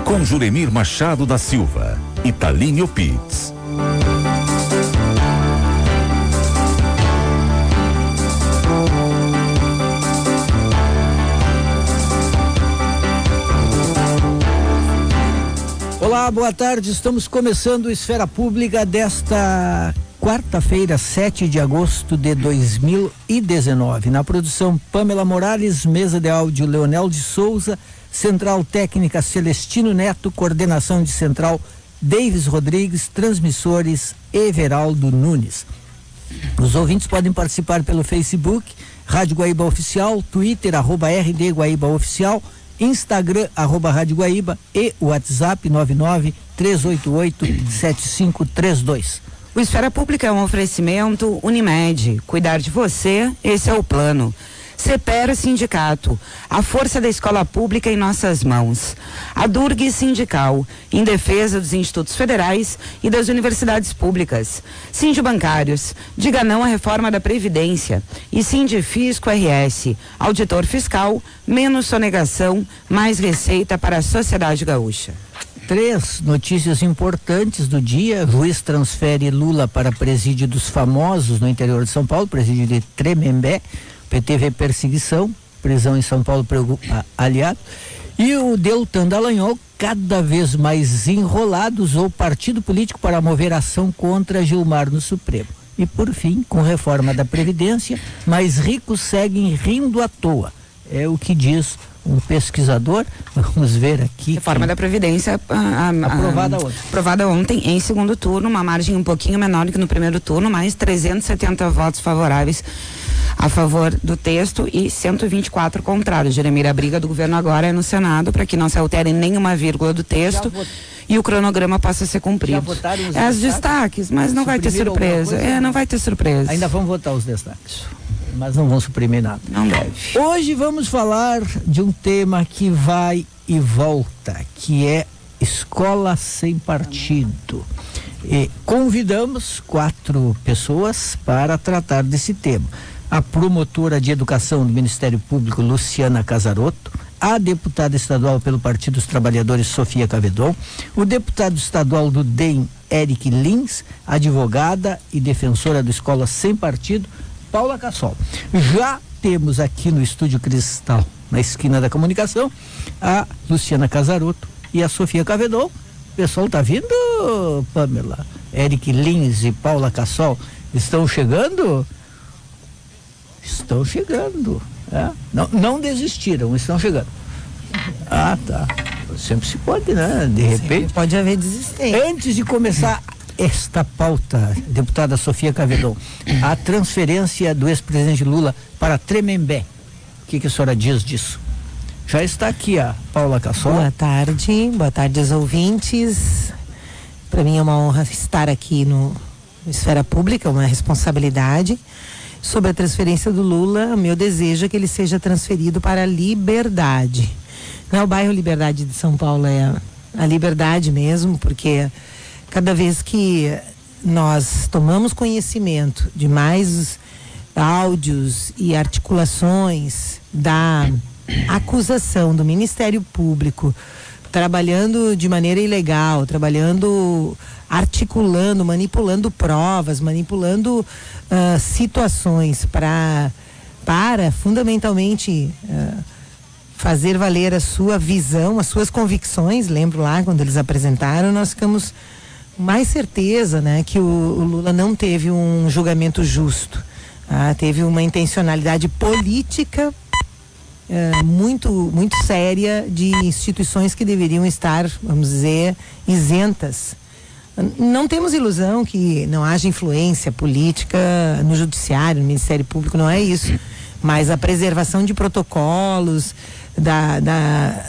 com Juremir Machado da Silva, Italinho Pits. Olá, boa tarde. Estamos começando Esfera Pública desta quarta-feira, 7 de agosto de 2019. Na produção, Pamela Morales, mesa de áudio, Leonel de Souza, central técnica, Celestino Neto, coordenação de central, Davis Rodrigues, transmissores, Everaldo Nunes. Os ouvintes podem participar pelo Facebook, Rádio Guaíba Oficial, Twitter, @RD Guaíba Oficial, Instagram, @Rádio Guaíba e WhatsApp 993887532. O Esfera Pública é um oferecimento Unimed. Cuidar de você, esse é o plano. CEPER Sindicato, a força da escola pública em nossas mãos. A Durg Sindical, em defesa dos institutos federais e das universidades públicas. Sindibancários, diga não à reforma da Previdência. E Sindifisco RS, auditor fiscal, menos sonegação, mais receita para a sociedade gaúcha. 3 notícias importantes do dia. Juiz transfere Lula para presídio dos famosos no interior de São Paulo, presídio de Tremembé. PT vê perseguição, prisão em São Paulo aliado. E o Deltan Dallagnol, cada vez mais enrolados, ou partido político para mover ação contra Gilmar no Supremo. E por fim, com reforma da Previdência, mais ricos seguem rindo à toa. É o que diz um pesquisador. Vamos ver aqui. Reforma da Previdência aprovada ontem em segundo turno, uma margem um pouquinho menor que no primeiro turno, mais 370 votos favoráveis a favor do texto e 124 contrários. Jeremir, a briga do governo agora é no Senado para que não se altere nenhuma vírgula do texto e o cronograma possa ser cumprido. Os destaques, mas não vai ter surpresa. Não vai ter surpresa. Ainda vamos votar os destaques, mas não vão suprimir nada. Não deve. Hoje vamos falar de um tema que vai e volta, que é escola sem partido. E convidamos 4 pessoas para tratar desse tema. A promotora de educação do Ministério Público, Luciana Casarotto, a deputada estadual pelo Partido dos Trabalhadores, Sofia Cavedon, o deputado estadual do DEM, Eric Lins, advogada e defensora da escola sem partido, Paula Cassol. Já temos aqui no Estúdio Cristal, na esquina da comunicação, a Luciana Casarotto e a Sofia Cavedon. O pessoal tá vindo, Pamela? Eric Lins e Paula Cassol estão chegando? Estão chegando. Não desistiram, estão chegando. Ah, tá. Sempre se pode, né? De repente. Sempre pode haver desistência. Antes de começar esta pauta, deputada Sofia Cavedon, a transferência do ex-presidente Lula para Tremembé. O que a senhora diz disso? Já está aqui a Paula Cassol. Boa tarde aos ouvintes. Para mim é uma honra estar aqui no Esfera Pública, uma responsabilidade. Sobre a transferência do Lula, o meu desejo é que ele seja transferido para a Liberdade. Não é o bairro Liberdade de São Paulo, é a Liberdade mesmo, porque cada vez que nós tomamos conhecimento de mais áudios e articulações da acusação do Ministério Público trabalhando de maneira ilegal, articulando, manipulando provas, manipulando situações para fundamentalmente fazer valer a sua visão, as suas convicções. Lembro lá quando eles apresentaram, nós ficamos com mais certeza, né, que o Lula não teve um julgamento justo, teve uma intencionalidade política muito séria de instituições que deveriam estar, vamos dizer, isentas. Não temos ilusão que não haja influência política no judiciário, no Ministério Público, não é isso. Mas a preservação de protocolos, da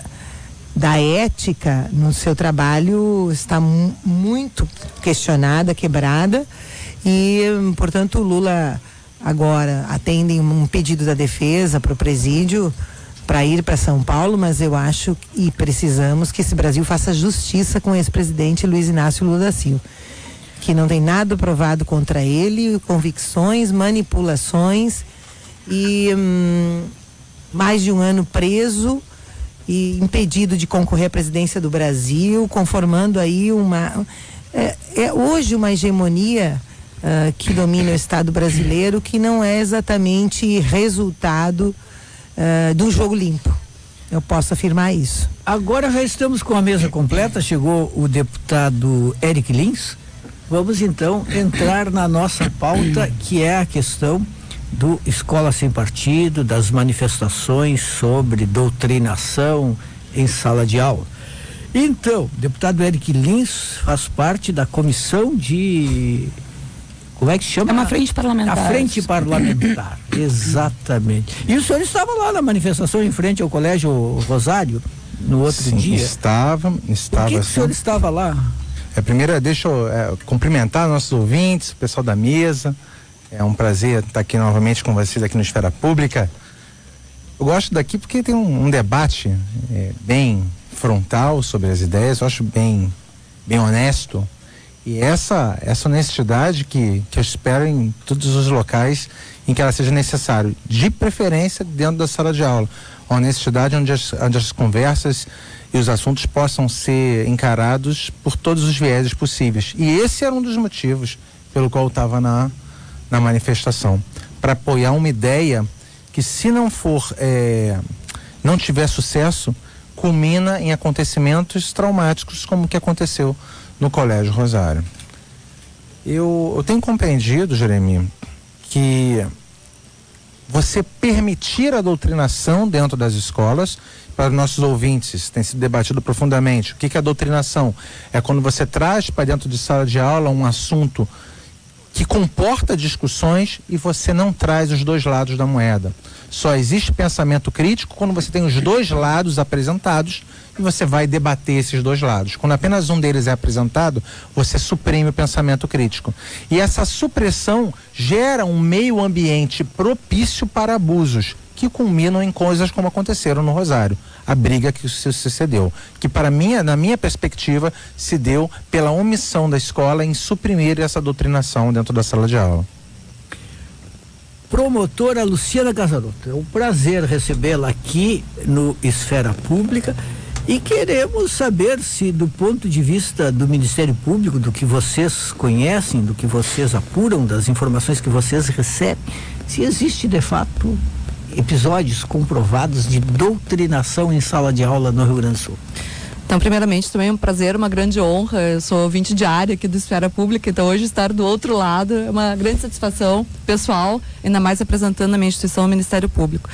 ética no seu trabalho está muito questionada, quebrada, e, portanto, o Lula agora atende um pedido da defesa para o presídio para ir para São Paulo, mas eu acho e precisamos que esse Brasil faça justiça com o ex-presidente Luiz Inácio Lula da Silva, que não tem nada provado contra ele, convicções, manipulações e mais de um ano preso e impedido de concorrer à presidência do Brasil, conformando aí hoje uma hegemonia que domina o Estado brasileiro, que não é exatamente resultado do jogo limpo. Eu posso afirmar isso. Agora já estamos com a mesa completa, chegou o deputado Eric Lins. Vamos então entrar na nossa pauta, que é a questão do Escola Sem Partido, das manifestações sobre doutrinação em sala de aula. Então, o deputado Eric Lins faz parte da comissão de... Como é que se chama? É uma frente parlamentar. A frente parlamentar, exatamente. E o senhor estava lá na manifestação em frente ao Colégio Rosário no outro dia? Estava. Por que o senhor estava lá? Primeiro, deixa eu cumprimentar nossos ouvintes, o pessoal da mesa. É um prazer estar aqui novamente com vocês aqui no Esfera Pública. Eu gosto daqui porque tem um debate bem frontal sobre as ideias, eu acho bem honesto. E essa honestidade que eu espero em todos os locais em que ela seja necessária, de preferência dentro da sala de aula. A honestidade onde as conversas e os assuntos possam ser encarados por todos os vieses possíveis. E esse era um dos motivos pelo qual eu estava na manifestação, para apoiar uma ideia que, se não não tiver sucesso, culmina em acontecimentos traumáticos como o que aconteceu no Colégio Rosário. Eu tenho compreendido, Jeremi, que você permitir a doutrinação dentro das escolas, para nossos ouvintes, tem sido debatido profundamente. O que é a doutrinação? É quando você traz para dentro de sala de aula um assunto que comporta discussões e você não traz os dois lados da moeda. Só existe pensamento crítico quando você tem os dois lados apresentados e você vai debater esses dois lados. Quando apenas um deles é apresentado, você suprime o pensamento crítico. E essa supressão gera um meio ambiente propício para abusos, que culminam em coisas como aconteceram no Rosário. A briga que se sucedeu, que na minha perspectiva, se deu pela omissão da escola em suprimir essa doutrinação dentro da sala de aula. Promotora Luciana Gazaroto, é um prazer recebê-la aqui no Esfera Pública e queremos saber se, do ponto de vista do Ministério Público, do que vocês conhecem, do que vocês apuram, das informações que vocês recebem, se existe de fato episódios comprovados de doutrinação em sala de aula no Rio Grande do Sul. Então, primeiramente, também é um prazer, uma grande honra. Eu sou ouvinte diária aqui do Esfera Pública, então hoje estar do outro lado é uma grande satisfação pessoal, ainda mais representando a minha instituição, o Ministério Público.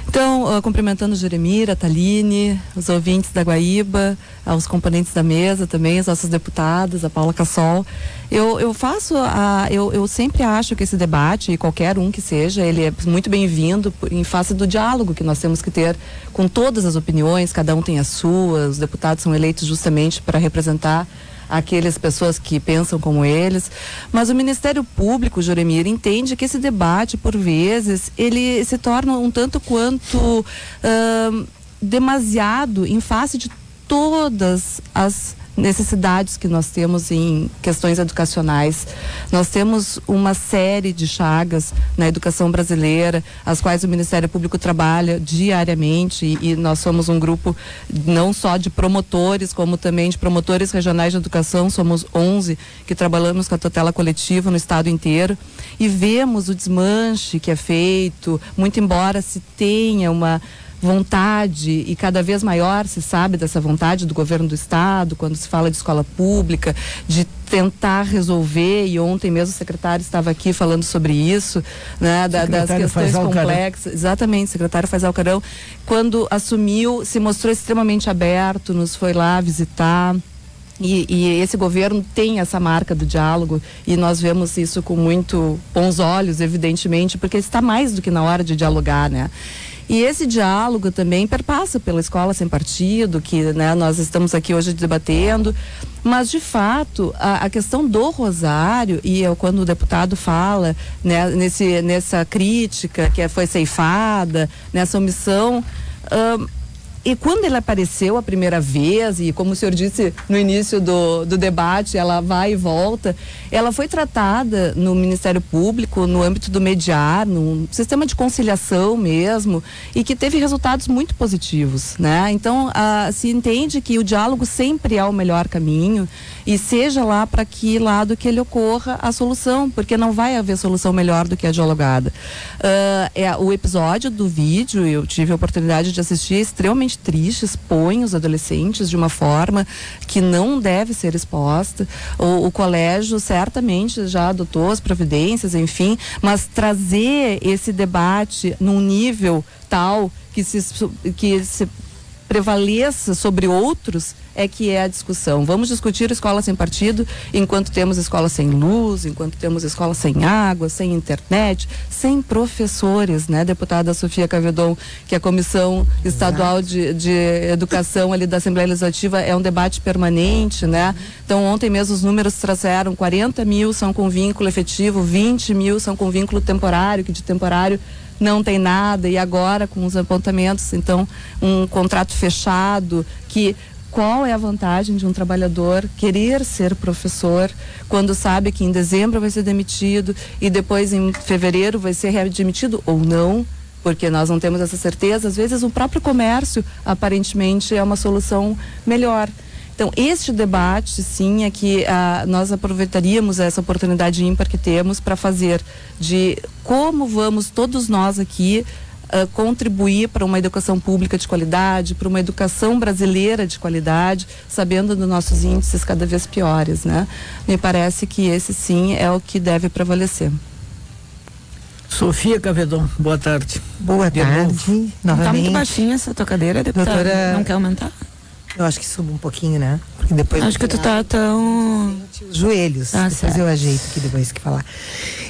Então, cumprimentando o Jeremir, a Taline, os ouvintes da Guaíba, os componentes da mesa também, as nossas deputadas, a Paula Cassol. Eu sempre acho que esse debate, e qualquer um que seja, ele é muito bem-vindo em face do diálogo que nós temos que ter com todas as opiniões, cada um tem as suas, os deputados são eleitos justamente para representar aquelas pessoas que pensam como eles, mas o Ministério Público, Joremir, entende que esse debate, por vezes, ele se torna um tanto quanto demasiado em face de todas as necessidades que nós temos em questões educacionais. Nós temos uma série de chagas na educação brasileira, as quais o Ministério Público trabalha diariamente e nós somos um grupo não só de promotores, como também de promotores regionais de educação, somos 11 que trabalhamos com a tutela coletiva no estado inteiro e vemos o desmanche que é feito, muito embora se tenha uma vontade, e cada vez maior se sabe dessa vontade do governo do estado, quando se fala de escola pública, de tentar resolver, e ontem mesmo o secretário estava aqui falando sobre isso, né, das questões complexas. Exatamente, o secretário Faisal Carão, quando assumiu, se mostrou extremamente aberto, nos foi lá visitar. E esse governo tem essa marca do diálogo e nós vemos isso com muito bons olhos, evidentemente, porque está mais do que na hora de dialogar, né? E esse diálogo também perpassa pela Escola Sem Partido, que, né, nós estamos aqui hoje debatendo, mas de fato a questão do Rosário, e quando o deputado fala, né, nessa crítica que foi ceifada, nessa omissão, E quando ele apareceu a primeira vez, e como o senhor disse no início do debate, ela vai e volta, ela foi tratada no Ministério Público, no âmbito do mediar, num sistema de conciliação mesmo, e que teve resultados muito positivos, né? Então, se entende que o diálogo sempre é o melhor caminho, e seja lá para que lado que ele ocorra a solução, porque não vai haver solução melhor do que a dialogada. O episódio do vídeo, eu tive a oportunidade de assistir, extremamente triste, expõe os adolescentes de uma forma que não deve ser exposta. O colégio certamente já adotou as providências, enfim, mas trazer esse debate num nível tal que se prevaleça sobre outros é que é a discussão. Vamos discutir escola sem partido enquanto temos escola sem luz, enquanto temos escola sem água, sem internet, sem professores, né, deputada Sofia Cavedon, que a Comissão Estadual de Educação ali da Assembleia Legislativa é um debate permanente, né? Então ontem mesmo os números trouxeram 40 mil são com vínculo efetivo, 20 mil são com vínculo temporário, que de temporário não tem nada, e agora com os apontamentos, então um contrato fechado, que qual é a vantagem de um trabalhador querer ser professor quando sabe que em dezembro vai ser demitido e depois em fevereiro vai ser readmitido ou não? Porque nós não temos essa certeza. Às vezes o próprio comércio aparentemente é uma solução melhor. Então, este debate, sim, é que nós aproveitaríamos essa oportunidade ímpar que temos para fazer de como vamos todos nós aqui contribuir para uma educação pública de qualidade, para uma educação brasileira de qualidade, sabendo dos nossos índices cada vez piores, né? Me parece que esse, sim, é o que deve prevalecer. Sofia Cavedon, boa tarde. Boa tarde, novamente. Tá muito baixinha essa tua cadeira, deputada? Doutora... Não quer aumentar? Eu acho que suba um pouquinho, né? Porque depois acho que tu tá tão... Os joelhos. Depois certo. eu ajeito aqui depois que falar.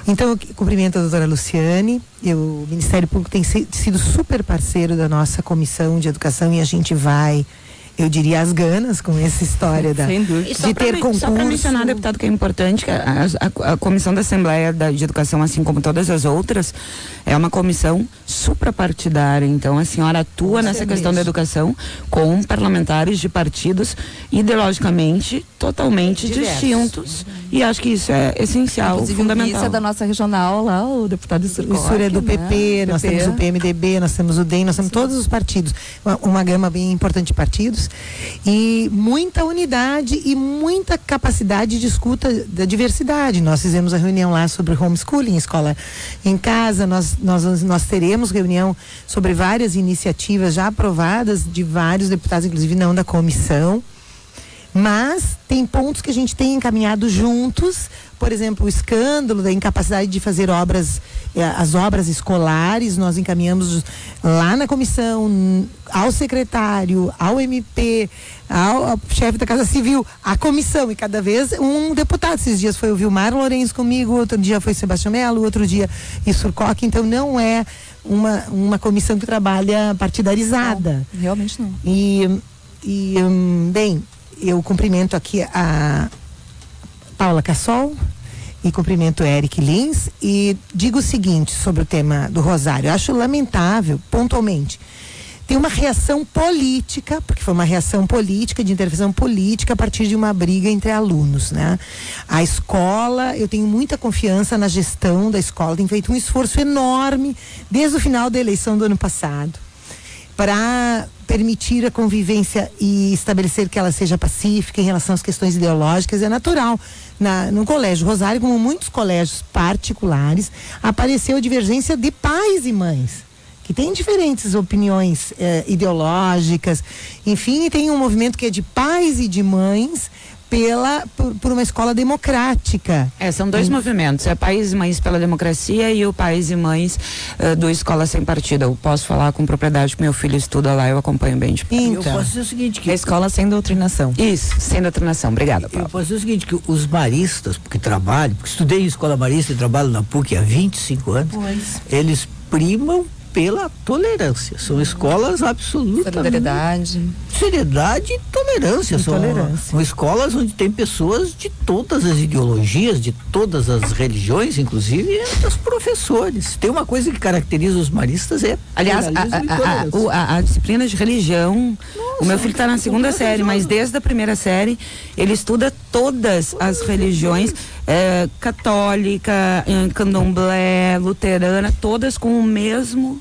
Então, eu cumprimento a doutora Luciane. O Ministério Público tem sido super parceiro da nossa Comissão de Educação e a gente vai, eu diria, às ganas com essa história de ter concurso. Só para mencionar, deputado, que é importante que a Comissão da Assembleia de Educação, assim como todas as outras, é uma comissão suprapartidária. Então a senhora atua nessa questão da educação com parlamentares de partidos ideologicamente totalmente distintos. E acho que isso é essencial, inclusive, fundamental. Isso é da nossa regional lá, o deputado Surcock. Isso é do PP, né? nós temos o PMDB, nós temos o DEM, nós temos todos os partidos. Uma gama bem importante de partidos. E muita unidade e muita capacidade de escuta da diversidade. Nós fizemos a reunião lá sobre homeschooling, escola em casa. Nós teremos reunião sobre várias iniciativas já aprovadas de vários deputados, inclusive não da comissão. Mas tem pontos que a gente tem encaminhado juntos, por exemplo, o escândalo da incapacidade de fazer as obras escolares, nós encaminhamos lá na comissão, ao secretário, ao MP, ao chefe da Casa Civil, à comissão, e cada vez um deputado. Esses dias foi o Vilmar Lourenço comigo, outro dia foi Sebastião Melo, outro dia Surcock. Então não é uma comissão que trabalha partidarizada. Não, realmente não. Bem, eu cumprimento aqui a Paula Cassol e cumprimento o Eric Lins e digo o seguinte sobre o tema do Rosário. Eu acho lamentável, pontualmente, tem uma reação política, porque foi uma reação política, de intervenção política a partir de uma briga entre alunos, né? A escola, eu tenho muita confiança na gestão da escola, tem feito um esforço enorme desde o final da eleição do ano passado para permitir a convivência e estabelecer que ela seja pacífica em relação às questões ideológicas. É natural. No Colégio Rosário, como muitos colégios particulares, apareceu a divergência de pais e mães, que têm diferentes opiniões ideológicas, enfim, e tem um movimento que é de pais e de mães por uma escola democrática. São dois movimentos, é Pais e Mães pela Democracia e o Pais e Mães do Escola Sem Partido. Eu posso falar com propriedade que meu filho estuda lá, eu acompanho bem de perto. Então, eu posso dizer o seguinte, que a escola sem doutrinação. Isso, sem doutrinação. Obrigada, Paulo. Eu posso dizer o seguinte, que os maristas, porque estudei em escola marista e trabalho na PUC há 25 anos, eles primam pela tolerância. São escolas absolutamente... Seriedade e tolerância. São escolas onde tem pessoas de todas as ideologias, de todas as religiões, inclusive entre os professores. Tem uma coisa que caracteriza os maristas, aliás, a disciplina de religião. Nossa, o meu filho está na segunda série, mas desde a primeira série ele estuda todas as religiões, católica, candomblé, luterana, todas com o mesmo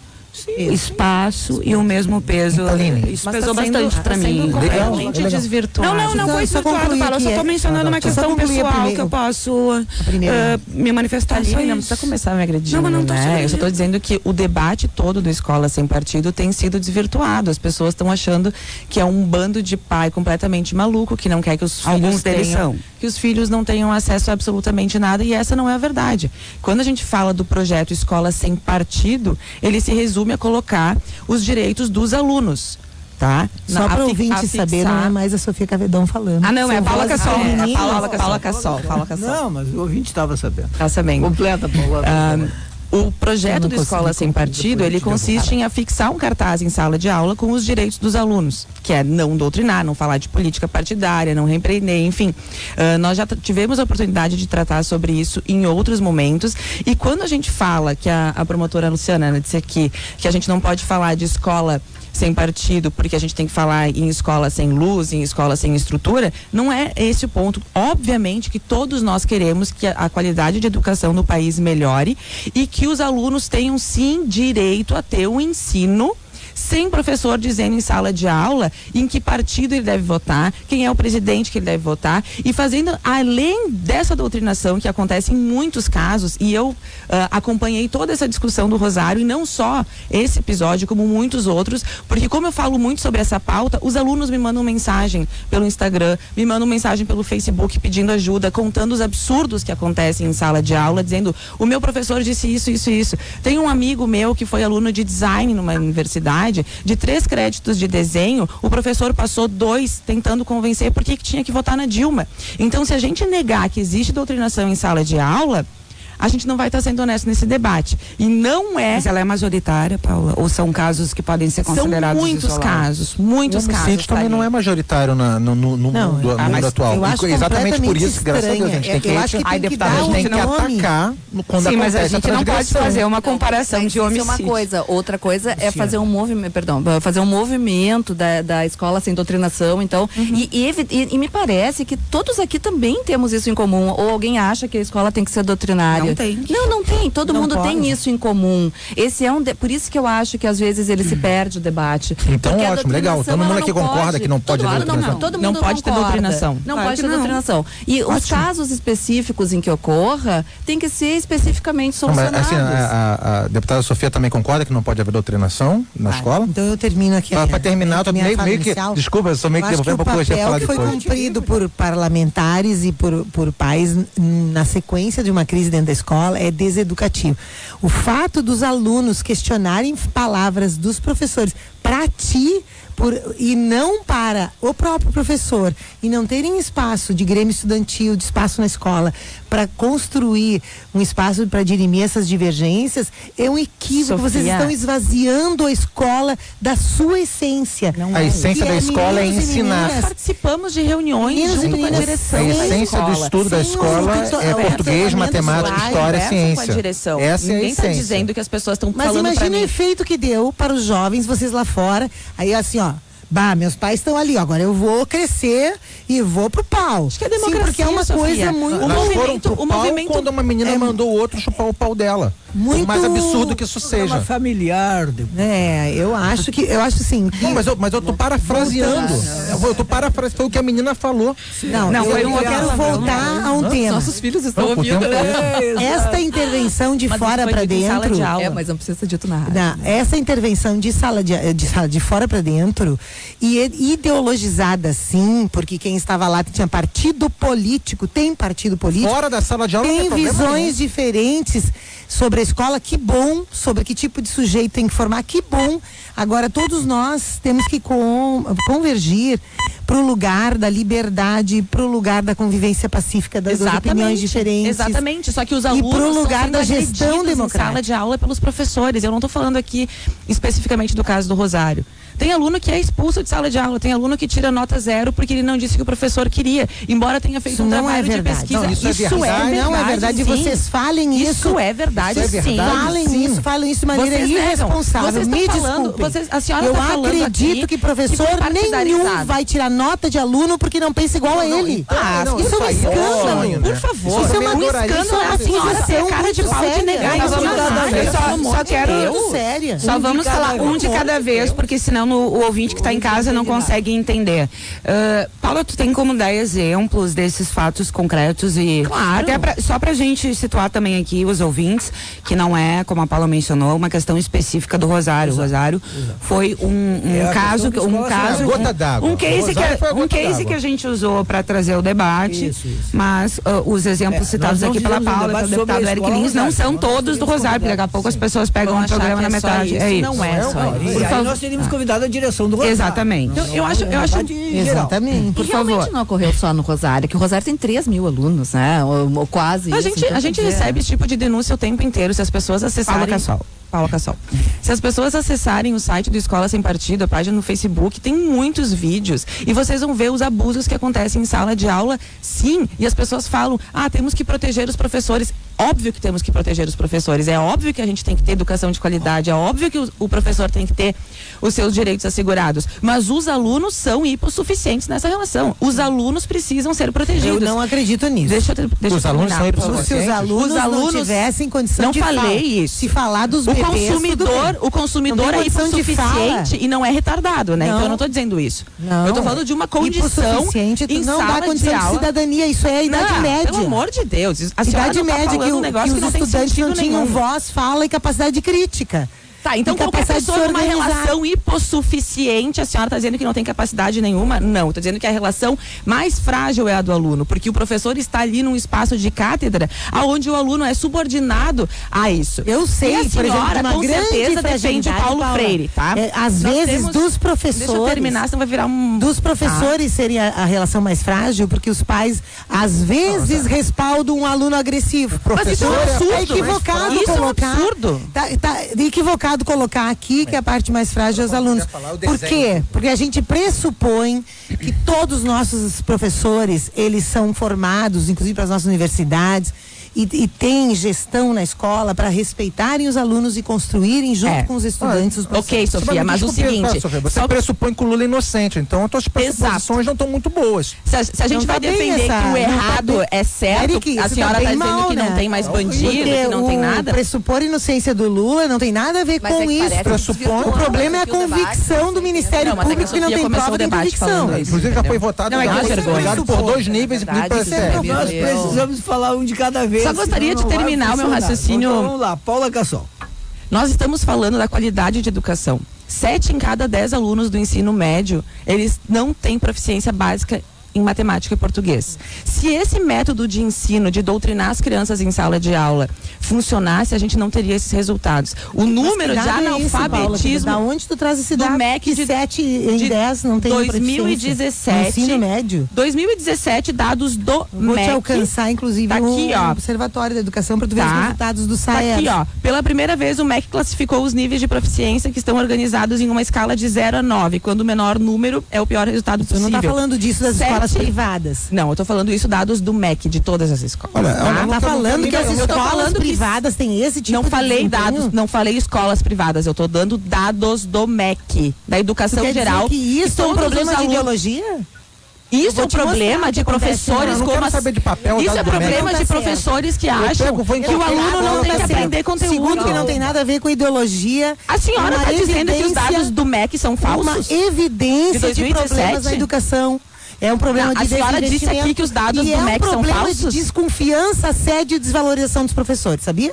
espaço e o mesmo peso. Isso pesou bastante para mim. Completamente desvirtuado. Não foi desvirtuado, Paulo. Eu só estou mencionando uma questão pessoal que eu posso me manifestar. Não precisa começar me agredindo, né? Eu só estou dizendo que o debate todo do Escola Sem Partido tem sido desvirtuado. As pessoas estão achando que é um bando de pai completamente maluco que não quer que os filhos tenham, que os filhos não tenham acesso a absolutamente nada, e essa não é a verdade. Quando a gente fala do projeto Escola Sem Partido, ele se resume a colocar os direitos dos alunos, tá? Só para o ouvinte saber, não é mais a Sofia Cavedon falando. Não, é Paula Cassol. Paula Cassol. Não, mas o ouvinte estava sabendo. Tá sabendo. Completa, Paula. O projeto do Escola Sem Partido, ele consiste em afixar um cartaz em sala de aula com os direitos dos alunos, que é não doutrinar, não falar de política partidária, não repreender, enfim. Nós já tivemos a oportunidade de tratar sobre isso em outros momentos, e quando a gente fala, que a promotora Luciana disse aqui, que a gente não pode falar de escola sem partido, porque a gente tem que falar em escola sem luz, em escola sem estrutura, não é esse o ponto. Obviamente que todos nós queremos que a qualidade de educação no país melhore e que os alunos tenham sim direito a ter um ensino sem professor dizendo em sala de aula em que partido ele deve votar, quem é o presidente que ele deve votar, e fazendo, além dessa doutrinação que acontece em muitos casos, e eu acompanhei toda essa discussão do Rosário, e não só esse episódio, como muitos outros, porque como eu falo muito sobre essa pauta, os alunos me mandam mensagem pelo Instagram, me mandam mensagem pelo Facebook pedindo ajuda, contando os absurdos que acontecem em sala de aula, dizendo, o meu professor disse isso, isso, isso. Tem um amigo meu que foi aluno de design numa universidade, de 3 créditos de desenho, o professor passou 2 tentando convencer por que tinha que votar na Dilma. Então, se a gente negar que existe doutrinação em sala de aula, a gente não vai estar sendo honesto nesse debate. E não é... Mas ela é majoritária, Paula? Ou são casos que podem ser considerados muitos isolados? casos, muitos casos. O homicídio também não é majoritário no mundo atual. Exatamente por isso, graças a Deus, a gente tem que... Eu acho que tem que dar a gente tem que atacar quando Sim, mas a acontece gente não pode fazer uma comparação de homicídio. Isso é uma coisa. Outra coisa é fazer um movimento da escola sem doutrinação, então, e me parece que todos aqui também temos isso em comum. Ou alguém acha que a escola tem que ser doutrinária? Não tem. Todo mundo tem isso em comum. Esse é por isso que eu acho que às vezes ele se perde o debate. Então, ótimo, legal. Todo mundo aqui concorda que não pode ter doutrinação. Todo mundo não pode ter doutrinação. Não pode ter doutrinação. E os casos específicos em que ocorra tem que ser especificamente solucionados. Assim, a deputada Sofia também concorda que não pode haver doutrinação na escola? Então eu termino aqui. Para terminar, eu tô meio que... Desculpa, eu sou meio que devolvendo para poder falar depois. O papel que foi cumprido por parlamentares e por pais na sequência de uma crise dentro da escola é deseducativo. O fato dos alunos questionarem palavras dos professores para ti e não para o próprio professor, e não terem espaço de grêmio estudantil, de espaço na escola para construir um espaço para dirimir essas divergências, é um equívoco. Sofia, vocês estão esvaziando a escola da sua essência. A essência da escola é ensinar. Nós participamos de reuniões junto com a direção. A essência do estudo da escola é português, matemática, história, ciência. Essa é a Ninguém está essência. dizendo que as pessoas estão Mas falando para imagina mim. o efeito que deu para os jovens, vocês lá fora, aí assim, ó, meus pais estão ali, ó, agora eu vou crescer e vou pro pau. Acho que é democracia. Sim, porque é uma Sofia, coisa muito... O movimento quando uma menina mandou o outro chupar o pau dela. Muito... Por mais absurdo que isso seja. Familiar. Eu acho assim... Não, mas eu tô parafraseando. Eu tô parafraseando, foi o que a menina falou. Não, foi eu quero voltar a um tema. Nossos filhos estão ouvindo. Esta intervenção de fora para dentro... Mas não precisa ser dito nada. Essa intervenção de sala de fora para dentro e ideologizada, sim, porque quem estava lá tinha partido político, tem partido político. Fora da sala de aula tem visões diferentes sobre a escola, que bom, sobre que tipo de sujeito tem que formar, que bom. Agora todos nós temos que convergir pro lugar da liberdade, pro lugar da convivência pacífica das opiniões diferentes. Exatamente, só que os alunos e pro lugar estão da sendo gestão agredidos democrática. em sala de aula pelos professores. Eu não estou falando aqui especificamente do caso do Rosário. Tem aluno que é expulso de sala de aula, tem aluno que tira nota 0 porque ele não disse que o professor queria, embora tenha feito Isso um não é trabalho de verdade. pesquisa. Não, isso é verdade. Não é verdade, sim. vocês falem isso. Isso é verdade, Isso é sim. verdade. Falem isso de maneira Vocês negam. irresponsável. Vocês Me estão falando, desculpem. a senhora Eu está falando acredito aqui que professor foi nenhum partidarizado. vai tirar nota de aluno porque não pensa igual a ele. Isso é um escândalo. Por favor, Isso é uma um escândalo é a senhora ter a cara de pau de negar. Muito Nós vamos séria. lá, eu só quero... Muito séria. Só vamos falar um de cada vez, porque senão o ouvinte que está em casa não consegue entender. Paula, tu tem como dar exemplos desses fatos concretos e Claro. até só pra gente situar também aqui os ouvintes, que não é, como a Paula mencionou, uma questão específica do Rosário. O Rosário foi um a caso, questão da escola gota d'água. um case, Rosário foi a gota case d'água. que a gente usou para trazer o debate, Isso. mas os exemplos citados nós não aqui pela fizemos um Paula, debate pelo sobre deputado a Eric escola Lins, não Rosário. são Nós todos do Rosário, porque daqui a pouco as pessoas pegam um programa na metade. É isso. Não é só isso. E aí nós teríamos convidado a direção do Rosário. Exatamente. Então, eu acho Exatamente. Por E realmente favor. não ocorreu só no Rosário, que o Rosário tem 3 mil alunos, né? Ou quase A isso. gente, então, a gente quer dizer, recebe esse tipo de denúncia o tempo inteiro. Se as pessoas acessarem. Paula Cassol. Se as pessoas acessarem o site do Escola Sem Partido, a página no Facebook, tem muitos vídeos. E vocês vão ver os abusos que acontecem em sala de aula, sim. E as pessoas falam, temos que proteger os professores. Óbvio que temos que proteger os professores. É óbvio que a gente tem que ter educação de qualidade. É óbvio que o professor tem que ter os seus direitos assegurados. Mas os alunos são hipossuficientes nessa relação. Os alunos precisam ser protegidos. Eu não acredito nisso. Deixa eu Os alunos terminar, são por favor. Se os alunos não tivessem condição não de falei isso. Se falar dos O bebês, tudo bem. consumidor Não tem é condição de hipossuficiente e não é retardado, né? Não. Então eu não estou dizendo isso. Não. Eu tô falando de uma condição Hipossuficiente, em não sala dá condição de aula. cidadania, isso é a idade Não, média. pelo amor de Deus. A senhora Idade não tá média que, falando um negócio que que não os tem estudantes sentido não tinham nenhum. voz, fala e capacidade crítica. Tá, então E qualquer capacidade de pessoa se numa organizar. relação hipossuficiente, a senhora está dizendo que não tem capacidade nenhuma? Não, estou dizendo que a relação mais frágil é a do aluno, porque o professor está ali num espaço de cátedra, aonde o aluno é subordinado a isso. Eu sei, e a por exemplo, de senhora, uma com grande certeza, defende o fragilidade, Paulo Paula. Freire, tá? Às Nós vezes, temos- dos professores... Deixa eu terminar, senão vai virar um... Dos professores serem a relação mais frágil, porque os pais, às vezes, respaldam um aluno agressivo. Mas isso é um absurdo. É equivocado Isso é um colocar. absurdo. Tá equivocado colocar aqui que a parte mais frágil é os alunos. Por quê? Porque a gente pressupõe que todos os nossos professores, eles são formados, inclusive para as nossas universidades, e têm gestão na escola para respeitarem os alunos e construírem junto com os estudantes os processos. Ok, Sofia, mas o seguinte... Sofia, você só- pressupõe que o Lula é inocente, então as tuas pressuposições não estão muito boas. Se a gente Não vai tá bem defender essa- que o não tá errado bem. é certo, Eric, a isso senhora tá está bem dizendo mal, que não né? tem mais bandido, Porque que não tem nada. Pressupor inocência do Lula não tem nada a ver Mas com é que isso. parece Pressupõe- O problema é a que o debate convicção do Ministério Não, mas é que a Público que não Sofia tem começou prova o de debate convicção. falando isso. Inclusive já foi votado, Não, é que foi vergonha. julgado por 2 níveis, inclusive pelo STF. Nós precisamos falar um de cada vez. Só gostaria senão de não vai terminar o meu funcionar. raciocínio. Então, vamos lá, Paula Cassol. Nós estamos falando da qualidade de educação. 7 em cada 10 alunos do ensino médio, eles não têm proficiência básica em matemática e português. Se esse método de ensino, de doutrinar as crianças em sala de aula, funcionasse, a gente não teria esses resultados. O número de analfabetismo Da onde tu traz esse do dado? MEC Que de 7 em 10 não tem 2017, no ensino médio. 2017, dados do Vou MEC. te alcançar, inclusive, Tá aqui, o ó. Observatório da Educação para tu ver Tá. os resultados do Tá SAES. aqui, ó. Pela primeira vez, o MEC classificou os níveis de proficiência que estão organizados em uma escala de 0 a 9, quando o menor número é o pior resultado Tu possível. não tá falando disso das 7 escolas privadas. Não, eu tô falando isso dados do MEC, de todas as escolas. Olha, tá? Tá falando que as Eu tô escolas falando que privadas têm esse tipo não de falei desempenho? dados, não falei escolas privadas, eu tô dando dados do MEC, da Tu educação quer geral. dizer que isso é um todos problema os de alunos- ideologia? Isso vou é um te mostrar problema o de que acontece, professores eu não como quero saber de papel, Isso dado é do MEC. problema Não de tá professores que acham vou que o aluno não tem que aprender conteúdo. Segundo, que não tem nada a ver com ideologia. A senhora Uma está dizendo que os evidência- dados do MEC são Uma falsos? evidência De de problemas 2017? na educação. É um problema Não, de a senhora disse desinvestimento aqui que os dados e do é um MEC são problema falsos? de desconfiança, assédio e desvalorização dos professores, sabia?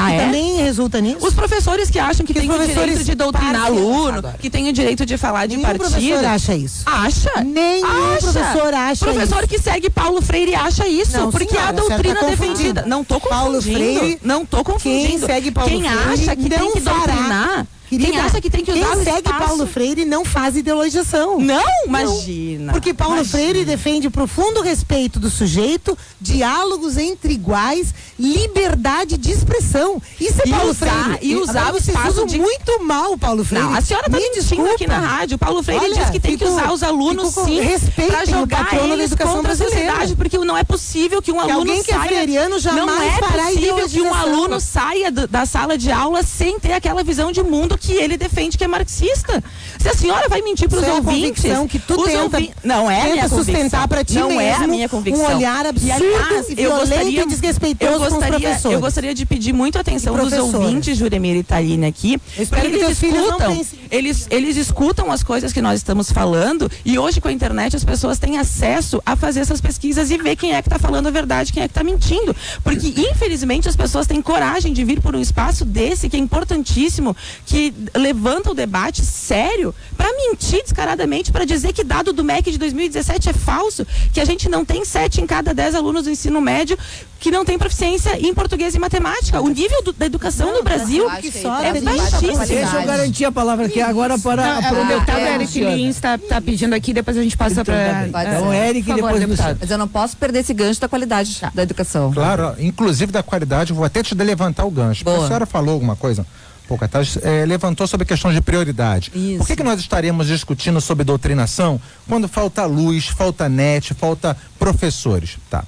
Ah, é? Também resulta nisso. Os professores que acham que Que tem o professores direito de doutrinar partem aluno, agora. que tem o direito de falar de Nenhum partido. professor acha isso. Acha? Nenhum professor acha Professor isso. que segue Paulo Freire acha isso, Não, porque senhora, a doutrina a senhora tá defendida. confundindo. Não tô confundindo. Paulo Freire, não tô confundindo. quem segue Paulo Quem Freire acha que tem não que fará. doutrinar, Querida, quem acha que tem que usar quem o segue espaço. Paulo Freire não faz ideologização. Não, imagina. Porque Paulo imagina. Freire defende profundo respeito do sujeito, diálogos entre iguais, liberdade de expressão. Isso é E Paulo usar- Freire. e usar Agora o vocês espaço usam de- muito mal o Paulo Freire. Não, a senhora tá Me mentindo desculpa. aqui na rádio. O Paulo Freire Olha, diz que tem que fico- usar os alunos fico com- sim respeitem para o jogar patrono da eles educação contra a brasileira. sociedade, porque não é possível que um aluno alguém que é saia... freiriano jamais não é fará possível que um ideologização. aluno saia da sala de aula sem ter aquela visão de mundo que ele defende, que é marxista. Se a senhora vai mentir para os Isso é uma ouvintes... convicção que tu os tenta- não é a minha tenta sustentar convicção. pra ti não mesmo é a minha convicção. um olhar absurdo e, aliás, e violento e desrespeitoso com os professores. Eu gostaria de pedir muito atenção E dos professoras. ouvintes, Juremir e Taline aqui. Eu espero que teus filhos não pensem. Eles escutam as coisas que nós estamos falando e hoje com a internet as pessoas têm acesso a fazer essas pesquisas e ver quem é que está falando a verdade, quem é que está mentindo. Porque infelizmente as pessoas têm coragem de vir por um espaço desse que é importantíssimo, que levanta o debate sério para mentir descaradamente, para dizer que dado do MEC de 2017 é falso, que a gente não tem 7 em cada 10 alunos do ensino médio que não tem proficiência em português e matemática. O nível da educação no Brasil é baixíssimo. Deixa eu garantir a palavra aqui agora para O deputado Eric Luciana. Lins está pedindo aqui, depois a gente passa para... Então, Eric e depois Luciano. Mas eu não posso perder esse gancho da qualidade da educação. Claro, ó, inclusive da qualidade, eu vou até te levantar o gancho. Boa. A senhora falou alguma coisa pouco atrás, levantou sobre a questão de prioridade. Isso. Por que nós estaremos discutindo sobre doutrinação quando falta luz, falta net, falta professores? Tá.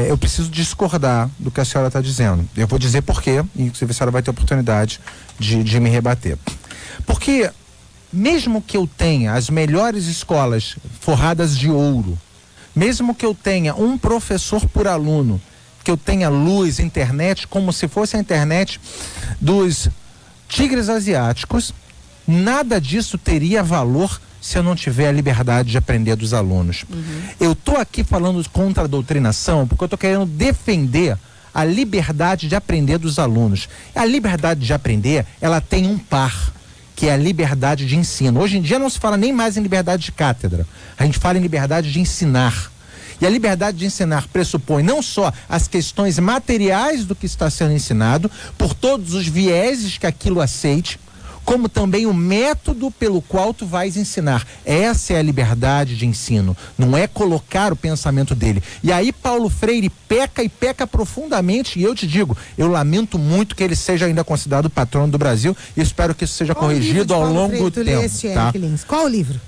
Eu preciso discordar do que a senhora está dizendo. Eu vou dizer por quê, e inclusive a senhora vai ter oportunidade de me rebater. Porque mesmo que eu tenha as melhores escolas forradas de ouro, mesmo que eu tenha um professor por aluno, que eu tenha luz, internet, como se fosse a internet dos tigres asiáticos, nada disso teria valor se eu não tiver a liberdade de aprender dos alunos. Eu estou aqui falando contra a doutrinação porque eu estou querendo defender a liberdade de aprender dos alunos. A liberdade de aprender, ela tem um par, que é a liberdade de ensino. Hoje em dia não se fala nem mais em liberdade de cátedra, a gente fala em liberdade de ensinar. E a liberdade de ensinar pressupõe não só as questões materiais do que está sendo ensinado, por todos os vieses que aquilo aceite, como também o método pelo qual tu vais ensinar. Essa é a liberdade de ensino, não é colocar o pensamento dele. E aí Paulo Freire peca e peca profundamente, e eu te digo, eu lamento muito que ele seja ainda considerado patrono do Brasil e espero que isso seja corrigido ao longo do tempo. Tá? Qual o livro?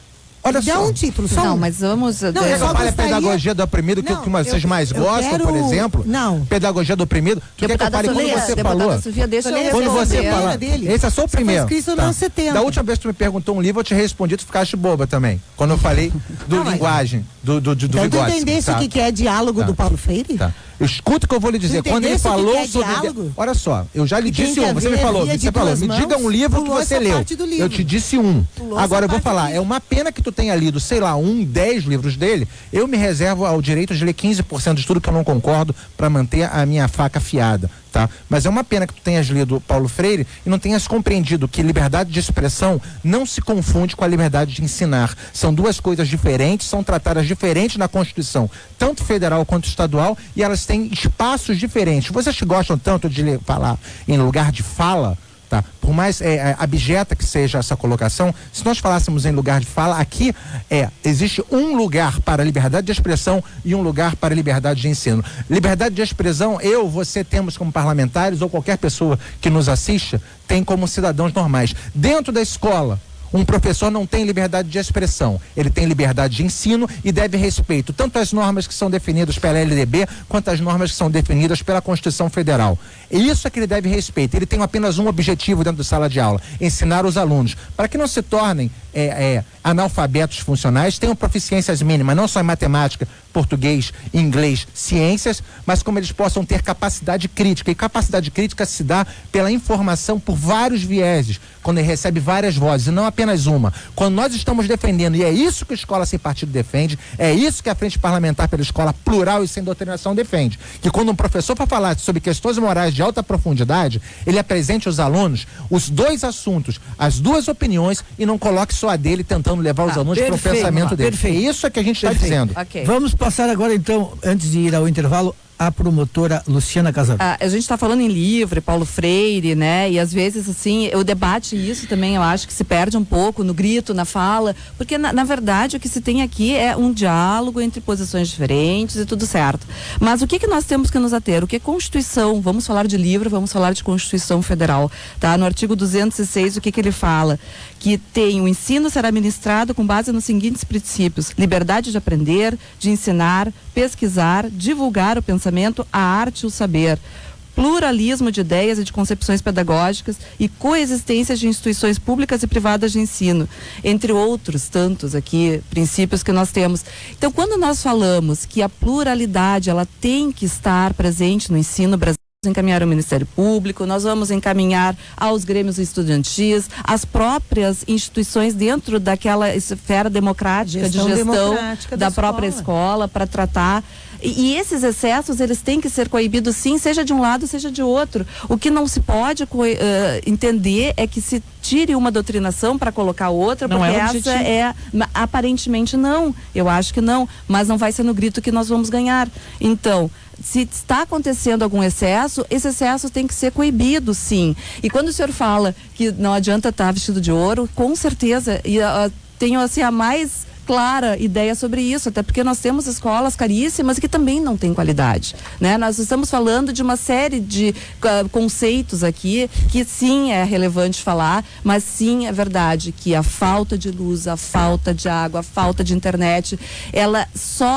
Olha Dá só. um título, só Não, um. mas vamos... Não, Quer eu que eu só fale a gostaria- pedagogia do oprimido que, Não, que vocês mais eu gostam, quero- por exemplo? Não. Pedagogia do oprimido. Tu quer que eu fale quando você deputada falou? Sofia, deixa eu Quando você responder. fala, dele. esse é só o Só foi primeiro. escrito nos anos 70. Da última vez que tu me perguntou um livro, eu te respondi, tu ficaste boba também. Quando eu falei do Não, mas- linguagem, do Então tu Vygotsky, entendesse tá? o que é diálogo Tá. do Paulo Freire? Tá. Escuta o que eu vou lhe dizer. Tu Quando ele entendesse o que falou é sobre. diálogo? Olha só, eu já lhe Que quem disse quer um. Você me ver falou, via de você falou, duas me mãos, diga um livro que pulou você essa leu. parte do livro. Eu te disse um. Pulou Agora eu essa vou parte do falar, livro. é uma pena que tu tenha lido, sei lá, 10 livros dele. Eu me reservo ao direito de ler 15% de tudo que eu não concordo para manter a minha faca afiada, tá? Mas é uma pena que tu tenhas lido Paulo Freire e não tenhas compreendido que liberdade de expressão não se confunde com a liberdade de ensinar. São duas coisas diferentes, são tratadas diferentes na Constituição, tanto federal quanto estadual, e elas têm espaços diferentes. Vocês que gostam tanto de falar em lugar de fala, tá? Por mais abjeta que seja essa colocação, se nós falássemos em lugar de fala, aqui existe um lugar para a liberdade de expressão e um lugar para a liberdade de ensino. Liberdade de expressão, você temos como parlamentares ou qualquer pessoa que nos assista, tem como cidadãos normais. Dentro da escola, um professor não tem liberdade de expressão, ele tem liberdade de ensino e deve respeito tanto às normas que são definidas pela LDB quanto às normas que são definidas pela Constituição Federal. Isso é que ele deve respeito. Ele tem apenas um objetivo dentro da sala de aula: ensinar os alunos, para que não se tornem analfabetos funcionais tenham proficiências mínimas, não só em matemática, português, inglês, ciências, mas como eles possam ter capacidade crítica. E capacidade crítica se dá pela informação por vários vieses, quando ele recebe várias vozes, e não apenas uma. Quando nós estamos defendendo, e é isso que a Escola Sem Partido defende, é isso que a Frente Parlamentar pela Escola Plural e Sem Doutrinação defende, que quando um professor for falar sobre questões morais de alta profundidade, ele apresente aos alunos os dois assuntos, as duas opiniões, e não coloque só a dele tentando levar os alunos para o pensamento dele. Perfeito. É isso que a gente está dizendo. Okay. Vamos passar agora, então, antes de ir ao intervalo, a promotora Luciana Casaveiro. A gente está falando em livro, Paulo Freire, né? E às vezes, assim, o debate isso também, eu acho que se perde um pouco no grito, na fala, porque na verdade o que se tem aqui é um diálogo entre posições diferentes e tudo certo. Mas o que nós temos que nos ater? O que é Constituição? Vamos falar de livro, vamos falar de Constituição Federal, tá? No artigo 206, o que ele fala? Que o ensino será ministrado com base nos seguintes princípios: liberdade de aprender, de ensinar, pesquisar, divulgar o pensamento, a arte e o saber, pluralismo de ideias e de concepções pedagógicas e coexistência de instituições públicas e privadas de ensino, entre outros tantos aqui princípios que nós temos. Então, quando nós falamos que a pluralidade ela tem que estar presente no ensino brasileiro, encaminhar ao Ministério Público, nós vamos encaminhar aos grêmios estudantis, às próprias instituições dentro daquela esfera democrática de gestão da própria escola para tratar. E esses excessos, eles têm que ser coibidos sim, seja de um lado, seja de outro. O que não se pode entender é que se tire uma doutrinação para colocar outra, não porque é essa é, aparentemente não, eu acho que não, mas não vai ser no grito que nós vamos ganhar. Então, se está acontecendo algum excesso, esse excesso tem que ser coibido, sim. E quando o senhor fala que não adianta estar vestido de ouro, com certeza, e tenho assim a mais clara ideia sobre isso, até porque nós temos escolas caríssimas que também não têm qualidade, né? Nós estamos falando de uma série de conceitos aqui que sim é relevante falar, mas sim é verdade que a falta de luz, a falta de água, a falta de internet,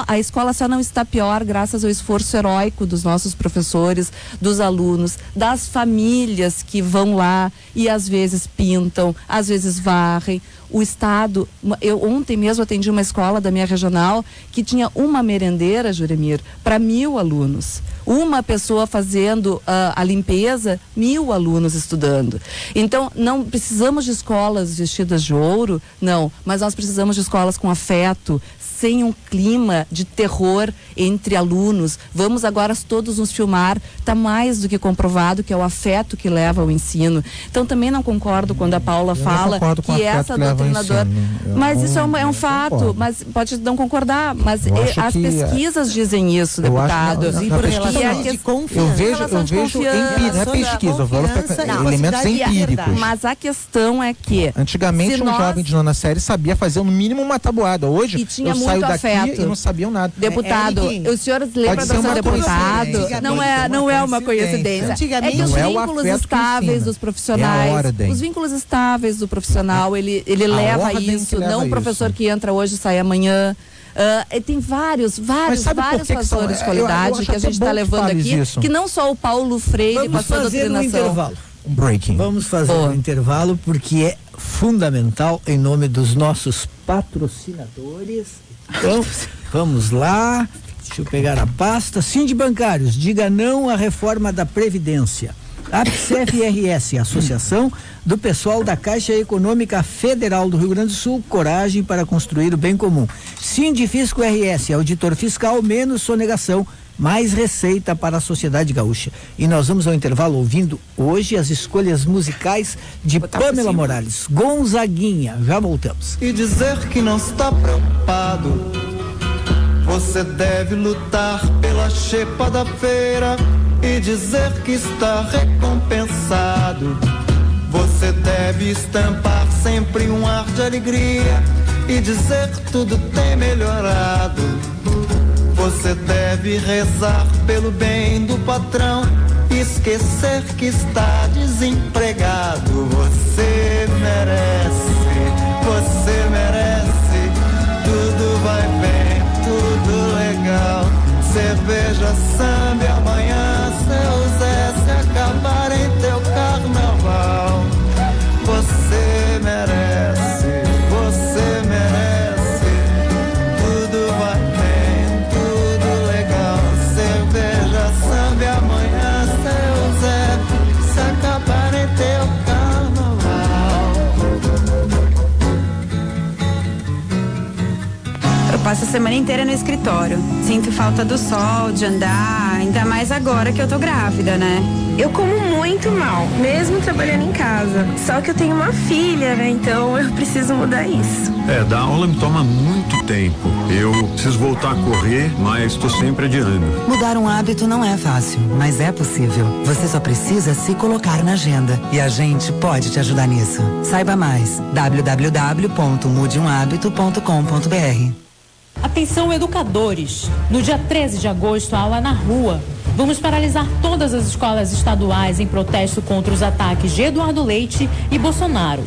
a escola só não está pior graças ao esforço heróico dos nossos professores, dos alunos, das famílias que vão lá e às vezes pintam, às vezes varrem. O Estado, eu ontem mesmo atendi uma escola da minha regional que tinha uma merendeira, Juremir, para 1.000 alunos. Uma pessoa fazendo a limpeza, 1.000 alunos estudando. Então, não precisamos de escolas vestidas de ouro, não, mas nós precisamos de escolas com afeto, sem um clima de terror entre alunos. Vamos agora todos nos filmar. Está mais do que comprovado que é o afeto que leva ao ensino. Então também não concordo quando a Paula fala que essa doutrinadora. Mas isso é um fato. Concordo. Mas pode não concordar. Mas as pesquisas dizem isso, eu deputado. Acho, por relação de confiança. Eu vejo não é pesquisa, eu falo elementos empíricos. Mas a questão é que antigamente um jovem de nona série sabia fazer no mínimo uma tabuada. Hoje eu saio daqui afeto. e não sabiam nada. Deputado, o senhor lembra do seu deputado? Não é uma coincidência. É que os vínculos estáveis dos profissionais, os vínculos estáveis do profissional, ele leva isso, não o professor que entra hoje e sai amanhã. Tem vários fatores de qualidade que a gente está levando aqui, que não só o Paulo Freire com a sua doutrinação. Breaking. Vamos fazer um intervalo porque é fundamental em nome dos nossos patrocinadores. Então, vamos lá. Deixa eu pegar a pasta. Sindibancários, diga não à reforma da Previdência. APSEF-RS, Associação do Pessoal da Caixa Econômica Federal do Rio Grande do Sul, coragem para construir o bem comum. Sindifisco RS, auditor fiscal, menos sonegação, mais receita para a sociedade gaúcha. E nós vamos ao intervalo ouvindo hoje as escolhas musicais de Pamela Morales. Gonzaguinha, já voltamos. E dizer que não está preocupado, você deve lutar pela xepa da feira e dizer que está recompensado. Você deve estampar sempre um ar de alegria e dizer que tudo tem melhorado. Você deve rezar pelo bem do patrão e esquecer que está desempregado. Você merece, tudo vai bem, tudo legal. Cerveja, samba e amanhã seu Zé se acabar em teu carnaval. Você merece, semana inteira no escritório. Sinto falta do sol, de andar, ainda mais agora que eu tô grávida, né? Eu como muito mal, mesmo trabalhando em casa. Só que eu tenho uma filha, né? Então eu preciso mudar isso. Dar aula me toma muito tempo. Eu preciso voltar a correr, mas estou sempre adiando. Mudar um hábito não é fácil, mas é possível. Você só precisa se colocar na agenda. E a gente pode te ajudar nisso. Saiba mais. www.mudeumhabito.com.br. Atenção, educadores! No dia 13 de agosto, a aula na rua. Vamos paralisar todas as escolas estaduais em protesto contra os ataques de Eduardo Leite e Bolsonaro.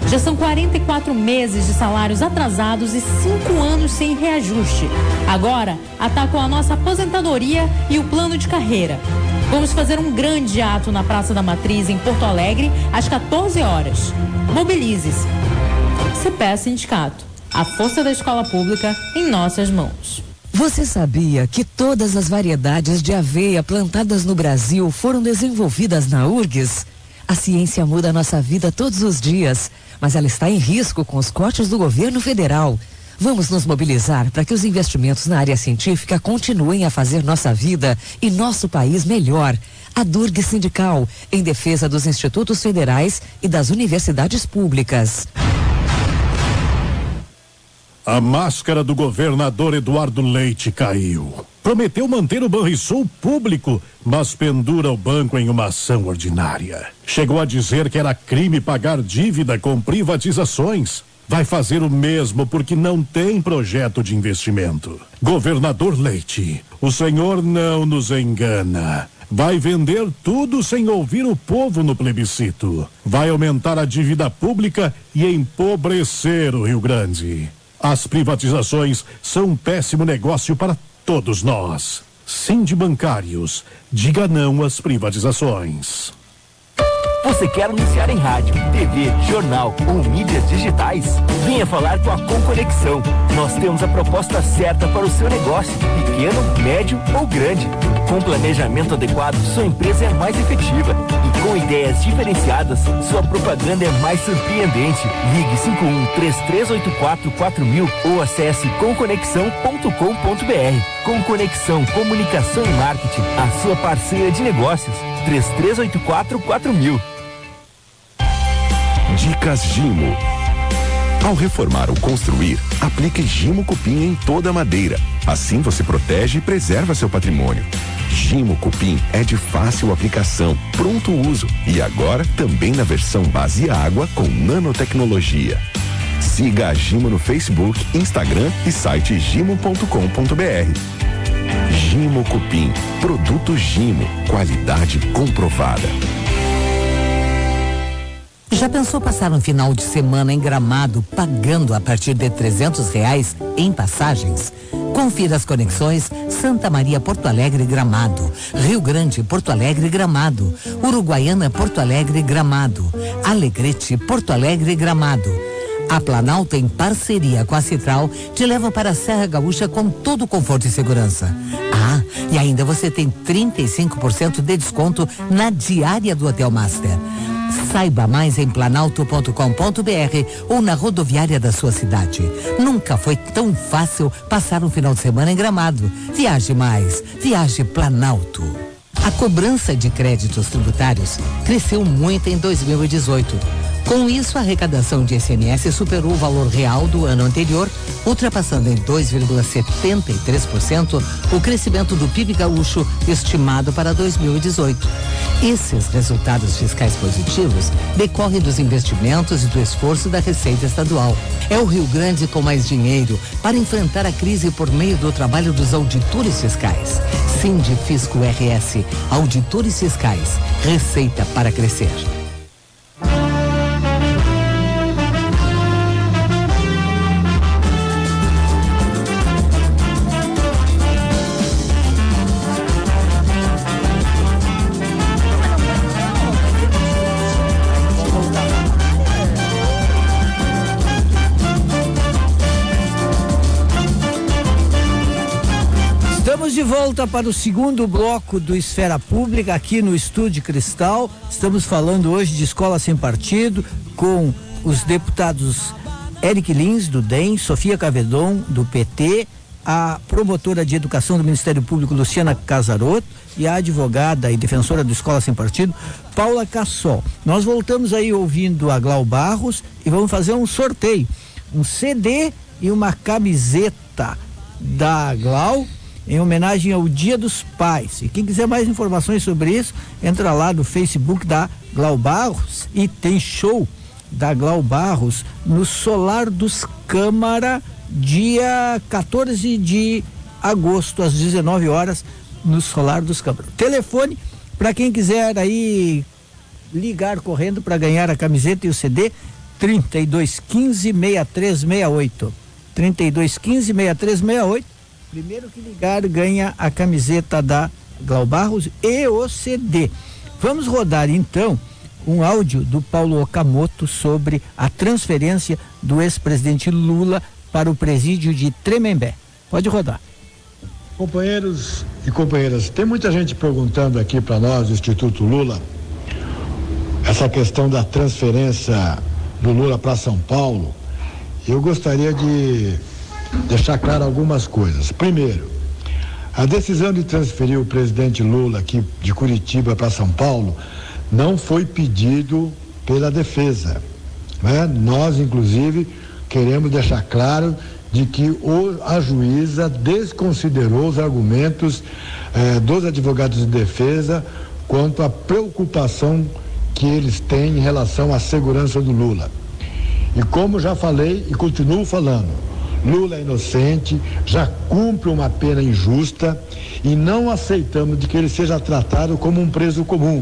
Já são 44 meses de salários atrasados e 5 anos sem reajuste. Agora, atacam a nossa aposentadoria e o plano de carreira. Vamos fazer um grande ato na Praça da Matriz, em Porto Alegre, às 14 horas. Mobilize-se. CPE Sindicato. A força da escola pública em nossas mãos. Você sabia que todas as variedades de aveia plantadas no Brasil foram desenvolvidas na URGS? A ciência muda a nossa vida todos os dias, mas ela está em risco com os cortes do governo federal. Vamos nos mobilizar para que os investimentos na área científica continuem a fazer nossa vida e nosso país melhor. A Durg Sindical, em defesa dos institutos federais e das universidades públicas. A máscara do governador Eduardo Leite caiu. Prometeu manter o Banrisul público, mas pendura o banco em uma ação ordinária. Chegou a dizer que era crime pagar dívida com privatizações. Vai fazer o mesmo porque não tem projeto de investimento. Governador Leite, o senhor não nos engana. Vai vender tudo sem ouvir o povo no plebiscito. Vai aumentar a dívida pública e empobrecer o Rio Grande. As privatizações são um péssimo negócio para todos nós. Sindibancários, diga não às privatizações. Você quer anunciar em rádio, TV, jornal ou mídias digitais? Venha falar com a Conconexão. Nós temos a proposta certa para o seu negócio, pequeno, médio ou grande. Com planejamento adequado, sua empresa é mais efetiva. E com ideias diferenciadas, sua propaganda é mais surpreendente. Ligue 51-3384-4000 ou acesse conconexão.com.br. Conconexão Comunicação e Marketing, a sua parceira de negócios. 3384-4000. Dicas Gimo. Ao reformar ou construir, aplique Gimo Cupim em toda a madeira. Assim você protege e preserva seu patrimônio. Gimo Cupim é de fácil aplicação, pronto uso e agora também na versão base água com nanotecnologia. Siga a Gimo no Facebook, Instagram e site gimo.com.br. Gimo Cupim, produto Gimo, qualidade comprovada. Já pensou passar um final de semana em Gramado pagando a partir de R$300 em passagens? Confira as conexões Santa Maria Porto Alegre Gramado, Rio Grande Porto Alegre Gramado, Uruguaiana Porto Alegre Gramado, Alegrete Porto Alegre Gramado. A Planalto, em parceria com a Citral, te leva para a Serra Gaúcha com todo o conforto e segurança. Ah, e ainda você tem 35% de desconto na diária do Hotel Master. Saiba mais em planalto.com.br ou na rodoviária da sua cidade. Nunca foi tão fácil passar um final de semana em Gramado. Viaje mais, viaje Planalto. A cobrança de créditos tributários cresceu muito em 2018. Com isso, a arrecadação de ICMS superou o valor real do ano anterior, ultrapassando em 2,73% o crescimento do PIB gaúcho estimado para 2018. Esses resultados fiscais positivos decorrem dos investimentos e do esforço da Receita Estadual. É o Rio Grande com mais dinheiro para enfrentar a crise por meio do trabalho dos auditores fiscais. Sindifisco RS, auditores fiscais, Receita para crescer. De volta para o segundo bloco do Esfera Pública aqui no Estúdio Cristal. Estamos falando hoje de Escola Sem Partido com os deputados Eric Lins do DEM, Sofia Cavedon do PT a promotora de educação do Ministério Público, Luciana Casarotto, e a advogada e defensora do Escola Sem Partido, Paula Cassol. Nós voltamos aí ouvindo a Glau Barros e vamos fazer um sorteio, um CD e uma camiseta da Glau em homenagem ao Dia dos Pais. E quem quiser mais informações sobre isso, entra lá no Facebook da Glau Barros e tem show da Glau Barros no Solar dos Câmara, dia 14 de agosto, às 19 horas, no Solar dos Câmara. Telefone para quem quiser aí ligar correndo para ganhar a camiseta e o CD, 3215-6368. 3215-6368. Primeiro que ligar ganha a camiseta da Glau Barros e o CD. Vamos rodar então um áudio do Paulo Okamoto sobre a transferência do ex-presidente Lula para o presídio de Tremembé. Pode rodar. Companheiros e companheiras, tem muita gente perguntando aqui para nós, do Instituto Lula, essa questão da transferência do Lula para São Paulo. Eu gostaria de deixar claro algumas coisas. Primeiro, a decisão de transferir o presidente Lula aqui de Curitiba para São Paulo não foi pedido pela defesa, né? Nós, inclusive, queremos deixar claro de que a juíza desconsiderou os argumentos dos advogados de defesa quanto à preocupação que eles têm em relação à segurança do Lula. E como já falei e continuo falando, Lula é inocente, já cumpre uma pena injusta e não aceitamos de que ele seja tratado como um preso comum.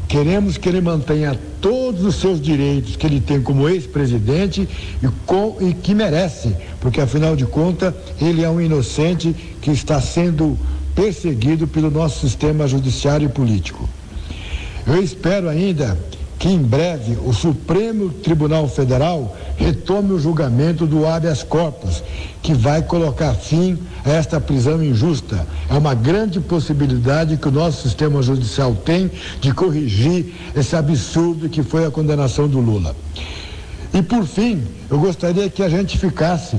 Queremos que ele mantenha todos os seus direitos que ele tem como ex-presidente e que merece, porque afinal de contas ele é um inocente que está sendo perseguido pelo nosso sistema judiciário e político. Eu espero ainda que em breve o Supremo Tribunal Federal retome o julgamento do habeas corpus, que vai colocar fim a esta prisão injusta. É uma grande possibilidade que o nosso sistema judicial tem de corrigir esse absurdo que foi a condenação do Lula. E por fim, eu gostaria que a gente ficasse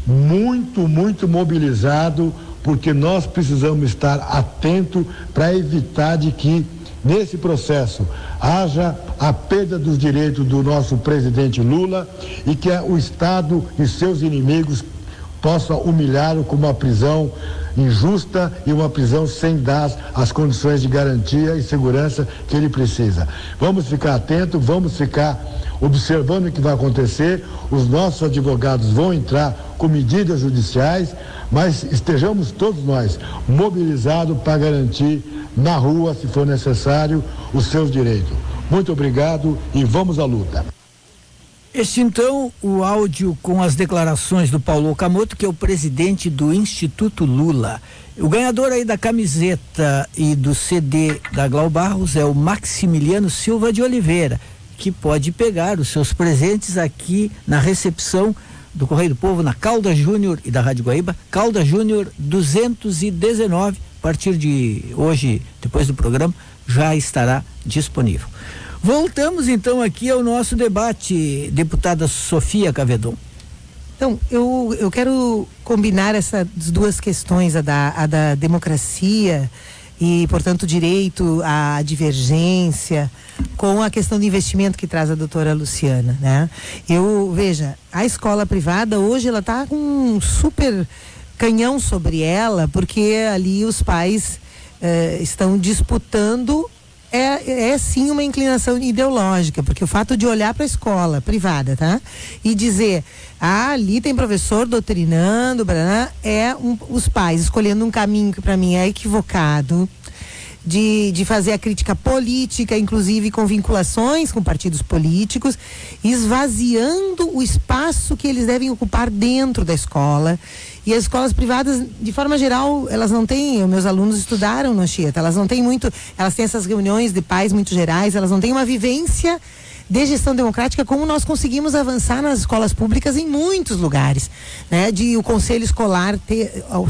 muito mobilizado, porque nós precisamos estar atento para evitar de que nesse processo haja a perda dos direitos do nosso presidente Lula e que o Estado e seus inimigos possam humilhá-lo com uma prisão injusta e uma prisão sem dar as condições de garantia e segurança que ele precisa. Vamos ficar atentos, vamos ficar observando o que vai acontecer. Os nossos advogados vão entrar com medidas judiciais, mas estejamos todos nós mobilizados para garantir na rua, se for necessário, os seus direitos. Muito obrigado e vamos à luta. Este então o áudio com as declarações do Paulo Okamoto, que é o presidente do Instituto Lula. O ganhador aí da camiseta e do CD da Glau Barros é o Maximiliano Silva de Oliveira, que pode pegar os seus presentes aqui na recepção do Correio do Povo, na Calda Júnior e da Rádio Guaíba, Calda Júnior 219, a partir de hoje, depois do programa, já estará disponível. Voltamos então aqui ao nosso debate, deputada Sofia Cavedon. Então, eu quero combinar essas duas questões, a da democracia e, portanto, direito à divergência, com a questão de investimento que traz a doutora Luciana, né? Veja, a escola privada hoje ela está com um super canhão sobre ela, porque ali os pais estão disputando, sim uma inclinação ideológica, porque o fato de olhar para a escola privada, tá? E dizer, ali tem professor doutrinando, os pais escolhendo um caminho que para mim é equivocado, de fazer a crítica política, inclusive com vinculações com partidos políticos, esvaziando o espaço que eles devem ocupar dentro da escola. E as escolas privadas, de forma geral, elas não têm, meus alunos estudaram no Anchieta, elas não têm muito, elas têm essas reuniões de pais muito gerais, elas não têm uma vivência de gestão democrática como nós conseguimos avançar nas escolas públicas em muitos lugares, né? De o conselho escolar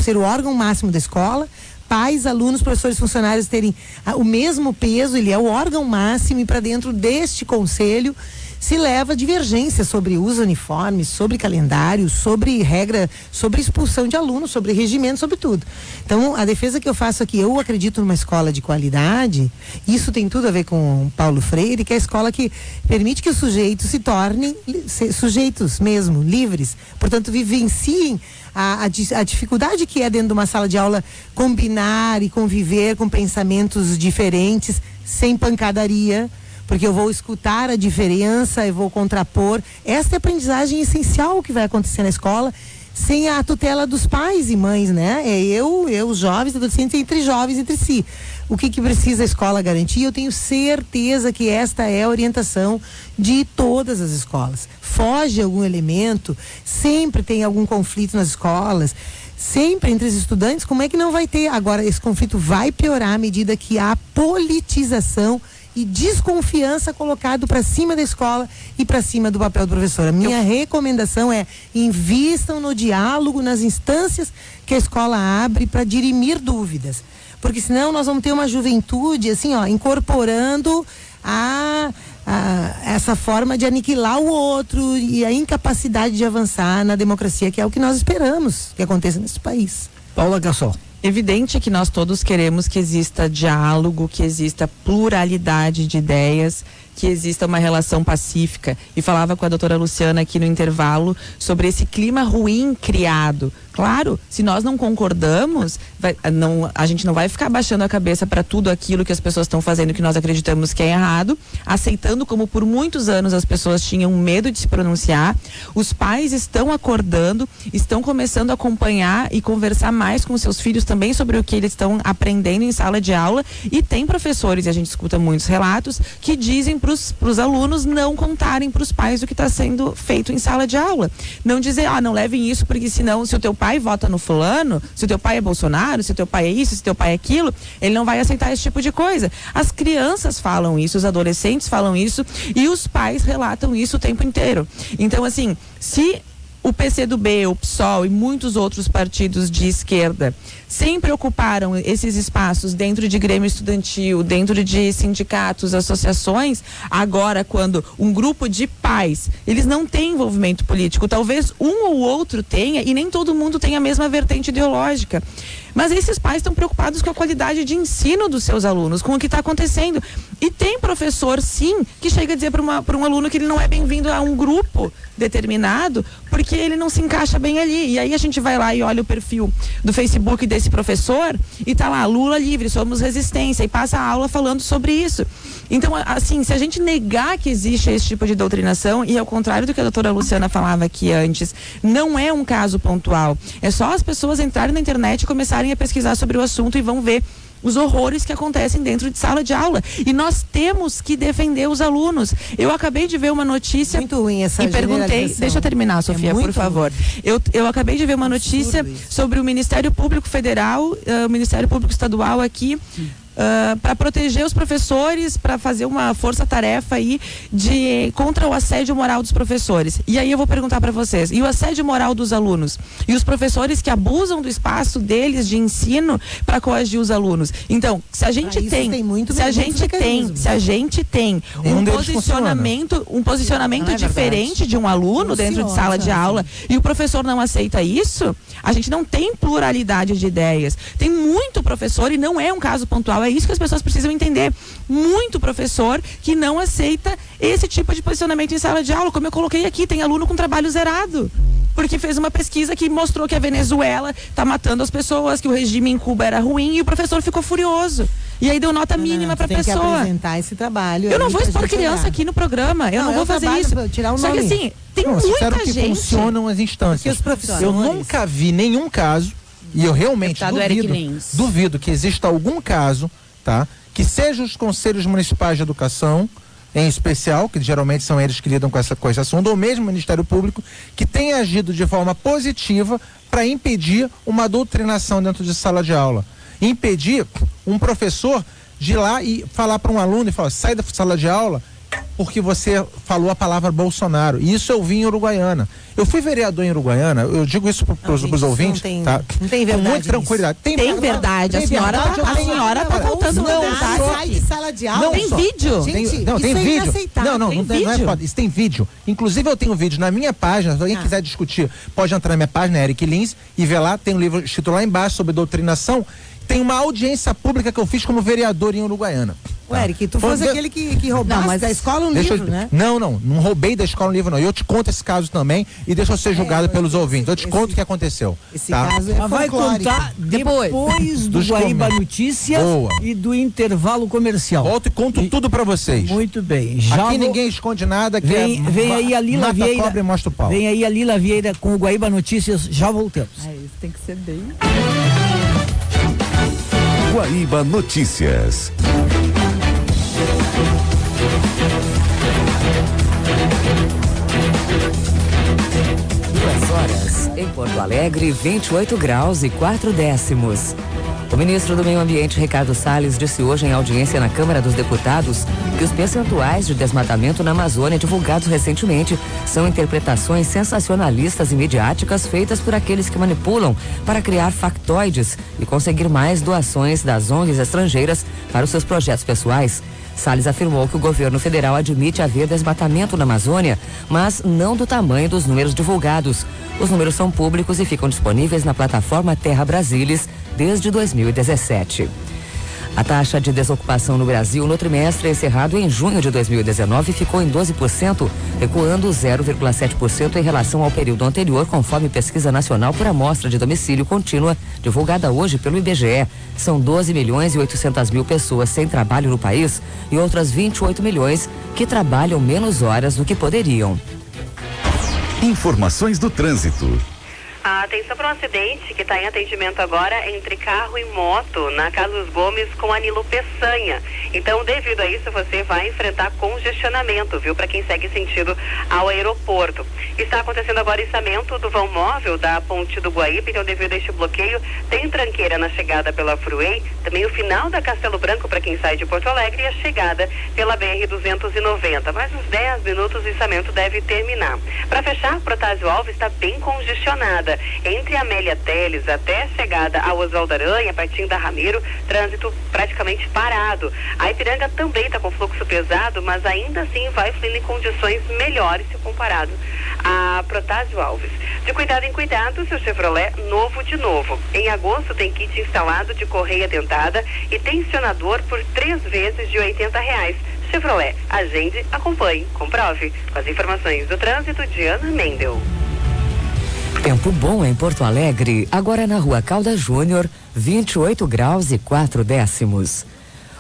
ser o órgão máximo da escola, pais, alunos, professores, funcionários terem o mesmo peso, ele é o órgão máximo, e para dentro deste conselho se leva divergência sobre uso uniforme, sobre calendário, sobre regra, sobre expulsão de alunos, sobre regimento, sobre tudo. Então, a defesa que eu faço aqui, eu acredito numa escola de qualidade. Isso tem tudo a ver com Paulo Freire, que é a escola que permite que os sujeitos se tornem sujeitos mesmo, livres. Portanto, vivenciem a dificuldade que é dentro de uma sala de aula combinar e conviver com pensamentos diferentes, sem pancadaria, porque eu vou escutar a diferença, eu vou contrapor. Essa é a aprendizagem essencial que vai acontecer na escola, sem a tutela dos pais e mães, né? Os jovens, adolescentes, entre jovens, entre si. O que precisa a escola garantir? Eu tenho certeza que esta é a orientação de todas as escolas. Foge algum elemento, sempre tem algum conflito nas escolas, sempre entre os estudantes. Como é que não vai ter? Agora, esse conflito vai piorar à medida que há politização e desconfiança colocado para cima da escola e para cima do papel do professor. A minha recomendação é: invistam no diálogo, nas instâncias que a escola abre para dirimir dúvidas, porque senão nós vamos ter uma juventude assim, incorporando essa forma de aniquilar o outro e a incapacidade de avançar na democracia, que é o que nós esperamos que aconteça nesse país. Paula Gassol. Evidente que nós todos queremos que exista diálogo, que exista pluralidade de ideias, que exista uma relação pacífica. E falava com a doutora Luciana aqui no intervalo sobre esse clima ruim criado. Claro, se nós não concordamos, a gente não vai ficar baixando a cabeça para tudo aquilo que as pessoas estão fazendo, que nós acreditamos que é errado, aceitando, como por muitos anos as pessoas tinham medo de se pronunciar. Os pais estão acordando, estão começando a acompanhar e conversar mais com seus filhos também sobre o que eles estão aprendendo em sala de aula, e tem professores, e a gente escuta muitos relatos, que dizem para os alunos não contarem para os pais o que está sendo feito em sala de aula. Não dizer, não levem isso, porque senão, se o teu pai vota no fulano, se o teu pai é Bolsonaro, se o teu pai é isso, se o teu pai é aquilo, ele não vai aceitar esse tipo de coisa. As crianças falam isso, os adolescentes falam isso, e os pais relatam isso o tempo inteiro. Então, assim, se o PCdoB, o PSOL e muitos outros partidos de esquerda sempre ocuparam esses espaços dentro de grêmio estudantil, dentro de sindicatos, associações, agora quando um grupo de pais, eles não têm envolvimento político, talvez um ou outro tenha, e nem todo mundo tem a mesma vertente ideológica, mas esses pais estão preocupados com a qualidade de ensino dos seus alunos, com o que está acontecendo. E tem professor, sim, que chega a dizer para um aluno que ele não é bem-vindo a um grupo determinado, porque ele não se encaixa bem ali. E aí a gente vai lá e olha o perfil do Facebook desse professor e tá lá: Lula livre, somos resistência, e passa a aula falando sobre isso. Então, assim, se a gente negar que existe esse tipo de doutrinação, e ao contrário do que a doutora Luciana falava aqui antes, não é um caso pontual, é só as pessoas entrarem na internet e começarem a pesquisar sobre o assunto e vão ver os horrores que acontecem dentro de sala de aula. E nós temos que defender os alunos. Eu acabei de ver uma notícia muito ruim essa e perguntei, deixa eu terminar, Sofia, por favor. Eu acabei de ver uma notícia sobre o Ministério Público Federal, o Ministério Público Estadual aqui, para proteger os professores, para fazer uma força-tarefa aí contra o assédio moral dos professores. E aí eu vou perguntar para vocês: e o assédio moral dos alunos? E os professores que abusam do espaço deles de ensino para coagir os alunos? Então, se a gente tem um posicionamento diferente de um aluno dentro de sala de aula, e o professor não aceita isso, a gente não tem pluralidade de ideias. Tem muito professor, e não é um caso pontual, é isso que as pessoas precisam entender. Muito professor que não aceita esse tipo de posicionamento em sala de aula. Como eu coloquei aqui, tem aluno com trabalho zerado, porque fez uma pesquisa que mostrou que a Venezuela está matando as pessoas, que o regime em Cuba era ruim, e o professor ficou furioso. E aí deu nota mínima para a pessoa. Tem que apresentar esse trabalho. Eu não vou expor criança aqui no programa. Eu não vou fazer isso. Tirar o Só nome. que assim, tem muita que gente. funcionam as instâncias. Eu nunca vi nenhum caso, e eu realmente duvido que exista algum caso, tá? Que seja os conselhos municipais de educação, em especial, que geralmente são eles que lidam com esse assunto, ou mesmo o Ministério Público, que tenha agido de forma positiva para impedir uma doutrinação dentro de sala de aula. Impedir um professor de ir lá e falar para um aluno e falar: sai da sala de aula porque você falou a palavra Bolsonaro. E isso eu vi em Uruguaiana. Eu fui vereador em Uruguaiana, eu digo isso para os ouvintes, tá? Não tem verdade. Com muita tranquilidade. Tem verdade. A senhora tá faltando verdade. Sala de aula. Tem vídeo. Tem vídeo. Não é foda. Isso tem vídeo. Inclusive eu tenho vídeo na minha página, se alguém quiser discutir, pode entrar na minha página, Eric Lins, e ver lá, tem um livro escrito lá embaixo sobre doutrinação. Tem uma audiência pública que eu fiz como vereador em Uruguaiana. Tá. Eric, tu fosse aquele que roubasse da escola um livro, né? Não roubei da escola um livro, não. E eu te conto esse caso também e deixa eu ser julgado pelos ouvintes. Eu te conto o que aconteceu. Esse caso é vai contar depois do Guaíba Notícias e do intervalo comercial. Volto e conto tudo pra vocês. Muito bem. Aqui ninguém esconde nada. Vem aí a Lila Vieira. Cobra e mostra o pau. Vem aí a Lila Vieira com o Guaíba Notícias. Já voltamos. Isso tem que ser bem. Guaíba Notícias. Horas, em Porto Alegre, 28 graus e 4 décimos. O ministro do Meio Ambiente, Ricardo Salles, disse hoje em audiência na Câmara dos Deputados que os percentuais de desmatamento na Amazônia divulgados recentemente são interpretações sensacionalistas e midiáticas feitas por aqueles que manipulam para criar factoides e conseguir mais doações das ONGs estrangeiras para os seus projetos pessoais. Salles afirmou que o governo federal admite haver desmatamento na Amazônia, mas não do tamanho dos números divulgados. Os números são públicos e ficam disponíveis na plataforma Terra Brasilis desde 2017. A taxa de desocupação no Brasil no trimestre encerrado em junho de 2019 ficou em 12%, recuando 0,7% em relação ao período anterior, conforme pesquisa nacional por amostra de domicílio contínua, divulgada hoje pelo IBGE. São 12.800.000 pessoas sem trabalho no país e outras 28 milhões que trabalham menos horas do que poderiam. Informações do trânsito. Atenção para um acidente que está em atendimento agora entre carro e moto na Carlos Gomes com Anilo Peçanha. Então, devido a isso, você vai enfrentar congestionamento, viu? Para quem segue sentido ao aeroporto. Está acontecendo agora o içamento do vão móvel da Ponte do Guaíba, então devido a este bloqueio, tem tranqueira na chegada pela Fruei, também o final da Castelo Branco para quem sai de Porto Alegre e a chegada pela BR-290. Mais uns 10 minutos o içamento deve terminar. Para fechar, Protásio Alves está bem congestionada. Entre Amélia Teles até a chegada ao Oswaldo Aranha, partindo da Ramiro, trânsito praticamente parado. A Ipiranga também está com fluxo pesado, mas ainda assim vai fluindo em condições melhores se comparado a Protásio Alves. De cuidado em cuidado, seu Chevrolet novo de novo. Em agosto tem kit instalado de correia dentada e tensionador por 3 vezes de R$80. Chevrolet, agende, acompanhe, comprove. Com as informações do trânsito, Diana Mendel. Tempo bom em Porto Alegre, agora na Rua Caldas Júnior, 28 graus e 4 décimos.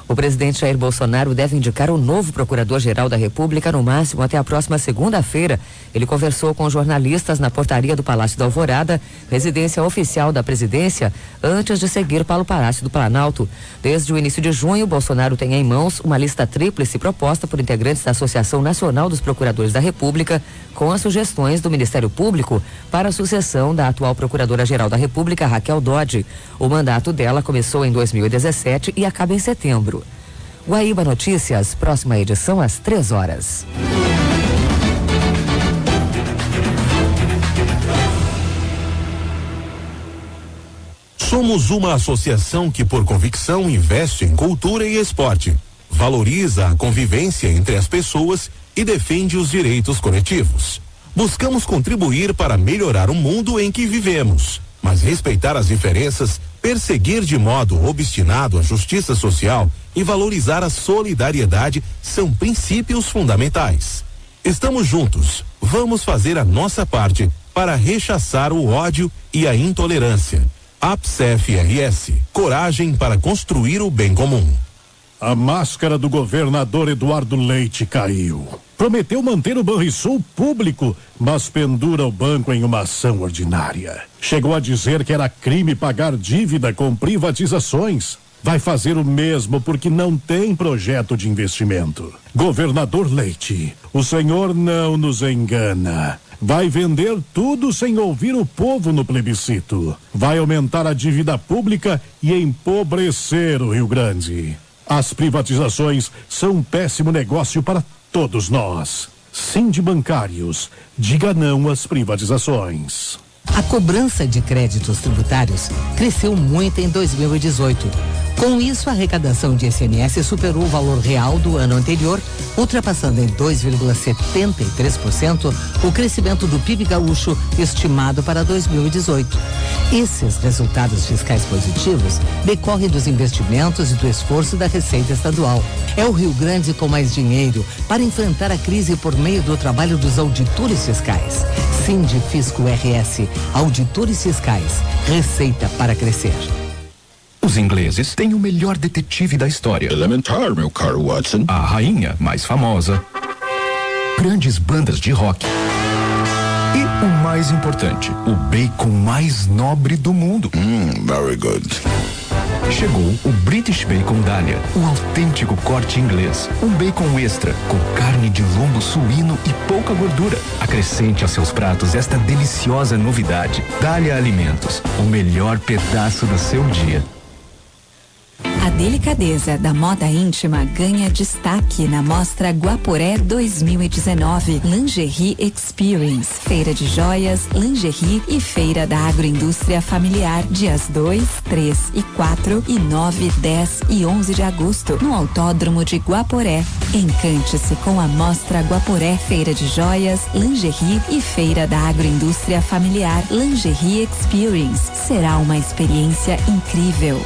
O presidente Jair Bolsonaro deve indicar o novo procurador-geral da República no máximo até a próxima segunda-feira. Ele conversou com jornalistas na portaria do Palácio da Alvorada, residência oficial da presidência, antes de seguir para o Palácio do Planalto. Desde o início de junho, Bolsonaro tem em mãos uma lista tríplice proposta por integrantes da Associação Nacional dos Procuradores da República, com as sugestões do Ministério Público para a sucessão da atual Procuradora-Geral da República, Raquel Dodge. O mandato dela começou em 2017 e acaba em setembro. Guaíba Notícias, próxima edição às 3 horas. Somos uma associação que, por convicção, investe em cultura e esporte, valoriza a convivência entre as pessoas e defende os direitos coletivos. Buscamos contribuir para melhorar o mundo em que vivemos, mas respeitar as diferenças, perseguir de modo obstinado a justiça social e valorizar a solidariedade são princípios fundamentais. Estamos juntos. Vamos fazer a nossa parte para rechaçar o ódio e a intolerância. APSEF-RS, coragem para construir o bem comum. A máscara do governador Eduardo Leite caiu. Prometeu manter o Banrisul público, mas pendura o banco em uma ação ordinária. Chegou a dizer que era crime pagar dívida com privatizações. Vai fazer o mesmo porque não tem projeto de investimento. Governador Leite, o senhor não nos engana. Vai vender tudo sem ouvir o povo no plebiscito. Vai aumentar a dívida pública e empobrecer o Rio Grande. As privatizações são um péssimo negócio para todos nós. Sindibancários, diga não às privatizações. A cobrança de créditos tributários cresceu muito em 2018. Com isso, a arrecadação de ICMS superou o valor real do ano anterior, ultrapassando em 2,73% o crescimento do PIB gaúcho estimado para 2018. Esses resultados fiscais positivos decorrem dos investimentos e do esforço da Receita Estadual. É o Rio Grande com mais dinheiro para enfrentar a crise por meio do trabalho dos auditores fiscais. Sindifisco RS, auditores fiscais, receita para crescer. Os ingleses têm o melhor detetive da história. Elementar, meu caro Watson. A rainha mais famosa. Grandes bandas de rock. E o mais importante, o bacon mais nobre do mundo. Very good. Chegou o British Bacon Dahlia, o autêntico corte inglês. Um bacon extra, com carne de lombo suíno e pouca gordura. Acrescente a seus pratos esta deliciosa novidade. Dahlia Alimentos, o melhor pedaço do seu dia. A delicadeza da moda íntima ganha destaque na Mostra Guaporé 2019 Lingerie Experience, Feira de Joias, Lingerie e Feira da Agroindústria Familiar, dias 2, 3 e 4 e 9, 10 e 11 de agosto, no Autódromo de Guaporé. Encante-se com a Mostra Guaporé, Feira de Joias, Lingerie e Feira da Agroindústria Familiar, Lingerie Experience. Será uma experiência incrível.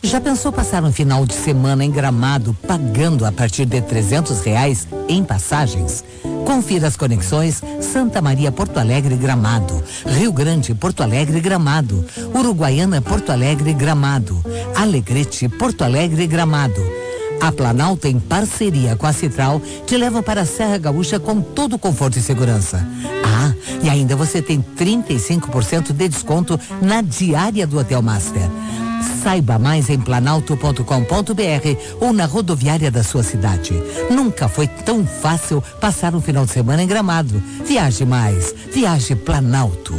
Já pensou passar um final de semana em Gramado pagando a partir de R$300 em passagens? Confira as conexões Santa Maria Porto Alegre Gramado, Rio Grande Porto Alegre Gramado, Uruguaiana Porto Alegre Gramado, Alegrete Porto Alegre Gramado. A Planalto, em parceria com a Citral, te leva para a Serra Gaúcha com todo o conforto e segurança. Ah, e ainda você tem 35% de desconto na diária do Hotel Master. Saiba mais em planalto.com.br ou na rodoviária da sua cidade. Nunca foi tão fácil passar um final de semana em Gramado. Viaje mais, viaje Planalto.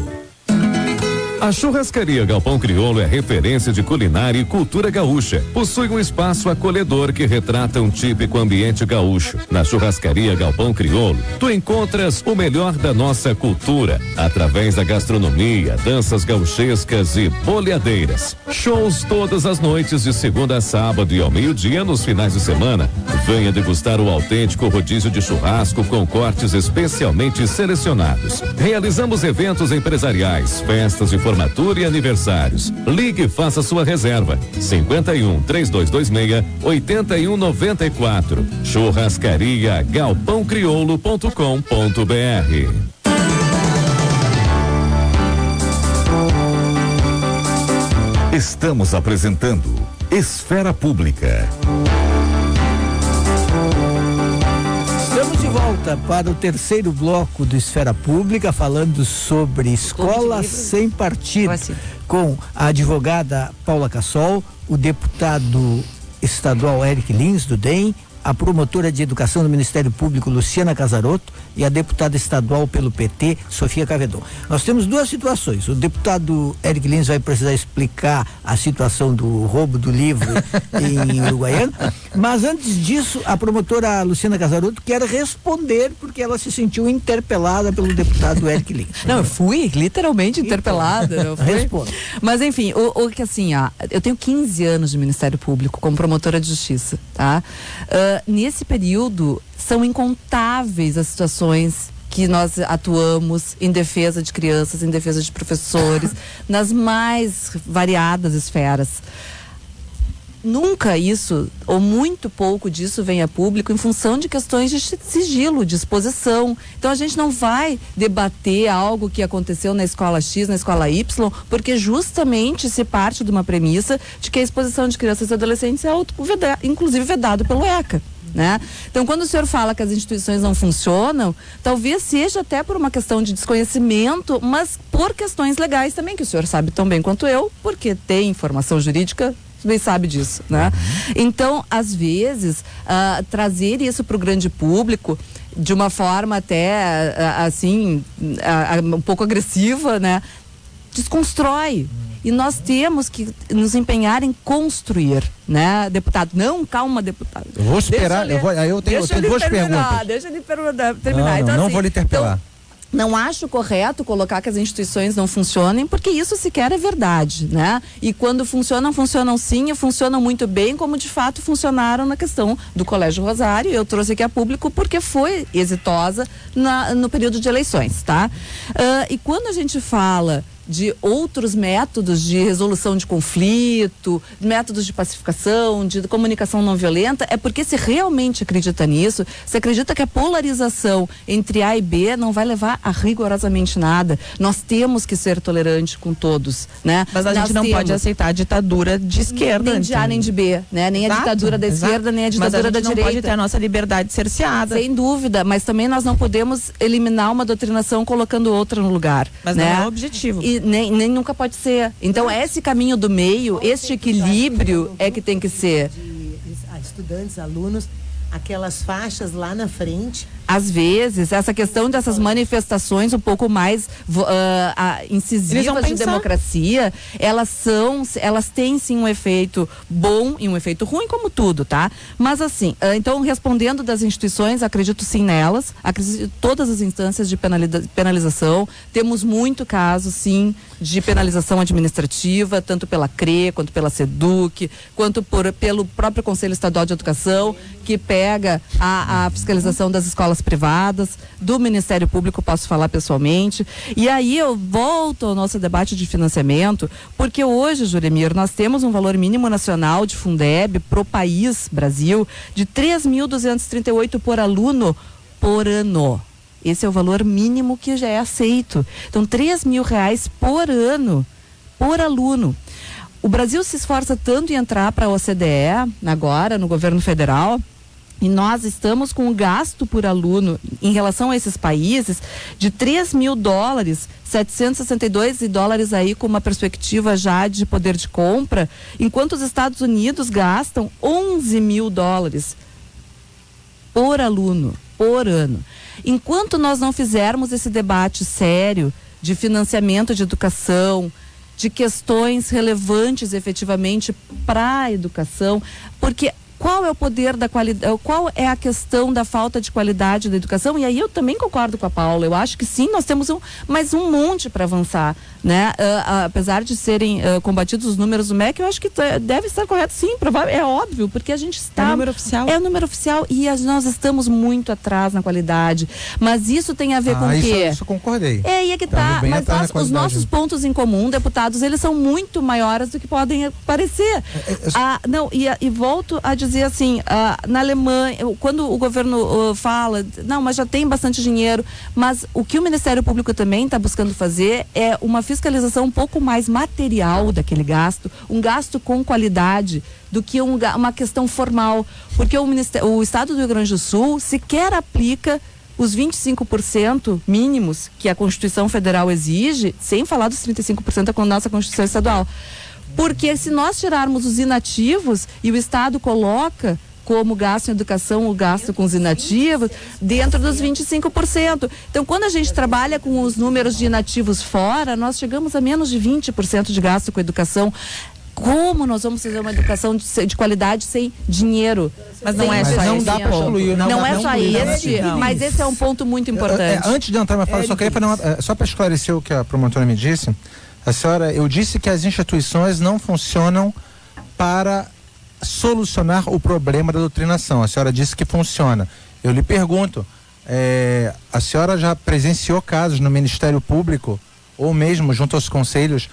A Churrascaria Galpão Crioulo é referência de culinária e cultura gaúcha. Possui um espaço acolhedor que retrata um típico ambiente gaúcho. Na Churrascaria Galpão Crioulo, tu encontras o melhor da nossa cultura, através da gastronomia, danças gauchescas e boleadeiras. Shows todas as noites de segunda a sábado e ao meio-dia nos finais de semana. Venha degustar o autêntico rodízio de churrasco com cortes especialmente selecionados. Realizamos eventos empresariais, festas de formatura e aniversários. Ligue e faça sua reserva. 51-3226-8194. Churrascaria galpãocrioulo.com.br. Estamos apresentando Esfera Pública. Estamos de volta para o terceiro bloco do Esfera Pública, falando sobre escola sem partido, com a advogada Paula Cassol, o deputado estadual Eric Lins, do DEM, a promotora de educação do Ministério Público, Luciana Casarotto, e a deputada estadual pelo PT, Sofia Cavedon. Nós temos duas situações. O deputado Eric Lins vai precisar explicar a situação do roubo do livro em Uruguaiana, mas antes disso, a promotora Luciana Casarotto quer responder porque ela se sentiu interpelada pelo deputado Eric Lins. Não, eu fui literalmente interpelada. Eu fui. Responda. Mas enfim, o que assim, eu tenho 15 anos de Ministério Público como promotora de justiça, tá? Nesse período, são incontáveis as situações que nós atuamos em defesa de crianças, em defesa de professores, nas mais variadas esferas. Nunca isso, ou muito pouco disso, vem a público em função de questões de sigilo, de exposição. Então a gente não vai debater algo que aconteceu na escola X, na escola Y, porque justamente se parte de uma premissa de que a exposição de crianças e adolescentes é inclusive vedado pelo ECA. Né? Então, quando o senhor fala que as instituições não funcionam, talvez seja até por uma questão de desconhecimento, mas por questões legais também, que o senhor sabe tão bem quanto eu, porque tem informação jurídica, bem sabe disso, né? Então, às vezes, trazer isso para o grande público de uma forma até, assim, um pouco agressiva, né? Desconstrói. E nós temos que nos empenhar em construir, né, deputado? Não, calma, deputado. Eu vou esperar, eu tenho duas perguntas. Deixa ele terminar. Não vou lhe interpelar. Não acho correto colocar que as instituições não funcionem, porque isso sequer é verdade, né? E quando funcionam sim, e funcionam muito bem, como de fato funcionaram na questão do Colégio Rosário. Eu trouxe aqui a público porque foi exitosa no período de eleições, tá? E quando a gente fala de outros métodos de resolução de conflito, métodos de pacificação, de comunicação não violenta, é porque se realmente acredita nisso, se acredita que a polarização entre A e B não vai levar a rigorosamente nada. Nós temos que ser tolerantes com todos, né? Mas a gente não pode aceitar a ditadura de esquerda. Nem de A nem de B, né? Nem a ditadura da esquerda, nem a ditadura da direita. Mas a gente não pode ter a nossa liberdade cerceada. Sem dúvida, mas também nós não podemos eliminar uma doutrinação colocando outra no lugar. Mas né? não é o objetivo. E nem nunca pode ser. Então, esse caminho do meio, este equilíbrio é que tem que ser. Estudantes, alunos, aquelas faixas lá na frente. Às vezes, essa questão dessas manifestações um pouco mais incisivas de democracia, elas têm sim um efeito bom e um efeito ruim, como tudo, tá? Mas assim, então, respondendo das instituições, acredito sim nelas, acredito em todas as instâncias de penalização. Temos muito caso, sim, de penalização administrativa, tanto pela CRE, quanto pela SEDUC, quanto pelo próprio Conselho Estadual de Educação, que pega a fiscalização das escolas privadas, do Ministério Público, posso falar pessoalmente. E aí eu volto ao nosso debate de financiamento, porque hoje, Juremir, nós temos um valor mínimo nacional de Fundeb pro país, Brasil, de 3.238 por aluno por ano. Esse é o valor mínimo que já é aceito. Então, R$3.000 por ano, por aluno. O Brasil se esforça tanto em entrar para a OCDE, agora, no governo federal, e nós estamos com um gasto por aluno em relação a esses países de $3.000, 762 dólares aí com uma perspectiva já de poder de compra, enquanto os Estados Unidos gastam $11.000 por aluno, por ano. Enquanto nós não fizermos esse debate sério de financiamento de educação, de questões relevantes efetivamente para a educação, porque qual é o poder da qualidade, qual é a questão da falta de qualidade da educação? E aí eu também concordo com a Paula, eu acho que sim, nós temos mais um monte para avançar, né? Apesar de serem combatidos os números do MEC, eu acho que deve estar correto sim, é óbvio, porque a gente está... É o número oficial. É o número oficial e nós estamos muito atrás na qualidade, mas isso tem a ver com o quê? Isso eu concordei. E é que tá, mas os nossos pontos em comum, deputados, eles são muito maiores do que podem parecer. E volto a dizer assim, na Alemanha, quando o governo fala, não, mas já tem bastante dinheiro, mas o que o Ministério Público também está buscando fazer é uma fiscalização um pouco mais material daquele gasto, um gasto com qualidade, do que uma questão formal, porque o Estado do Rio Grande do Sul sequer aplica os 25% mínimos que a Constituição Federal exige, sem falar dos 35% com a nossa Constituição Estadual. Porque se nós tirarmos os inativos e o Estado coloca como gasto em educação, o gasto com os inativos, dentro dos 25%. Então, quando a gente trabalha com os números de inativos fora, nós chegamos a menos de 20% de gasto com educação. Como nós vamos fazer uma educação de qualidade sem dinheiro? Mas não é só esse. Não dá para excluir. Não é só esse, mas esse é um ponto muito importante. Antes de entrar na fala, só queria só para esclarecer o que a promotora me disse. A senhora, eu disse que as instituições não funcionam para solucionar o problema da doutrinação. A senhora disse que funciona. Eu lhe pergunto, a senhora já presenciou casos no Ministério Público ou mesmo junto aos conselhos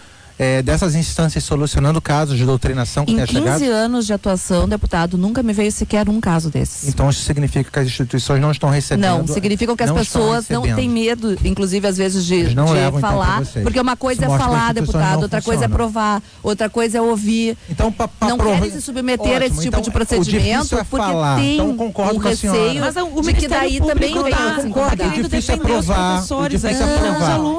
dessas instâncias solucionando casos de doutrinação que tenha chegado? Em 15 anos de atuação, deputado, nunca me veio sequer um caso desses. Então isso significa que as instituições não estão recebendo? Não, significa que as pessoas não têm medo, inclusive às vezes de falar, porque uma coisa é falar, deputado, outra coisa é provar, outra coisa é ouvir. Então, não querem se submeter a esse tipo de procedimento porque tem um receio de que daí também vem o difícil é provar,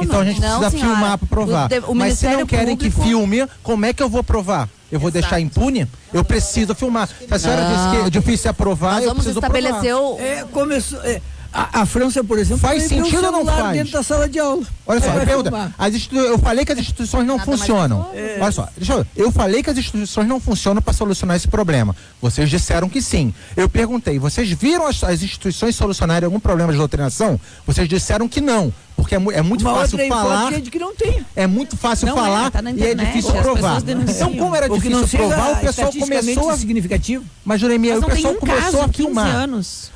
então a gente precisa filmar para provar. Mas se não querem que filme, como é que eu vou provar? Eu vou deixar impune? Eu preciso filmar. Se a senhora disse que é difícil é provar, eu preciso provar. Começou, A França, por exemplo, faz sentido ou não faz? Dentro da sala de aula. Olha só, eu falei que as instituições não funcionam. Olha só, eu falei que as instituições não funcionam para solucionar esse problema. Vocês disseram que sim. Eu perguntei, vocês viram as instituições solucionarem algum problema de doutrinação? Vocês disseram que não. Porque é muito fácil falar. De que não tem. É muito fácil falar e é difícil provar. Então, como era difícil provar, o pessoal começou a. Significativo. Mas, Juremi, aí o pessoal começou a filmar.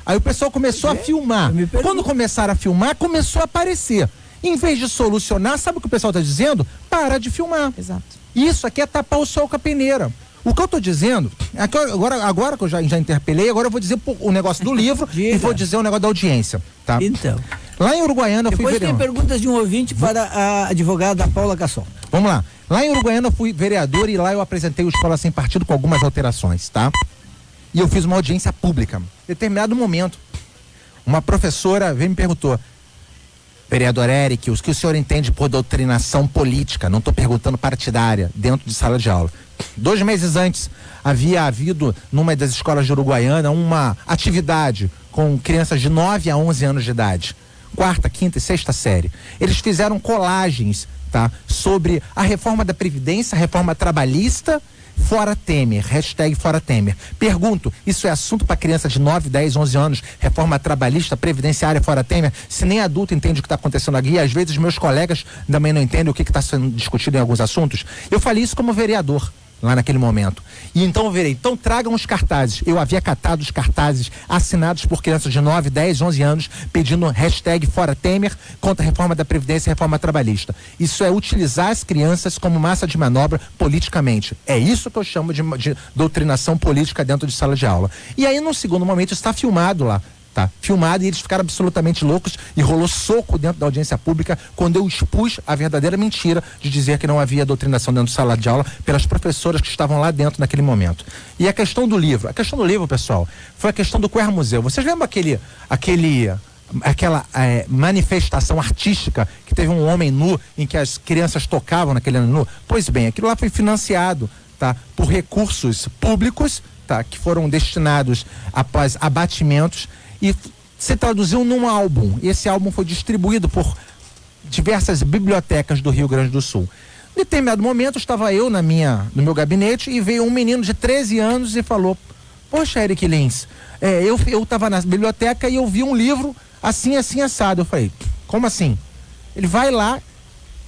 Aí o pessoal começou a filmar. Quando começaram a filmar, começou a aparecer. Em vez de solucionar, sabe o que o pessoal está dizendo? Para de filmar. Exato. Isso aqui é tapar o sol com a peneira. O que eu estou dizendo, agora que eu já interpelei, agora eu vou dizer o negócio do livro e vou dizer o negócio da audiência, tá? Então. Lá em Uruguaiana eu fui vereador. Depois tem perguntas de um ouvinte para a advogada Paula Cassol. Vamos lá. Lá em Uruguaiana eu fui vereador e lá eu apresentei o Escola Sem Partido com algumas alterações, tá? E eu fiz uma audiência pública. Em determinado momento, uma professora veio e me perguntou: vereador Eric, o que o senhor entende por doutrinação política? Não estou perguntando partidária, dentro de sala de aula. 2 meses antes, havia havido, numa das escolas de Uruguaiana, uma atividade com crianças de 9 a 11 anos de idade. 4ª, 5ª e 6ª série. Eles fizeram colagens, tá? Sobre a reforma da Previdência, a reforma trabalhista, fora Temer, hashtag fora Temer. Pergunto, isso é assunto para criança de 9, 10, 11 anos, reforma trabalhista, previdenciária fora Temer? Se nem adulto entende o que está acontecendo aqui, e às vezes meus colegas também não entendem o que está sendo discutido em alguns assuntos. Eu falei isso como vereador lá naquele momento. E então eu virei, então tragam os cartazes. Eu havia catado os cartazes assinados por crianças de 9, 10, 11 anos, pedindo hashtag fora Temer, contra a reforma da Previdência e reforma trabalhista. Isso é utilizar as crianças como massa de manobra politicamente. É isso que eu chamo de doutrinação política dentro de sala de aula. E aí, num segundo momento, está filmado lá. Tá filmado, e eles ficaram absolutamente loucos e rolou soco dentro da audiência pública quando eu expus a verdadeira mentira de dizer que não havia doutrinação dentro de sala de aula pelas professoras que estavam lá dentro naquele momento. E a questão do livro, pessoal, foi a questão do Queer Museu. Vocês lembram aquela manifestação artística que teve um homem nu em que as crianças tocavam naquele ano nu? Pois bem, aquilo lá foi financiado, tá, por recursos públicos, tá, que foram destinados após abatimentos, e se traduziu num álbum. E esse álbum foi distribuído por diversas bibliotecas do Rio Grande do Sul. Em determinado momento, estava eu no meu gabinete e veio um menino de 13 anos e falou: poxa, Eric Lins, eu estava na biblioteca e eu vi um livro assim, assim, assado. Eu falei: como assim? Ele vai lá,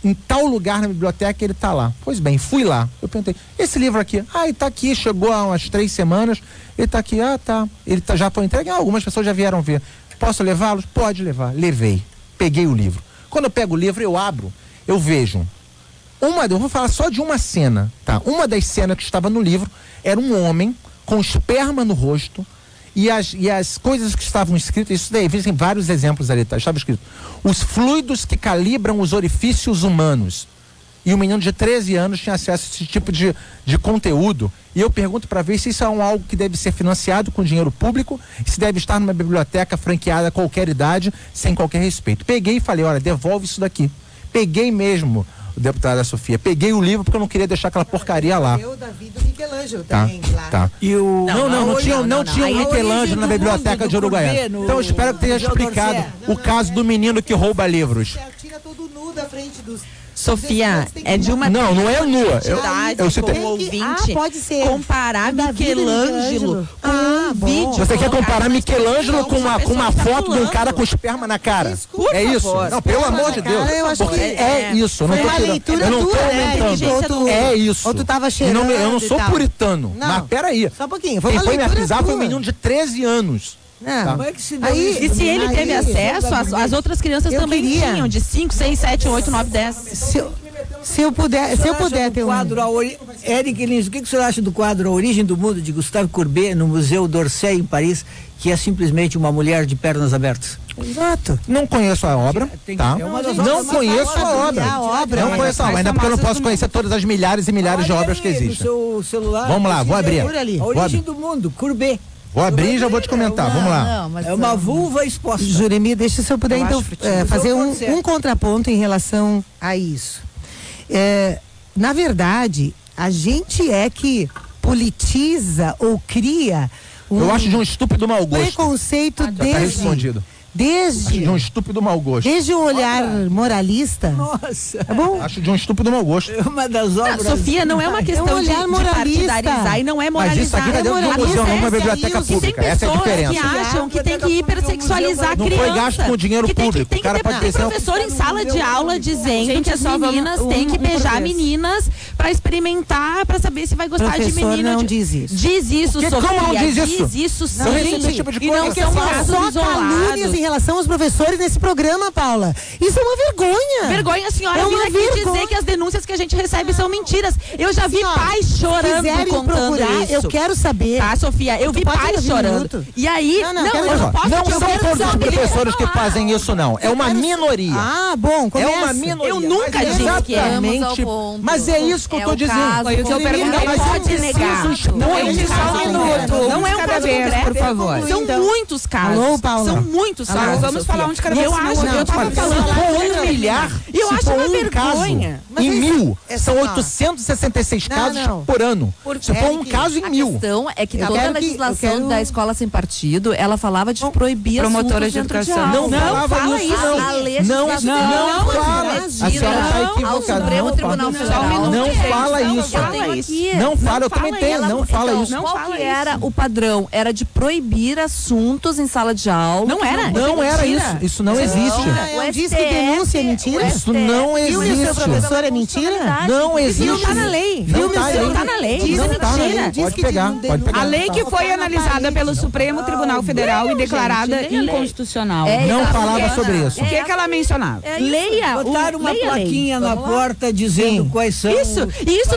em tal lugar na biblioteca, ele está lá. Pois bem, fui lá. Eu perguntei: esse livro aqui? Ele está aqui, chegou há umas 3 semanas. Ele está aqui, tá. Ele já foi entregue. Algumas pessoas já vieram ver. Posso levá-los? Pode levar. Levei. Peguei o livro. Quando eu pego o livro, eu abro, eu vejo. Eu vou falar só de uma cena, tá? Uma das cenas que estava no livro era um homem com esperma no rosto e as coisas que estavam escritas, isso daí, existem vários exemplos ali, tá? Estava escrito: os fluidos que calibram os orifícios humanos. E um menino de 13 anos tinha acesso a esse tipo de conteúdo. E eu pergunto para ver se isso é algo que deve ser financiado com dinheiro público, se deve estar numa biblioteca franqueada a qualquer idade, sem qualquer respeito. Peguei e falei: olha, devolve isso daqui. Peguei mesmo, deputada Sofia, peguei o livro porque eu não queria deixar aquela porcaria lá. Eu, Davi, do Michelangelo também, claro. Tá. E não tinha um Michelangelo na biblioteca de Uruguaiana. Então eu espero que tenha explicado o caso do menino que rouba livros. Tira todo nu da frente dos... Sofia, é de uma... Não é nua. Eu citei. Com o ouvinte, pode ser. Comparar Michelangelo com um vídeo. Você quer comparar Michelangelo com uma foto de um cara com esperma na cara? Desculpa, é isso? Não, pelo amor de Deus. Eu acho porque que isso. Eu não tô aumentando. É isso. Ou tu tava cheirando. Eu não sou puritano. Mas peraí. Só um pouquinho. Quem foi me avisar foi um menino de 13 anos. Não. Como é que se deu e se ele teve acesso, as outras crianças também tinham, de 5, 6, 7, 8, 9, 10. Se eu puder ter quadro Eric Lins, o que o senhor acha do quadro A Origem do Mundo, de Gustave Courbet, no Museu d'Orsay, em Paris, que é simplesmente uma mulher de pernas abertas? Exato. Não conheço a obra, tá? Não conheço a obra. Não conheço a obra, ainda porque eu não posso conhecer todas as milhares e milhares de obras que existem. No seu celular. Vamos lá, vou abrir. A Origem do Mundo, Courbet. Vou abrir e já vou te comentar, vamos lá. É uma vulva exposta. Juremi, deixa se eu puder então fazer um contraponto em relação a isso. Na verdade, a gente é que politiza ou cria eu acho de um estúpido mau gosto. Preconceito tá respondido. Desde de um estúpido mau gosto. Desde um olhar moralista. Nossa. Tá bom? Acho de um estúpido mau gosto. Uma das obras. Sofia, não é uma questão de partidarizar e não é moralizar. Mas isso aqui tá dentro de um museu, não uma biblioteca pública. Essa é a diferença. Que acham que tem que hipersexualizar a criança. Não foi gasto com dinheiro público. Tem que ter professor em sala de aula dizendo que as meninas têm que beijar meninas pra experimentar, pra saber se vai gostar de menina. Não diz isso. Diz isso, Sofia. Como não diz isso? Diz isso sim. E não são casos isolados. Em relação aos professores nesse programa, Paula. Isso é uma vergonha. Vergonha, a senhora vir aqui dizer que as denúncias que a gente recebe são mentiras. Eu já vi pais chorando contando isso. Eu quero saber. Tá, Sofia, eu vi pais chorando. E aí, não são todos os professores que fazem isso, não. É uma minoria. Ah, bom, começa. É uma minoria. Eu nunca disse que é. Mas é isso que eu tô dizendo. Foi o que eu perguntei. Não pode negar. Não é um caso concreto, por favor. São muitos casos. Alô, Paula. São muitos casos. Vamos falar um de cada vez. Eu tava falando humilhar. Eu acho uma vergonha. Em 1000, são 866 casos por ano. Se for um caso em 1000. A questão é que toda a legislação da escola sem partido, ela falava de proibir promotoras de educação. Não falava isso, não. A legislação não fala. A senhora está equivocada. Supremo Tribunal Federal. Não fala isso. Não fala, eu também tenho. Não fala isso. Qual que era o padrão? Era de proibir assuntos em sala de aula. Não era? Não era isso. Isso não existe. Diz que denúncia é mentira? Isso não existe. E o seu professor é mentira? Não existe. Não tá na lei. Não tá na lei. Diz mentira. Pode pegar. A lei que foi analisada pelo Supremo Tribunal Federal e declarada inconstitucional. Não falava sobre isso. O que ela mencionava? Leia. Botaram uma plaquinha na porta dizendo quais são. Isso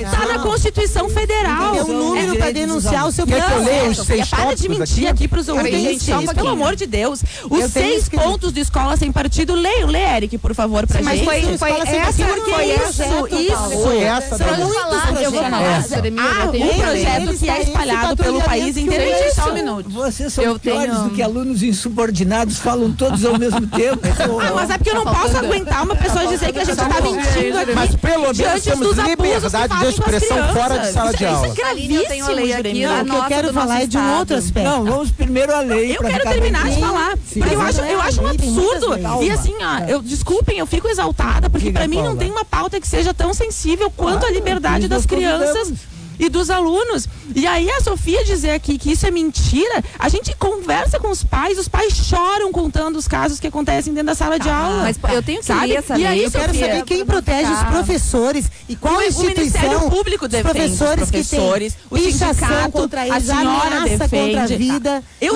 tá na Constituição Federal. É um número para denunciar o seu Quer que eu leia os 6 Para de mentir aqui pros ouvintes, pelo amor de Deus. Os 6 pontos de escola sem partido, lê, Eric, por favor, pra gente. Mas foi essa. São muitos projetos. Um projeto que é espalhado pelo país inteiro. Só um minuto. Vocês são piores do que alunos insubordinados, falam todos ao mesmo tempo. Mas é porque eu não posso aguentar uma pessoa dizer que a gente tá mentindo aqui. Mas pelo menos temos liberdade de expressão fora de sala de aula. Isso é gravíssimo, Jeremias. O que eu quero falar é de um outro aspecto. Não, vamos primeiro a lei. Eu quero terminar de falar. Porque eu acho um absurdo. E assim, desculpem, eu fico exaltada, porque pra mim não tem uma pauta que seja tão sensível quanto a liberdade das crianças e dos alunos. E aí a Sofia dizer aqui que isso é mentira, a gente conversa com os pais choram contando os casos que acontecem dentro da sala de aula. Mas eu tenho que ler essa lei. E aí, eu quero saber quem protege os professores e qual instituição. O Ministério Público defende os professores, o sindicato contra eles, a senhora defende contra a vida. Eu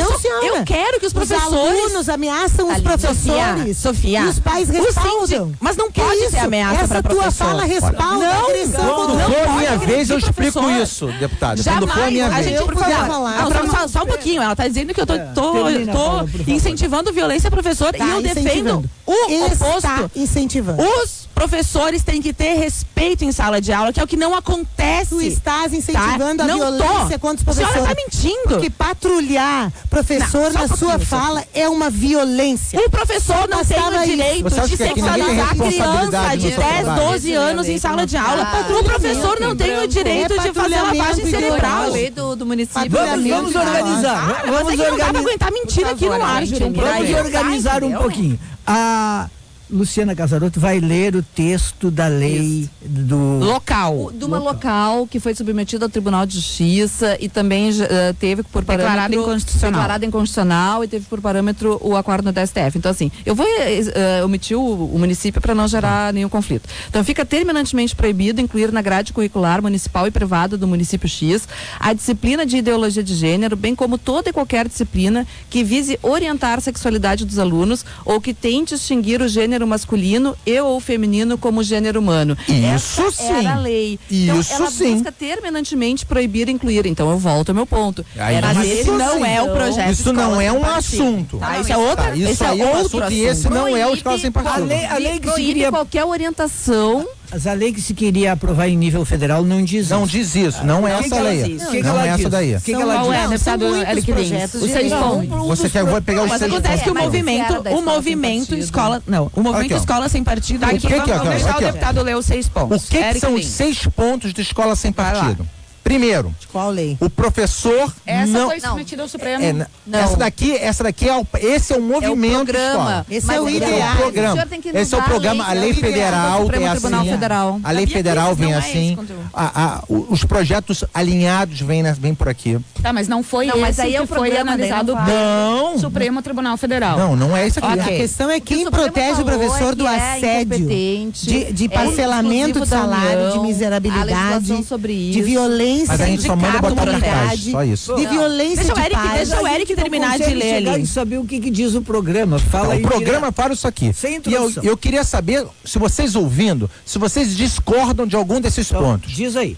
quero que os professores... Os alunos ameaçam os professores. Sofia, e os pais respaldam. Mas não pode ser ameaça para professor. Essa tua fala respalda a agressão. Quando for minha vez, eu explico isso, deputado. Quando for minha vez. Gente, por favor, só um pouquinho. Ela está dizendo que eu tô incentivando violência, professor, e eu defendo o oposto. Incentivando. Os professores têm que ter respeito em sala de aula, que é o que não acontece. Tu estás incentivando a violência contra os professores. A senhora está mentindo. Porque patrulhar professor na sua fala é uma violência. O professor não tem o direito de sexualizar criança de 10, 12 anos em sala de aula. O professor não tem o direito de fazer lavagem cerebral. A lei do município. Vamos organizar. Mas é que não dá pra aguentar mentira aqui no ar, gente. Vamos organizar um pouquinho. A Luciana Casarotto vai ler o texto da lei do local. De uma local que foi submetida ao Tribunal de Justiça e também teve por parâmetro declarada inconstitucional e teve por parâmetro o acordo do STF. Então, assim, eu vou omitir o município para não gerar nenhum conflito. Então, fica terminantemente proibido incluir na grade curricular municipal e privada do município X a disciplina de ideologia de gênero, bem como toda e qualquer disciplina que vise orientar a sexualidade dos alunos ou que tente extinguir o gênero masculino e ou feminino como gênero humano. Isso sim. Era a lei. Isso então, ela sim. busca terminantemente proibir incluir. Então eu volto ao meu ponto. Mas esse não é o projeto. Isso não é um assunto. Isso é outra. Isso aí é um assunto e esse não é o Escola Sem Partido. A lei que se queria qualquer orientação. Mas a lei que se queria aprovar em nível federal não diz isso. Não diz isso, não é essa lei. Não é essa daí. O que ela diz? Deputado Eric Lins. Os 6 pontos. Você quer pegar os 6 pontos? Mas acontece que o movimento escola, não, o movimento Escola Sem Partido, vamos deixar o deputado ler os 6 pontos. O que são os 6 pontos de Escola Sem Partido? Primeiro, qual lei? O professor não... foi submetida ao Supremo. Não. Essa daqui esse é o movimento programa. Esse é o ideal. É o programa. Esse é o programa. A lei federal é assim. A lei federal vem assim. Os projetos alinhados vêm por aqui. Tá, mas não foi esse mas aí que foi analisado pelo Supremo Tribunal Federal. Não é isso aqui. A questão é quem protege o professor do assédio, de parcelamento de salário, de miserabilidade, de violência. Mas a gente só manda botar o cartaz, só isso. De violência de paz. Deixa o Eric terminar de ler ali. Saber o que diz o programa. Fala aí. O programa fala isso aqui. E eu queria saber, se vocês ouvindo, se vocês discordam de algum desses pontos. Diz aí.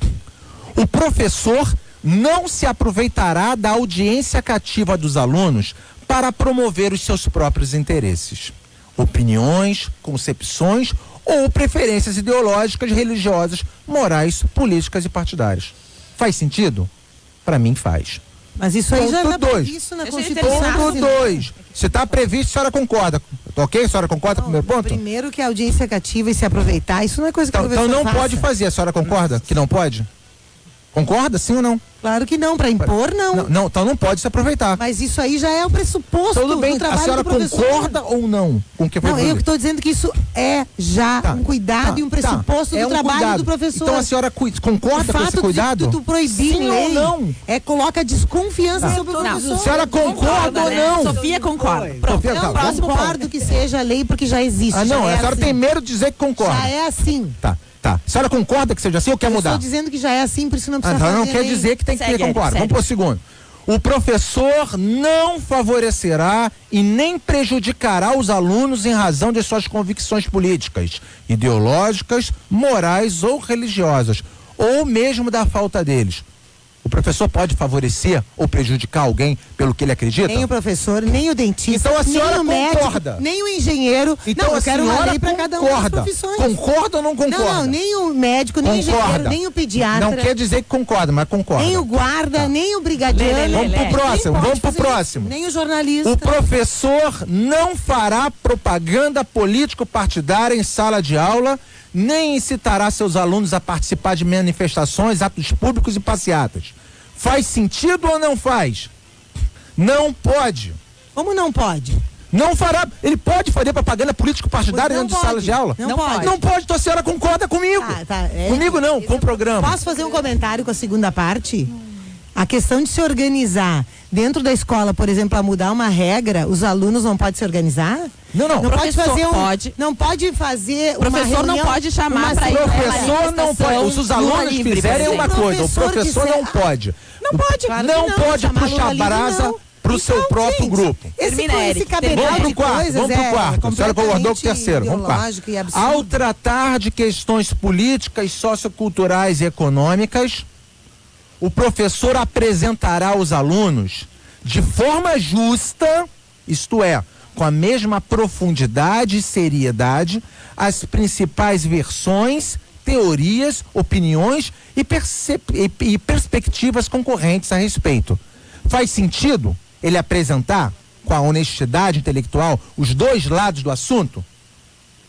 O professor não se aproveitará da audiência cativa dos alunos para promover os seus próprios interesses, opiniões, concepções ou preferências ideológicas, religiosas, morais, políticas e partidárias. Faz sentido? Para mim faz. Mas isso aí já está previsto na Constituição. Ponto 2. Se está previsto, a senhora concorda. Ok? A senhora concorda com o meu ponto? Primeiro que a audiência cativa e se aproveitar, isso não é coisa que o professor Então não faça. pode fazer. A senhora concorda que não pode? Concorda, sim ou não? Claro que não, para impor não. Então não pode se aproveitar. Mas isso aí já é o pressuposto Tudo bem, do trabalho a senhora do professor. concorda ou não com o que foi Não, eu estou dizendo que isso é já um cuidado e um pressuposto do trabalho do professor. Então a senhora concorda com esse cuidado? O fato de tu proibir sim lei ou não? Coloca desconfiança sobre o professor. A senhora concorda ou não? Sofia concorda. Sofia, Eu concordo que seja lei porque já existe. A senhora assim. tem medo de dizer que concorda. Já é assim. Tá. A senhora concorda que seja assim ou quer mudar? Eu estou dizendo que já é assim, por isso não precisa Então fazer não quer lei. dizer que tem que ter concorda. Vamos pro segundo. O professor não favorecerá e nem prejudicará os alunos em razão de suas convicções políticas, ideológicas, morais ou religiosas, ou mesmo da falta deles. O professor pode favorecer ou prejudicar alguém pelo que ele acredita? Nem o professor, nem o dentista, então a senhora nem o concorda. médico, nem o engenheiro. Então não, a eu quero uma senhora lei para cada uma das profissões. Concorda ou não concorda? Não, nem o médico, nem o engenheiro, nem o pediatra. Não quer dizer que concorda, mas concorda. Nem o guarda, nem o brigadiano. Vamos pro próximo. Nem o jornalista. O professor não fará propaganda político-partidária em sala de aula, nem incitará seus alunos a participar de manifestações, atos públicos e passeatas. Faz sentido ou não faz? Não pode. Como não pode? Não fará. Ele pode fazer propaganda político-partidária dentro de sala de aula? Não pode. Não pode, então a senhora concorda comigo. Comigo não, com o programa. Posso fazer um comentário com a segunda parte? A questão de se organizar dentro da escola, por exemplo, a mudar uma regra, os alunos não podem se organizar? Não. Não pode fazer não pode fazer o professor não pode chamar para ir. O professor não pode. Se os alunos fizerem uma coisa, o professor não pode. Não pode. Não pode puxar brasa para o seu próprio grupo. Esse cabedal Vamos pro quarto. A senhora concordou com o terceiro. Vamos pro quarto. Ao tratar de questões políticas, socioculturais e econômicas, o professor apresentará aos alunos de forma justa, isto é, com a mesma profundidade e seriedade, as principais versões, teorias, opiniões e perspectivas concorrentes a respeito. Faz sentido ele apresentar com a honestidade intelectual os dois lados do assunto?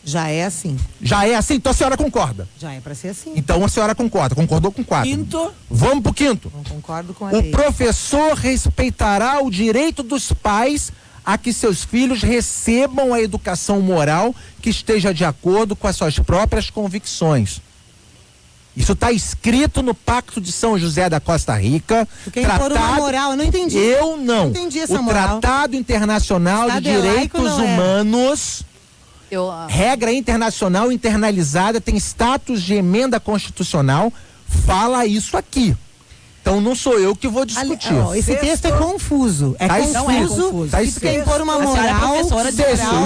Já é assim. Já é assim? Então a senhora concorda? Já é para ser assim. Então a senhora concorda. Concordou com 4. Quinto. Vamos pro quinto. Não concordo com a O lei. professor respeitará o direito dos pais a que seus filhos recebam a educação moral que esteja de acordo com as suas próprias convicções. Isso está escrito no Pacto de São José da Costa Rica. Quem impor uma moral, eu não entendi. Eu não. Não entendi essa o moral. Tratado Internacional Estado de Direitos laico não é. Humanos, regra internacional internalizada, tem status de emenda constitucional, fala isso aqui. Então não sou eu que vou discutir. Esse texto é confuso. É confuso. Tá Se tu quer impor uma moral, e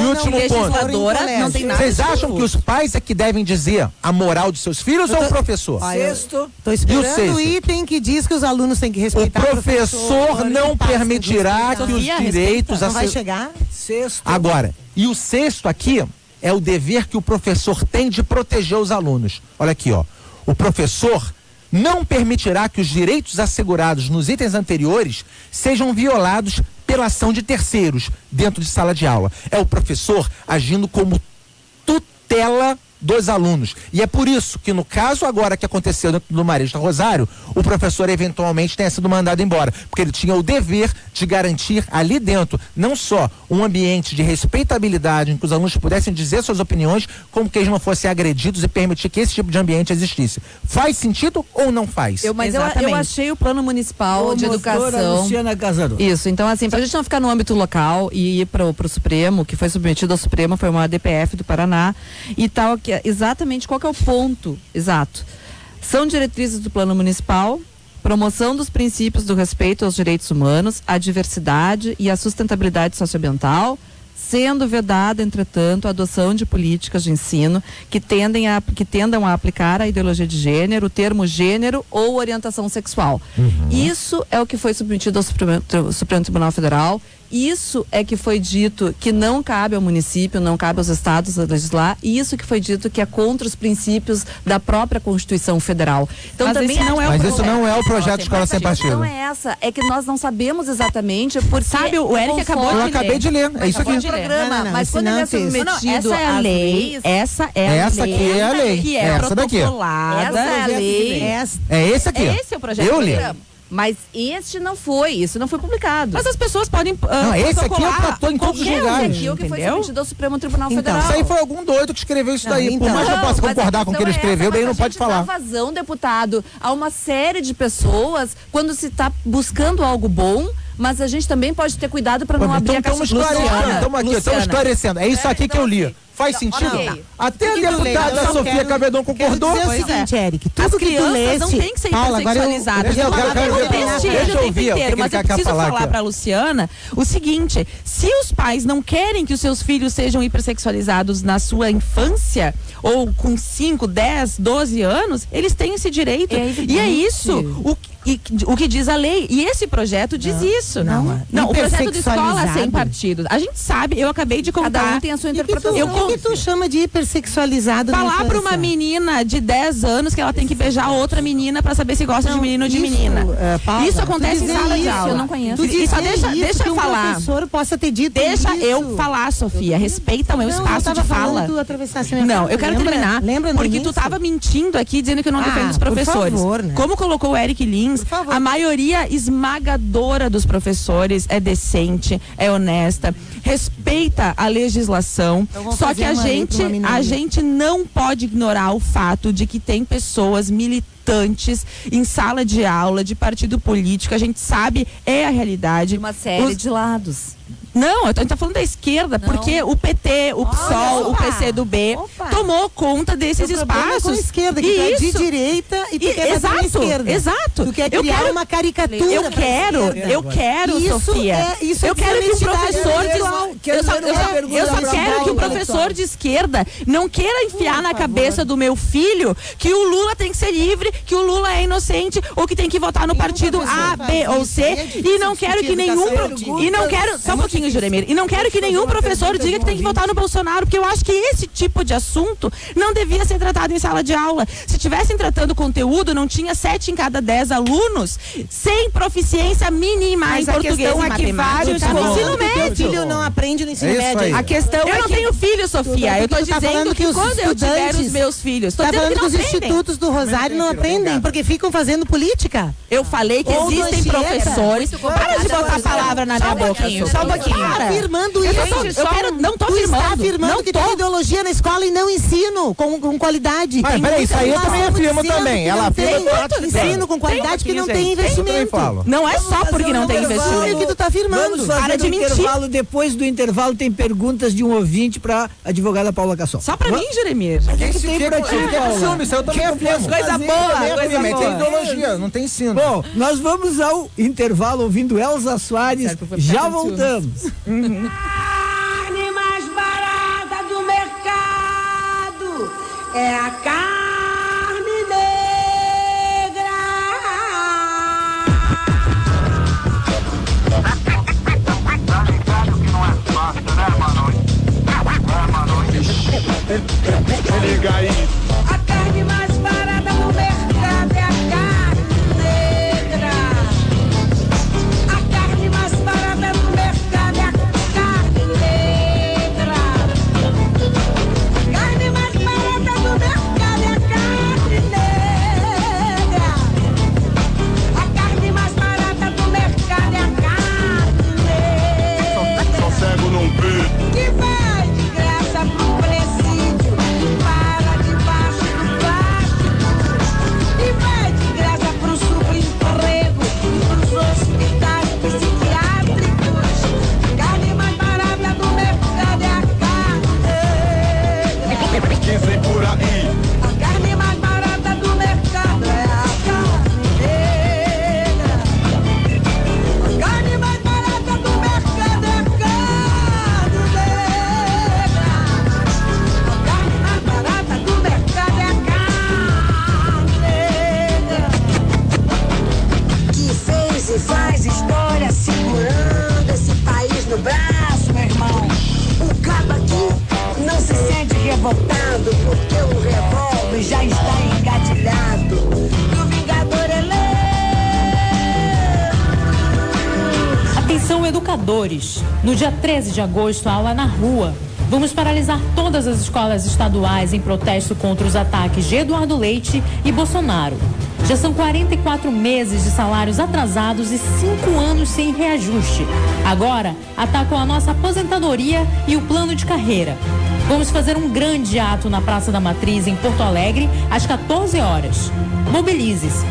último ponto. Não tem nada. Vocês acham que os pais é que devem dizer a moral de seus filhos ou o professor? Sexto. Estou esperando o item que diz que os alunos têm que respeitar o professor não permitirá que os direitos... Não vai chegar? Sexto. Agora, e o sexto aqui é o dever que o professor tem de proteger os alunos. Olha aqui, ó. O professor não permitirá que os direitos assegurados nos itens anteriores sejam violados pela ação de terceiros dentro de sala de aula. É o professor agindo como tutela dos alunos. E é por isso que no caso agora que aconteceu dentro do Marista Rosário, o professor eventualmente tenha sido mandado embora, porque ele tinha o dever de garantir ali dentro não só um ambiente de respeitabilidade em que os alunos pudessem dizer suas opiniões, como que eles não fossem agredidos e permitir que esse tipo de ambiente existisse. Faz sentido ou não faz? Eu achei o plano municipal de educação. Luciana Casador. Isso, então assim, pra gente não ficar no âmbito local e ir pro Supremo, que foi submetido ao Supremo, foi uma DPF do Paraná e tal, que exatamente qual que é o ponto exato. São diretrizes do plano municipal, promoção dos princípios do respeito aos direitos humanos, à diversidade e à sustentabilidade socioambiental, sendo vedada, entretanto, a adoção de políticas de ensino que tendam a aplicar a ideologia de gênero, o termo gênero ou orientação sexual. Isso é o que foi submetido ao Supremo Tribunal Federal. Isso é que foi dito que não cabe ao município, não cabe aos estados a legislar, e isso que foi dito que é contra os princípios da própria Constituição Federal. Então, mas também isso não é o projeto de escola sem partido. Não é essa, é que nós não sabemos exatamente porque... Sabe, o Eric acabou de ler. Eu acabei de ler, é isso aqui. Mas quando ele é submetido essa é a lei, essa é a lei. Essa aqui é a lei. Que é essa daqui. Essa é a lei. É esse aqui. Esse é o projeto. Eu li. Mas isso não foi publicado. Mas as pessoas podem não, esse aqui é o em todos os lugares. Esse aqui é o que foi submetido ao Supremo Tribunal Federal. Isso aí foi algum doido que escreveu isso daí. Por mais que eu possa concordar com o que ele escreveu, daí não pode falar. Dá vazão, deputado, a uma série de pessoas quando se está buscando algo bom, mas a gente também pode ter cuidado para não abrir a caixa. Estamos esclarecendo. É isso aqui que eu li. Faz sentido? Até a deputada Sofia Cabedon concordou. É o seguinte, Eric, tudo que tu leste... não tem que ser hipersexualizadas. Deixa eu ouvir o que ele quer falar. Falar para a Luciana o seguinte: se os pais não querem que os seus filhos sejam hipersexualizados na sua infância, ou com 5, 10, 12 anos, eles têm esse direito. E é isso o que diz a lei. E esse projeto diz isso. Não, o projeto de escola sem partido. A gente sabe, eu acabei de contar. Cada um tem a sua interpretação. O que tu chama de hipersexualizado? Falar para uma menina de 10 anos que ela tem que beijar outra menina para saber se gosta de menino ou de menina. Isso acontece em sala de aula. Eu não conheço. E só deixa eu falar. O professor possa ter dito Deixa eu falar, Sofia. Respeita o meu espaço de fala. Não, eu quero terminar. Porque tu estava mentindo aqui dizendo que eu não defendo os professores. Por favor, né? Como colocou o Eric Lins, a maioria esmagadora dos professores é decente, é honesta, respeita a legislação. Só que a gente não pode ignorar o fato de que tem pessoas militantes em sala de aula de partido político. A gente sabe, é a realidade. De uma série de lados. Não, a gente tá falando da esquerda, porque o PT, o PSOL, o PCdoB tomou conta desses espaços. Com a esquerda, que tá de direita e tu quer bater na esquerda. Exato. Tu quer criar uma caricatura. Eu quero, Sofia. Eu quero que um professor eu só quero que um professor de esquerda não queira enfiar na cabeça do meu filho que o Lula tem que ser livre, que o Lula é inocente ou que tem que votar no partido A, B ou C, e não quero que nenhum só um pouquinho, Juremir. E não quero que nenhum professor diga que tem que votar no Bolsonaro, porque eu acho que esse tipo de assunto não devia ser tratado em sala de aula. Se tivessem tratando conteúdo, não tinha 7 em cada 10 alunos sem proficiência mínima em português e matemática no ensino médio. O filho não aprende no ensino médio. A questão eu não tenho filho, Sofia. Eu tô dizendo que quando eu tiver os meus filhos, tá falando que os institutos do Rosário não aprendem, porque ficam fazendo política. Eu falei que existem professores. Para de botar a palavra na minha boca. Só um pouquinho. Afirmando isso. Não tô afirmando. Está afirmando que tem ideologia na escola e não ensino com qualidade. Mas peraí, isso aí eu também afirmo também. Ela afirma que ensino com qualidade que não tem investimento. Não é só porque não tem investimento. É o que tu tá afirmando. Vamos fazer um intervalo. Depois do intervalo tem perguntas de um ouvinte pra advogada Paula Cassol. Só pra mim, Jeremir. O que tem pra ti, Paula? Isso eu também afirmo. Coisa boa. Tem ideologia, não tem ensino. Bom, nós vamos ao intervalo ouvindo Elza Soares. Já voltamos. Carne mais barata do mercado é a carne negra. Tá ligado que não é fácil, né, mano? Liga aí. A carne mais barata do mercado é a carne negra. A carne mais barata do mercado é a carne negra. Carne mais barata revoltado, porque o revólver já está engatilhado. E o Vingador Atenção, educadores. No dia 13 de agosto, aula na rua. Vamos paralisar todas as escolas estaduais em protesto contra os ataques de Eduardo Leite e Bolsonaro. Já são 44 meses de salários atrasados e 5 anos sem reajuste. Agora, atacam a nossa aposentadoria e o plano de carreira. Vamos fazer um grande ato na Praça da Matriz, em Porto Alegre, às 14 horas. Mobilize-se.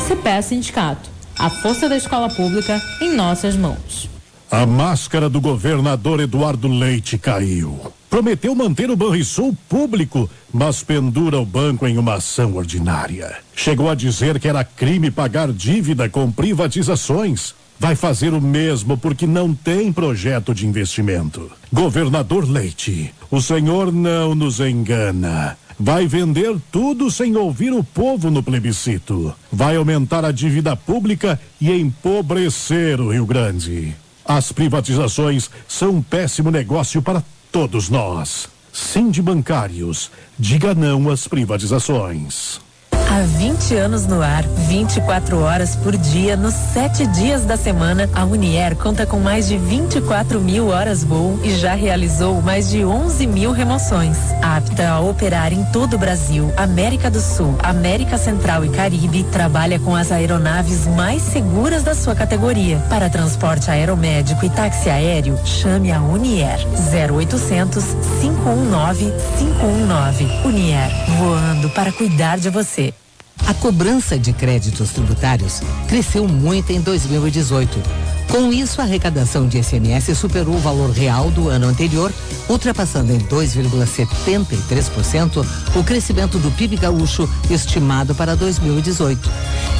CPE Sindicato. A força da escola pública em nossas mãos. A máscara do governador Eduardo Leite caiu. Prometeu manter o Banrisul público, mas pendura o banco em uma ação ordinária. Chegou a dizer que era crime pagar dívida com privatizações. Vai fazer o mesmo porque não tem projeto de investimento. Governador Leite, o senhor não nos engana. Vai vender tudo sem ouvir o povo no plebiscito. Vai aumentar a dívida pública e empobrecer o Rio Grande. As privatizações são um péssimo negócio para todos nós. Sindibancários, diga não às privatizações. Há 20 anos no ar, 24 horas por dia, nos 7 dias da semana, a Unier conta com mais de 24 mil horas voo e já realizou mais de 11 mil remoções. Apta a operar em todo o Brasil, América do Sul, América Central e Caribe, trabalha com as aeronaves mais seguras da sua categoria. Para transporte aeromédico e táxi aéreo, chame a Unier. 0800 519 519. Unier, voando para cuidar de você. A cobrança de créditos tributários cresceu muito em 2018. Com isso, a arrecadação de ICMS superou o valor real do ano anterior, ultrapassando em 2,73% o crescimento do PIB gaúcho estimado para 2018.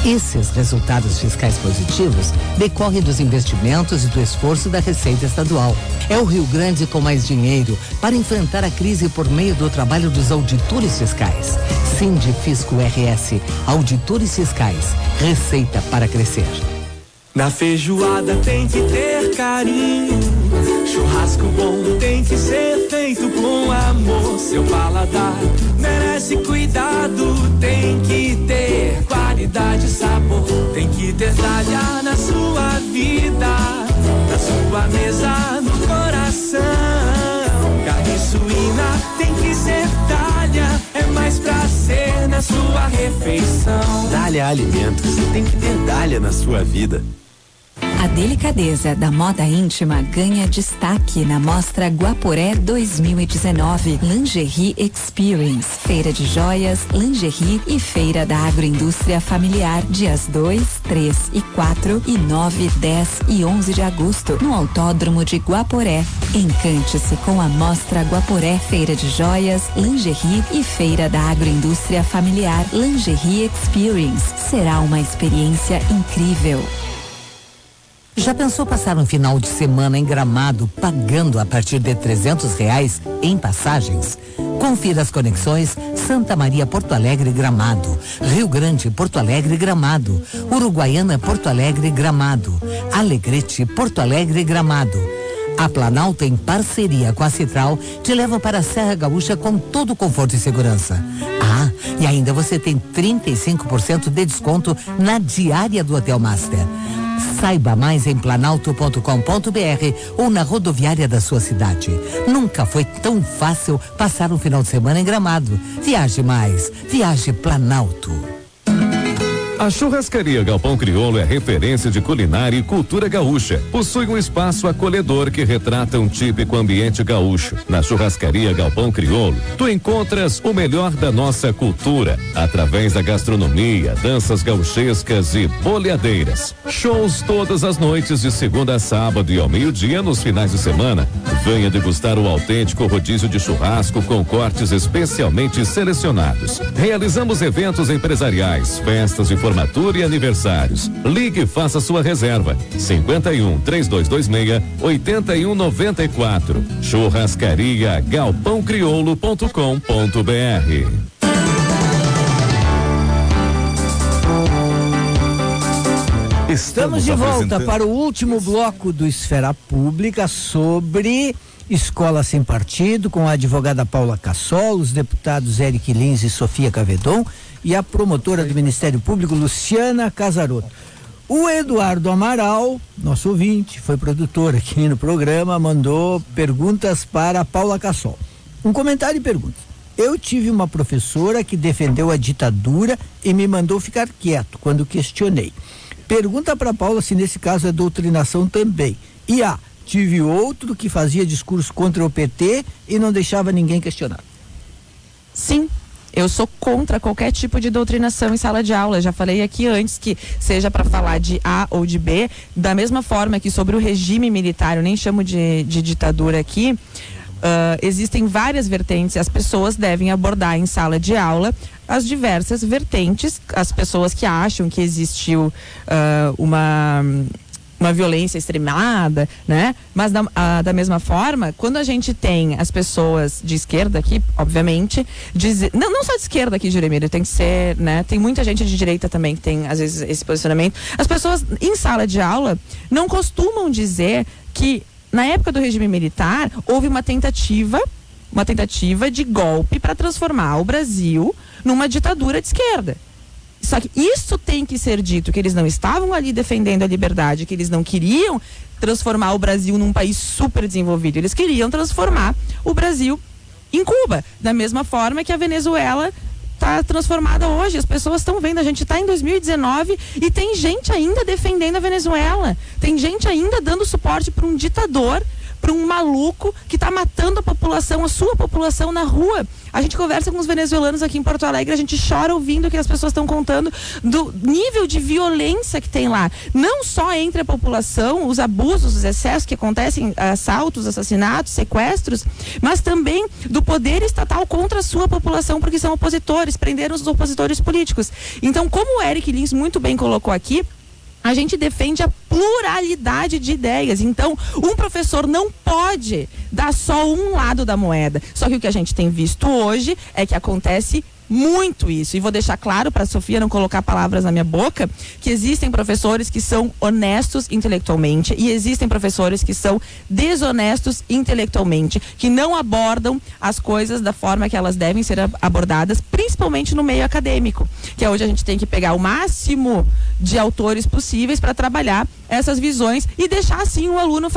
Esses resultados fiscais positivos decorrem dos investimentos e do esforço da Receita Estadual. É o Rio Grande com mais dinheiro para enfrentar a crise por meio do trabalho dos auditores fiscais. Sindifisco RS, auditores fiscais, Receita para crescer. Na feijoada tem que ter carinho, churrasco bom tem que ser feito com amor. Seu paladar merece cuidado, tem que ter qualidade e sabor. Tem que ter talha na sua vida, na sua mesa, no coração. Carne suína tem que ser talha, é mais prazer na sua refeição. Dália Alimentos, tem que ter Dália na sua vida. A delicadeza da moda íntima ganha destaque na Mostra Guaporé 2019. Lingerie Experience, feira de joias, lingerie e feira da agroindústria familiar, dias 2, 3 e 4 e 9, 10 e 11 de agosto, no Autódromo de Guaporé. Encante-se com a Mostra Guaporé, feira de joias, lingerie e feira da agroindústria familiar, Lingerie Experience. Será uma experiência incrível. Já pensou passar um final de semana em Gramado pagando a partir de R$300 em passagens? Confira as conexões Santa Maria Porto Alegre Gramado, Rio Grande Porto Alegre Gramado, Uruguaiana Porto Alegre Gramado, Alegrete Porto Alegre Gramado. A Planalto, em parceria com a Citral, te leva para a Serra Gaúcha com todo o conforto e segurança. Ah, e ainda você tem 35% de desconto na diária do Hotel Master. Saiba mais em planalto.com.br ou na rodoviária da sua cidade. Nunca foi tão fácil passar um final de semana em Gramado. Viaje mais, viaje Planalto. A Churrascaria Galpão Crioulo é referência de culinária e cultura gaúcha. Possui um espaço acolhedor que retrata um típico ambiente gaúcho. Na Churrascaria Galpão Crioulo, tu encontras o melhor da nossa cultura, através da gastronomia, danças gauchescas e boleadeiras. Shows todas as noites de segunda a sábado e ao meio-dia nos finais de semana. Venha degustar o autêntico rodízio de churrasco com cortes especialmente selecionados. Realizamos eventos empresariais, festas de formatura e aniversários. Ligue e faça sua reserva. 51-3226-8194. Churrascaria galpãocrioulo.com.br. Estamos de volta para o último bloco do Esfera Pública sobre Escola Sem Partido, com a advogada Paula Cassol, os deputados Eric Lins e Sofia Cavedon e a promotora do Ministério Público, Luciana Casarotto. O Eduardo Amaral, nosso ouvinte, foi produtor aqui no programa, mandou perguntas para a Paula Cassol. Um comentário e pergunta. Eu tive uma professora que defendeu a ditadura e me mandou ficar quieto quando questionei. Pergunta para a Paula se nesse caso é doutrinação também. E tive outro que fazia discurso contra o PT e não deixava ninguém questionar. Sim. Eu sou contra qualquer tipo de doutrinação em sala de aula. Já falei aqui antes que seja para falar de A ou de B, da mesma forma que sobre o regime militar, eu nem chamo de ditadura aqui, existem várias vertentes, as pessoas devem abordar em sala de aula as diversas vertentes, as pessoas que acham que existiu uma violência extremada, né? Mas da mesma forma, quando a gente tem as pessoas de esquerda aqui, obviamente, não só de esquerda aqui, Jeremírio, tem que ser, né? Tem muita gente de direita também que tem, às vezes, esse posicionamento. As pessoas em sala de aula não costumam dizer que na época do regime militar houve uma tentativa de golpe para transformar o Brasil numa ditadura de esquerda. Só que isso tem que ser dito, que eles não estavam ali defendendo a liberdade, que eles não queriam transformar o Brasil num país super desenvolvido, eles queriam transformar o Brasil em Cuba, da mesma forma que a Venezuela está transformada hoje. As pessoas estão vendo, a gente está em 2019 e tem gente ainda defendendo a Venezuela, tem gente ainda dando suporte para um ditador, para um maluco que está matando a população, a sua população na rua. A gente conversa com os venezuelanos aqui em Porto Alegre, a gente chora ouvindo o que as pessoas estão contando do nível de violência que tem lá. Não só entre a população, os abusos, os excessos que acontecem, assaltos, assassinatos, sequestros, mas também do poder estatal contra a sua população, porque são opositores, prenderam os opositores políticos. Então, como o Eric Lins muito bem colocou aqui, a gente defende a pluralidade de ideias. Então, um professor não pode dar só um lado da moeda. Só que o que a gente tem visto hoje é que acontece muito isso. E vou deixar claro para a Sofia não colocar palavras na minha boca, que existem professores que são honestos intelectualmente e existem professores que são desonestos intelectualmente, que não abordam as coisas da forma que elas devem ser abordadas, principalmente no meio acadêmico, que é onde a gente tem que pegar o máximo de autores possíveis para trabalhar essas visões e deixar assim o aluno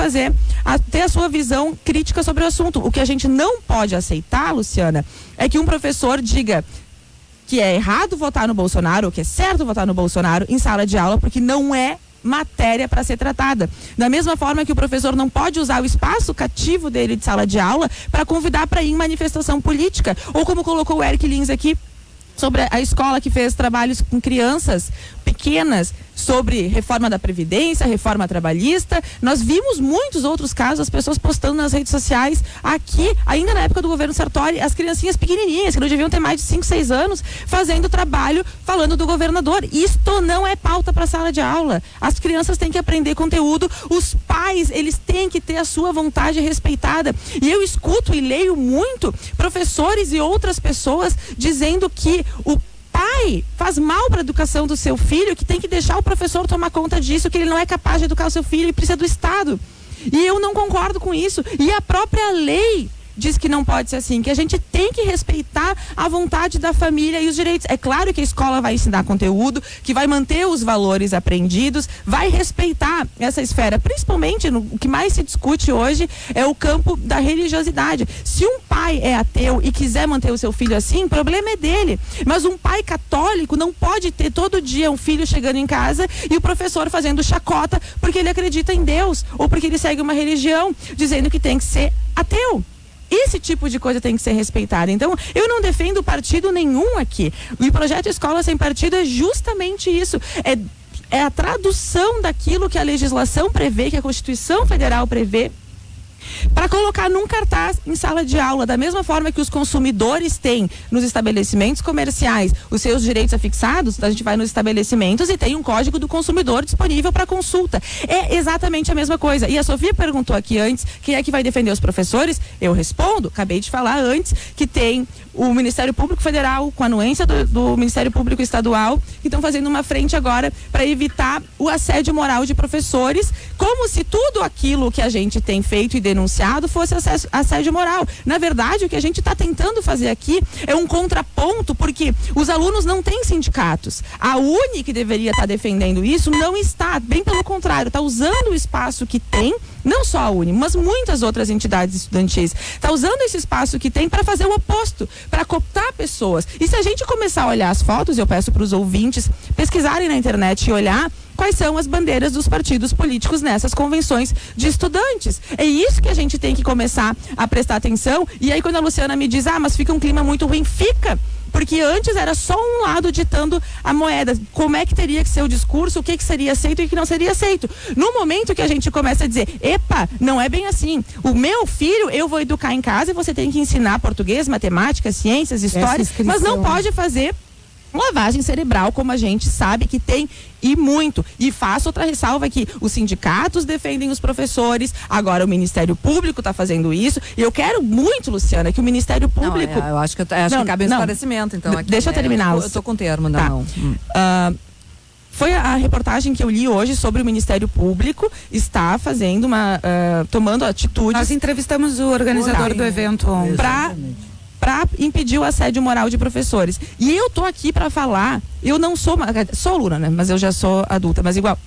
ter a sua visão crítica sobre o assunto. O que a gente não pode aceitar, Luciana, é que um professor diga que é errado votar no Bolsonaro, ou que é certo votar no Bolsonaro em sala de aula, porque não é matéria para ser tratada. Da mesma forma que o professor não pode usar o espaço cativo dele de sala de aula para convidar para ir em manifestação política, ou como colocou o Eric Lins aqui, sobre a escola que fez trabalhos com crianças pequenas sobre reforma da Previdência, reforma trabalhista. Nós vimos muitos outros casos, as pessoas postando nas redes sociais aqui, ainda na época do governo Sartori, as criancinhas pequenininhas, que não deviam ter mais de 5, 6 anos, fazendo trabalho, falando do governador. Isto não é pauta para sala de aula. As crianças têm que aprender conteúdo, os pais, eles têm que ter a sua vontade respeitada. E eu escuto e leio muito professores e outras pessoas dizendo que o pai faz mal para a educação do seu filho, que tem que deixar o professor tomar conta disso, que ele não é capaz de educar o seu filho e precisa do Estado. E eu não concordo com isso. E a própria lei diz que não pode ser assim, que a gente tem que respeitar a vontade da família e os direitos. É claro que a escola vai ensinar conteúdo, que vai manter os valores aprendidos, vai respeitar essa esfera, principalmente o que mais se discute hoje é o campo da religiosidade. Se um pai é ateu e quiser manter o seu filho assim, o problema é dele. Mas um pai católico não pode ter todo dia um filho chegando em casa e o professor fazendo chacota porque ele acredita em Deus ou porque ele segue uma religião, dizendo que tem que ser ateu. Esse tipo de coisa tem que ser respeitada. Então, eu não defendo partido nenhum aqui. O projeto Escola Sem Partido é justamente isso. É a tradução daquilo que a legislação prevê, que a Constituição Federal prevê, para colocar num cartaz em sala de aula, da mesma forma que os consumidores têm nos estabelecimentos comerciais os seus direitos afixados. A gente vai nos estabelecimentos e tem um código do consumidor disponível para consulta. É exatamente a mesma coisa. E a Sofia perguntou aqui antes, quem é que vai defender os professores? Eu respondo, acabei de falar antes, que tem o Ministério Público Federal, com a anuência do Ministério Público Estadual, que estão fazendo uma frente agora para evitar o assédio moral de professores, como se tudo aquilo que a gente tem feito e denunciado fosse assédio moral. Na verdade, o que a gente está tentando fazer aqui é um contraponto, porque os alunos não têm sindicatos. A UNE, que deveria estar defendendo isso, não está, bem pelo contrário, está usando o espaço que tem, não só a UNE, mas muitas outras entidades estudantis, está usando esse espaço que tem para fazer o oposto, para cooptar pessoas. E se a gente começar a olhar as fotos, eu peço para os ouvintes pesquisarem na internet e olhar quais são as bandeiras dos partidos políticos nessas convenções de estudantes. É isso que a gente tem que começar a prestar atenção. E aí quando a Luciana me diz, mas fica um clima muito ruim, fica. Porque antes era só um lado ditando a moeda. Como é que teria que ser o discurso, o que seria aceito e o que não seria aceito. No momento que a gente começa a dizer, epa, não é bem assim. O meu filho, eu vou educar em casa e você tem que ensinar português, matemática, ciências, história, mas não pode fazer lavagem cerebral, como a gente sabe que tem e muito. E faço outra ressalva aqui, os sindicatos defendem os professores, agora o Ministério Público está fazendo isso, e eu quero muito, Luciana, que o Ministério Público... eu acho que cabe um esclarecimento, então. Aqui, deixa eu terminar. Eu tô com o termo na mão. Foi a reportagem que eu li hoje sobre o Ministério Público está fazendo tomando atitudes... Nós entrevistamos o organizador do evento para impedir o assédio moral de professores. E eu tô aqui para falar, eu não sou aluna, né? Mas eu já sou adulta, mas igual,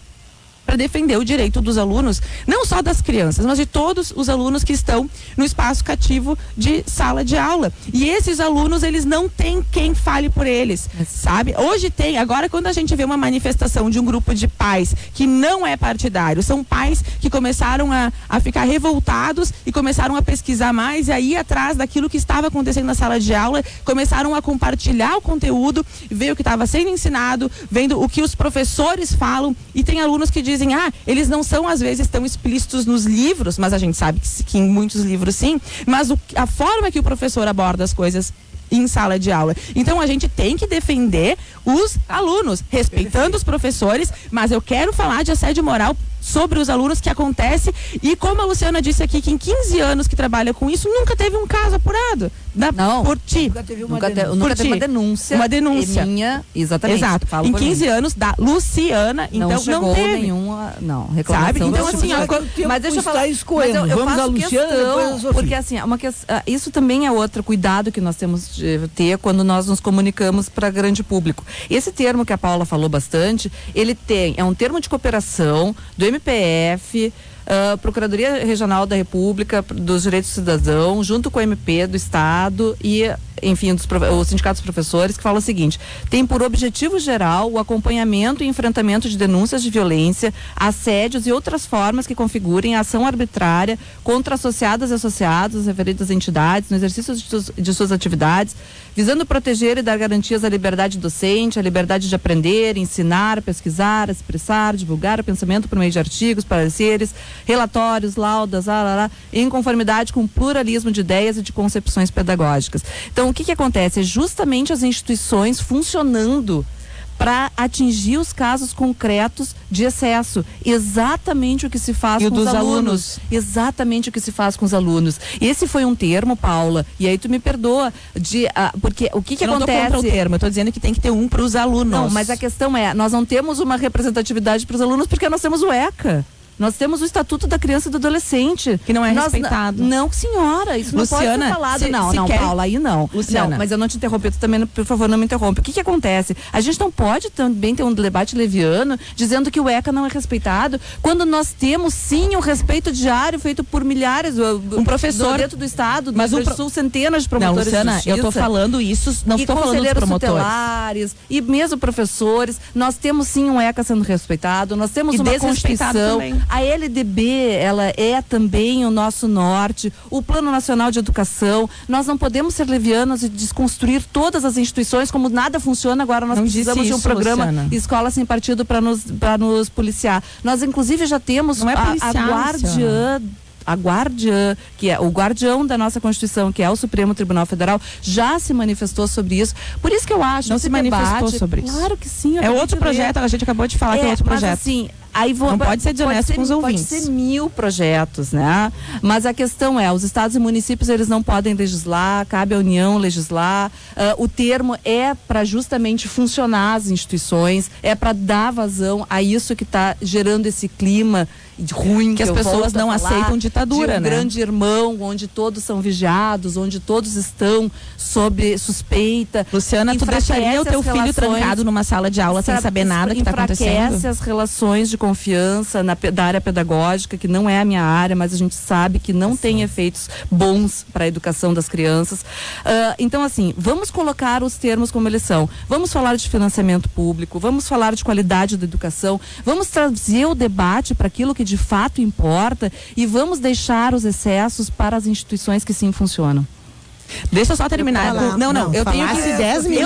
para defender o direito dos alunos, não só das crianças, mas de todos os alunos que estão no espaço cativo de sala de aula. E esses alunos, eles não têm quem fale por eles, sabe? Hoje tem, agora quando a gente vê uma manifestação de um grupo de pais que não é partidário, são pais que começaram a ficar revoltados e começaram a pesquisar mais e a ir atrás daquilo que estava acontecendo na sala de aula, começaram a compartilhar o conteúdo, ver o que estava sendo ensinado, vendo o que os professores falam, e tem alunos que dizem, eles não são às vezes tão explícitos nos livros, mas a gente sabe que em muitos livros sim, mas a forma que o professor aborda as coisas em sala de aula. Então a gente tem que defender os alunos, respeitando os professores, mas eu quero falar de assédio moral sobre os alunos que acontece, e como a Luciana disse aqui, que em 15 anos que trabalha com isso, nunca teve um caso apurado. Por ti. Nunca teve uma denúncia. Uma denúncia. Minha, exatamente. Exato. Em 15 anos da Luciana, então não teve nenhuma, reclamação. Então assim, mas deixa eu falar isso com ele. Eu faço questão, porque assim, isso também é outro cuidado que nós temos de ter quando nós nos comunicamos para grande público. Esse termo que a Paula falou bastante, é um termo de cooperação do MPF, Procuradoria Regional da República dos Direitos do Cidadão, junto com o MP do Estado e, enfim, os sindicatos dos professores, que falam o seguinte: tem por objetivo geral o acompanhamento e enfrentamento de denúncias de violência, assédios e outras formas que configurem a ação arbitrária contra associadas e associados, referidas entidades, no exercício de suas atividades, visando proteger e dar garantias à liberdade docente, à liberdade de aprender, ensinar, pesquisar, expressar, divulgar o pensamento por meio de artigos, pareceres, relatórios, laudas, em conformidade com o pluralismo de ideias e de concepções pedagógicas. Então, o que acontece? É justamente as instituições funcionando para atingir os casos concretos de excesso. Exatamente o que se faz com os alunos. Exatamente o que se faz com os alunos. Esse foi um termo, Paula, e aí tu me perdoa, porque o que acontece... Eu não tô contra o termo, eu tô dizendo que tem que ter um para os alunos. Não, mas a questão é, nós não temos uma representatividade para os alunos porque nós temos o ECA. Nós temos o Estatuto da Criança e do Adolescente. Que não é respeitado. Não, senhora, isso Luciana, não pode ser falado. Não, Paula, aí não. Luciana. Não, mas eu não te interrompi, tu também, por favor, não me interrompe. O que acontece? A gente não pode também ter um debate leviano dizendo que o ECA não é respeitado, quando nós temos, sim, um respeito diário feito por milhares, um professor dentro do Estado, do Rio Grande do Sul, centenas de promotores Luciana, de justiça. eu tô falando isso, não estou falando dos promotores. Tutelares, e mesmo professores, nós temos, sim, um ECA sendo respeitado, nós temos uma Constituição, a LDB, ela é também o nosso norte, o Plano Nacional de Educação. Nós não podemos ser levianos e desconstruir todas as instituições, como nada funciona agora. Nós precisamos de um programa, Luciana, Escola Sem Partido, para nos policiar. Nós, inclusive, já temos a guardiã, que é o guardião da nossa Constituição, que é o Supremo Tribunal Federal, já se manifestou sobre isso. Por isso que eu acho que se manifestou sobre isso. Claro que sim. É outro projeto, a gente acabou de falar que é outro projeto. Mas assim, Aí não pode ser desonesto com os ouvintes. Pode ser 1000 projetos, né? Mas a questão é, os estados e municípios, eles não podem legislar, cabe à União legislar. O termo é para justamente funcionar as instituições, é para dar vazão a isso que está gerando esse clima ruim, que as pessoas não aceitam ditadura, de um né? grande irmão, onde todos são vigiados, onde todos estão sob suspeita. Luciana, tu deixaria o teu filho trancado numa sala de aula sem saber nada que está acontecendo? Enfraquece as relações de confiança da área pedagógica, que não é a minha área, mas a gente sabe que não tem efeitos bons para a educação das crianças. Então, assim, vamos colocar os termos como eles são. Vamos falar de financiamento público, vamos falar de qualidade da educação, vamos trazer o debate para aquilo que de fato importa e vamos deixar os excessos para as instituições que sim funcionam. Deixa eu só terminar. Eu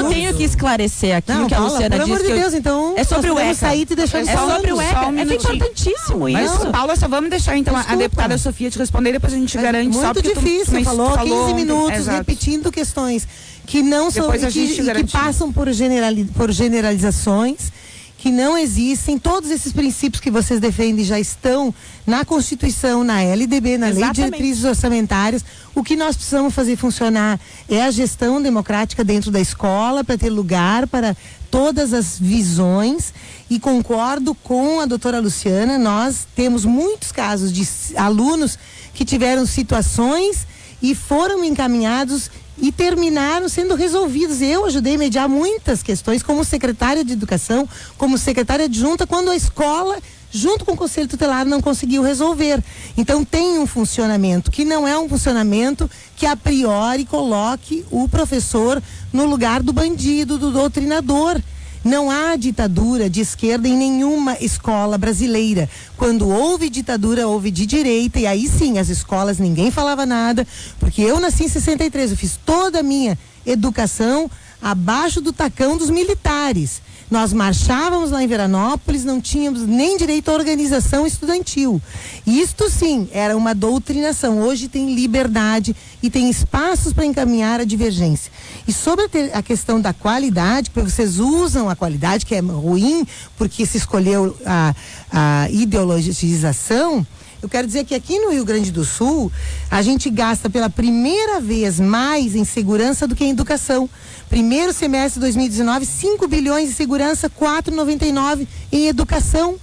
tenho que esclarecer aqui o que a Luciana disse. Pelo amor de Deus, então é sobre o ECA. Sair e deixar é sobre o ECA. É importantíssimo isso. Paula, só vamos deixar então a deputada Sofia te responder e depois a gente garante só porque difícil, você falou 15 minutos repetindo questões que não são que passam por generalizações, que não existem. Todos esses princípios que vocês defendem já estão na Constituição, na LDB, na Lei de Diretrizes Orçamentárias. O que nós precisamos fazer funcionar é a gestão democrática dentro da escola, para ter lugar para todas as visões, e concordo com a doutora Luciana, nós temos muitos casos de alunos que tiveram situações e foram encaminhados e terminaram sendo resolvidos. Eu ajudei a mediar muitas questões como secretária de educação, como secretária adjunta, quando a escola, junto com o conselho tutelar, não conseguiu resolver. Então tem um funcionamento que não é um funcionamento que a priori coloque o professor no lugar do bandido, do doutrinador. Não há ditadura de esquerda em nenhuma escola brasileira. Quando houve ditadura, houve de direita, e aí sim, as escolas, ninguém falava nada, porque eu nasci em 63, eu fiz toda a minha educação abaixo do tacão dos militares. Nós marchávamos lá em Veranópolis, não tínhamos nem direito à organização estudantil. Isto sim, era uma doutrinação. Hoje tem liberdade e tem espaços para encaminhar a divergência. E sobre a questão da qualidade, porque vocês usam a qualidade, que é ruim, porque se escolheu a ideologização, eu quero dizer que aqui no Rio Grande do Sul, a gente gasta pela primeira vez mais em segurança do que em educação. Primeiro semestre de 2019, 5 bilhões em segurança, 4,99 em educação.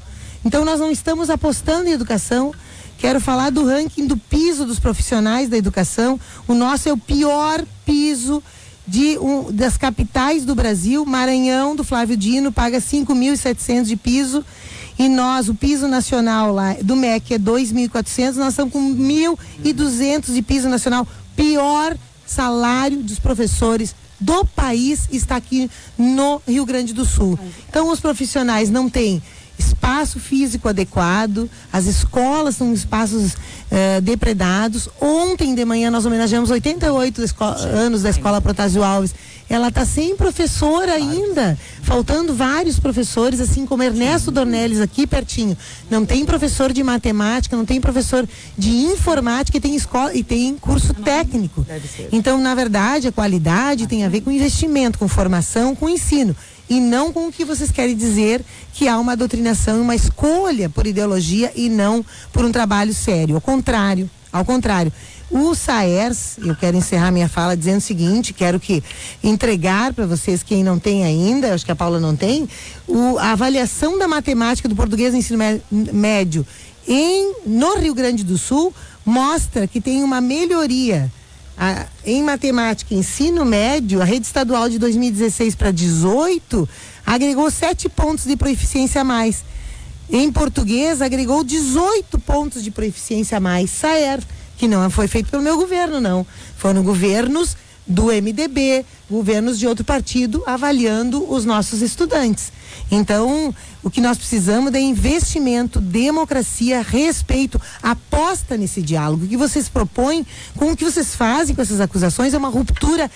Então nós não estamos apostando em educação. Quero falar do ranking do piso dos profissionais da educação. O nosso é o pior piso das capitais do Brasil. Maranhão, do Flávio Dino, paga 5.700 de piso. E nós, o piso nacional lá do MEC é 2.400, nós estamos com 1.200 de piso nacional. Pior salário dos professores do país está aqui no Rio Grande do Sul. Então os profissionais não têm espaço físico adequado, as escolas são espaços depredados. Ontem de manhã nós homenageamos 88 anos da Escola Protásio Alves. Ela está sem professor ainda, faltando vários professores, assim como Ernesto Dornelles aqui pertinho. Não tem professor de matemática, não tem professor de informática, e tem escola e tem curso técnico. Então, na verdade, a qualidade tem a ver com investimento, com formação, com ensino, e não com o que vocês querem dizer que há uma doutrinação, uma escolha por ideologia e não por um trabalho sério. Ao contrário. O SAERS, eu quero encerrar minha fala dizendo o seguinte, quero entregar para vocês, quem não tem ainda, acho que a Paula não tem, a avaliação da matemática do português no ensino médio no Rio Grande do Sul mostra que tem uma melhoria em matemática, ensino médio. A rede estadual de 2016 para 2018 agregou 7 pontos de proficiência a mais. Em português agregou 18 pontos de proficiência a mais. SAERS, que não foi feito pelo meu governo, não. Foram governos do MDB, governos de outro partido avaliando os nossos estudantes. Então, o que nós precisamos é investimento, democracia, respeito, aposta nesse diálogo. O que vocês propõem, com o que vocês fazem com essas acusações, é uma ruptura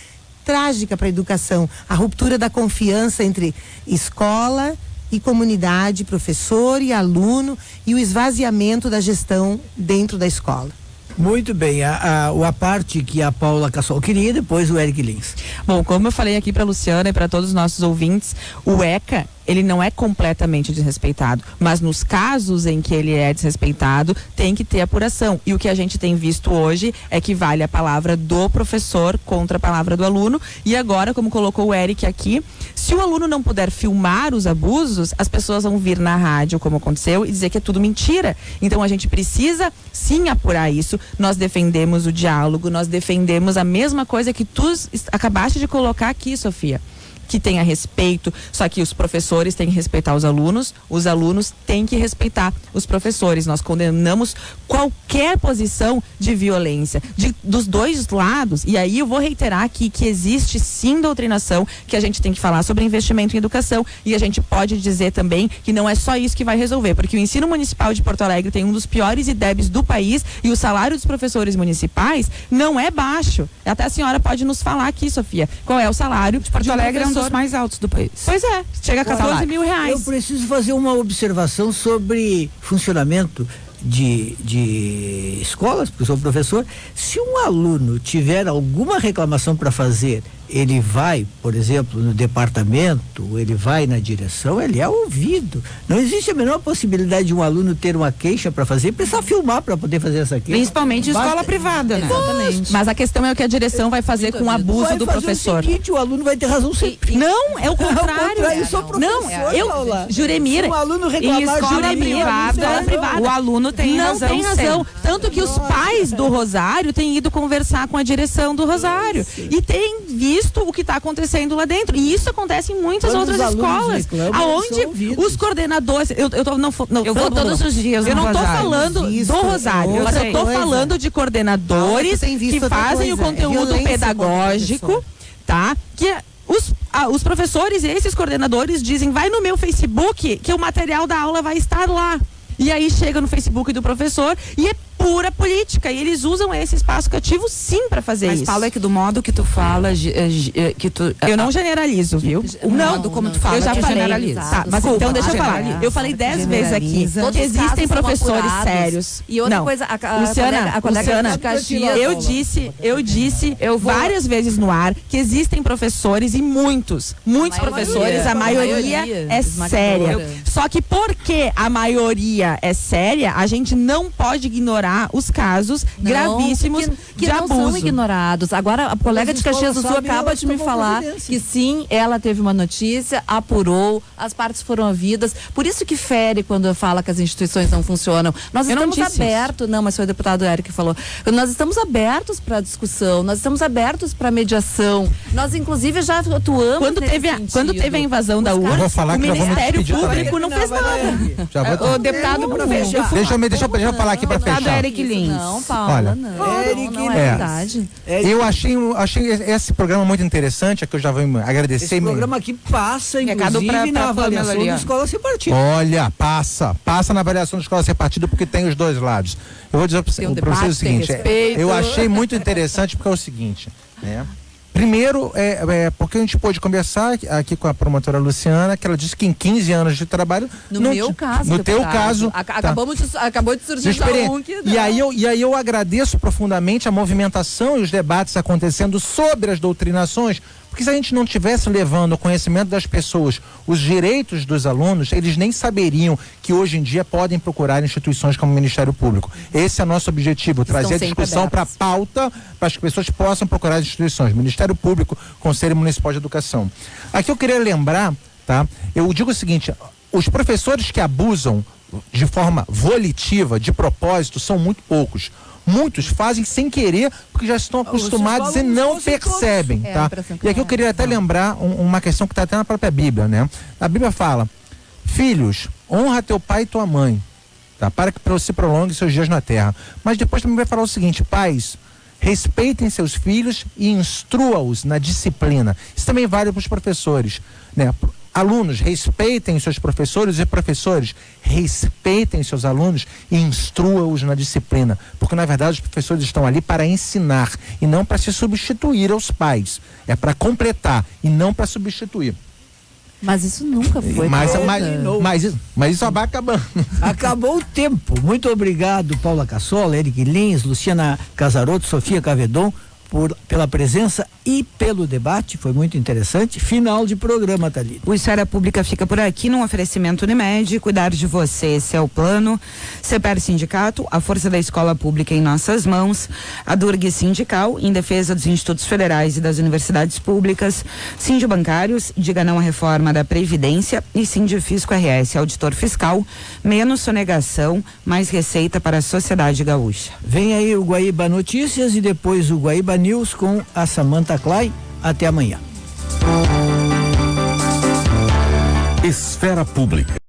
trágica para a educação. A ruptura da confiança entre escola e comunidade, professor e aluno, e o esvaziamento da gestão dentro da escola. Muito bem, a parte que a Paula Cassol queria, depois o Eric Lins. Bom, como eu falei aqui para Luciana e para todos os nossos ouvintes, o ECA ele não é completamente desrespeitado, mas nos casos em que ele é desrespeitado, tem que ter apuração. E o que a gente tem visto hoje é que vale a palavra do professor contra a palavra do aluno. E agora, como colocou o Eric aqui, se o aluno não puder filmar os abusos, as pessoas vão vir na rádio, como aconteceu, e dizer que é tudo mentira. Então a gente precisa sim apurar isso. Nós defendemos o diálogo, nós defendemos a mesma coisa que tu acabaste de colocar aqui, Sofia, que tenha respeito, só que os professores têm que respeitar os alunos têm que respeitar os professores. Nós condenamos qualquer posição de violência, dos dois lados. E aí eu vou reiterar aqui que existe sim doutrinação, que a gente tem que falar sobre investimento em educação, e a gente pode dizer também que não é só isso que vai resolver, porque o ensino municipal de Porto Alegre tem um dos piores IDEBs do país, e o salário dos professores municipais não é baixo. Até a senhora pode nos falar aqui, Sofia, qual é o salário de Porto Alegre é um dos mais altos do país. Pois é, chega a 14 mil reais. Eu preciso fazer uma observação sobre funcionamento de escolas, porque eu sou professor. Se um aluno tiver alguma reclamação para fazer, ele vai, por exemplo, no departamento, ele vai na direção, ele é ouvido. Não existe a menor possibilidade de um aluno ter uma queixa para fazer, precisar filmar para poder fazer essa queixa. Principalmente em escola privada, né? Exatamente. Mas a questão é o que a direção vai fazer com o abuso do professor. O seguinte, o aluno vai ter razão sempre. Não, é o contrário. Eu sou professor, Paula. Juremira, se um aluno reclamar, escola privada, o aluno tem razão. Não tem razão. Sempre. Tanto que os pais do Rosário têm ido conversar com a direção do Rosário e têm visto o que está acontecendo lá dentro. E isso acontece em muitas outras escolas, aonde os coordenadores, eu vou todos os dias. Eu não estou falando do Rosário, mas eu estou falando de coordenadores que fazem o conteúdo pedagógico, tá? Que os professores e esses coordenadores dizem: vai no meu Facebook que o material da aula vai estar lá. E aí chega no Facebook do professor e é pura política, e eles usam esse espaço cativo sim para fazer isso. Mas Paulo, é que do modo que tu fala, que tu... Eu não generalizo, viu? O modo como tu fala, eu já falei. Tá, mas então deixa eu falar. Eu falei 10 vezes aqui que existem professores sérios. E outra coisa, Luciana, eu disse várias vezes no ar que existem professores, e muitos professores, a maioria é séria. Só que porque a maioria é séria, a gente não pode ignorar os casos gravíssimos que de não abuso. são ignorados. Agora, a colega de Caxias do Sul acaba de me falar que sim, ela teve uma notícia, apurou, as partes foram ouvidas. Por isso que fere quando fala que as instituições não funcionam. Nós estamos abertos, mas foi o deputado Eric que falou. Nós estamos abertos para discussão, nós estamos abertos para mediação. Nós, inclusive, já atuamos quando teve a invasão da urna, o Ministério Público não fez nada. O deputado Deixa eu falar aqui para fechar. Eric Lins. Não, Paula, não é verdade. Eu achei esse programa muito interessante, é que eu já vou agradecer. Esse programa aqui passa, inclusive, na avaliação da Escola Sem Partido. Olha, passa na avaliação da Escola Sem Partido, porque tem os dois lados. Eu vou dizer para vocês o seguinte, eu achei muito interessante porque é o seguinte, né? Primeiro, porque a gente pôde conversar aqui com a promotora Luciana, que ela disse que em 15 anos de trabalho... No teu caso... Acabou de surgir um que... E aí eu agradeço profundamente a movimentação e os debates acontecendo sobre as doutrinações, porque se a gente não tivesse levando ao conhecimento das pessoas os direitos dos alunos, eles nem saberiam que hoje em dia podem procurar instituições como o Ministério Público. Esse é nosso objetivo, trazer a discussão para a pauta, para as pessoas possam procurar as instituições, Ministério Público, Conselho Municipal de Educação. Aqui eu queria lembrar, tá? Eu digo o seguinte, os professores que abusam de forma volitiva, de propósito, são muito poucos. Muitos fazem sem querer, porque já estão acostumados e não percebem, tá? E aqui eu queria até lembrar uma questão que está até na própria Bíblia, né? A Bíblia fala: filhos, honra teu pai e tua mãe, tá? Para que se prolongue seus dias na terra. Mas depois também vai falar o seguinte: pais, respeitem seus filhos e instrua-os na disciplina. Isso também vale para os professores, né? Alunos, respeitem seus professores, e professores, respeitem seus alunos e instrua-os na disciplina, porque na verdade os professores estão ali para ensinar e não para se substituir aos pais, é para completar e não para substituir. Mas isso nunca foi. Mas isso vai acabando. Acabou o tempo. Muito obrigado, Paula Cassola, Eric Lins, Luciana Casarotto, Sofia Cavedon, pela presença e pelo debate, foi muito interessante. Final de programa, Thalita. O Esfera Pública fica por aqui num oferecimento Unimed, cuidar de você, esse é o plano. CEPER Sindicato, a força da escola pública em nossas mãos. A Durg Sindical, em defesa dos institutos federais e das universidades públicas. Sindibancários, diga não à reforma da Previdência. E Sindifisco RS, auditor fiscal, menos sonegação, mais receita para a sociedade gaúcha. Vem aí o Guaíba Notícias e depois o Guaíba News com a Samantha Klein. Até amanhã. Esfera Pública.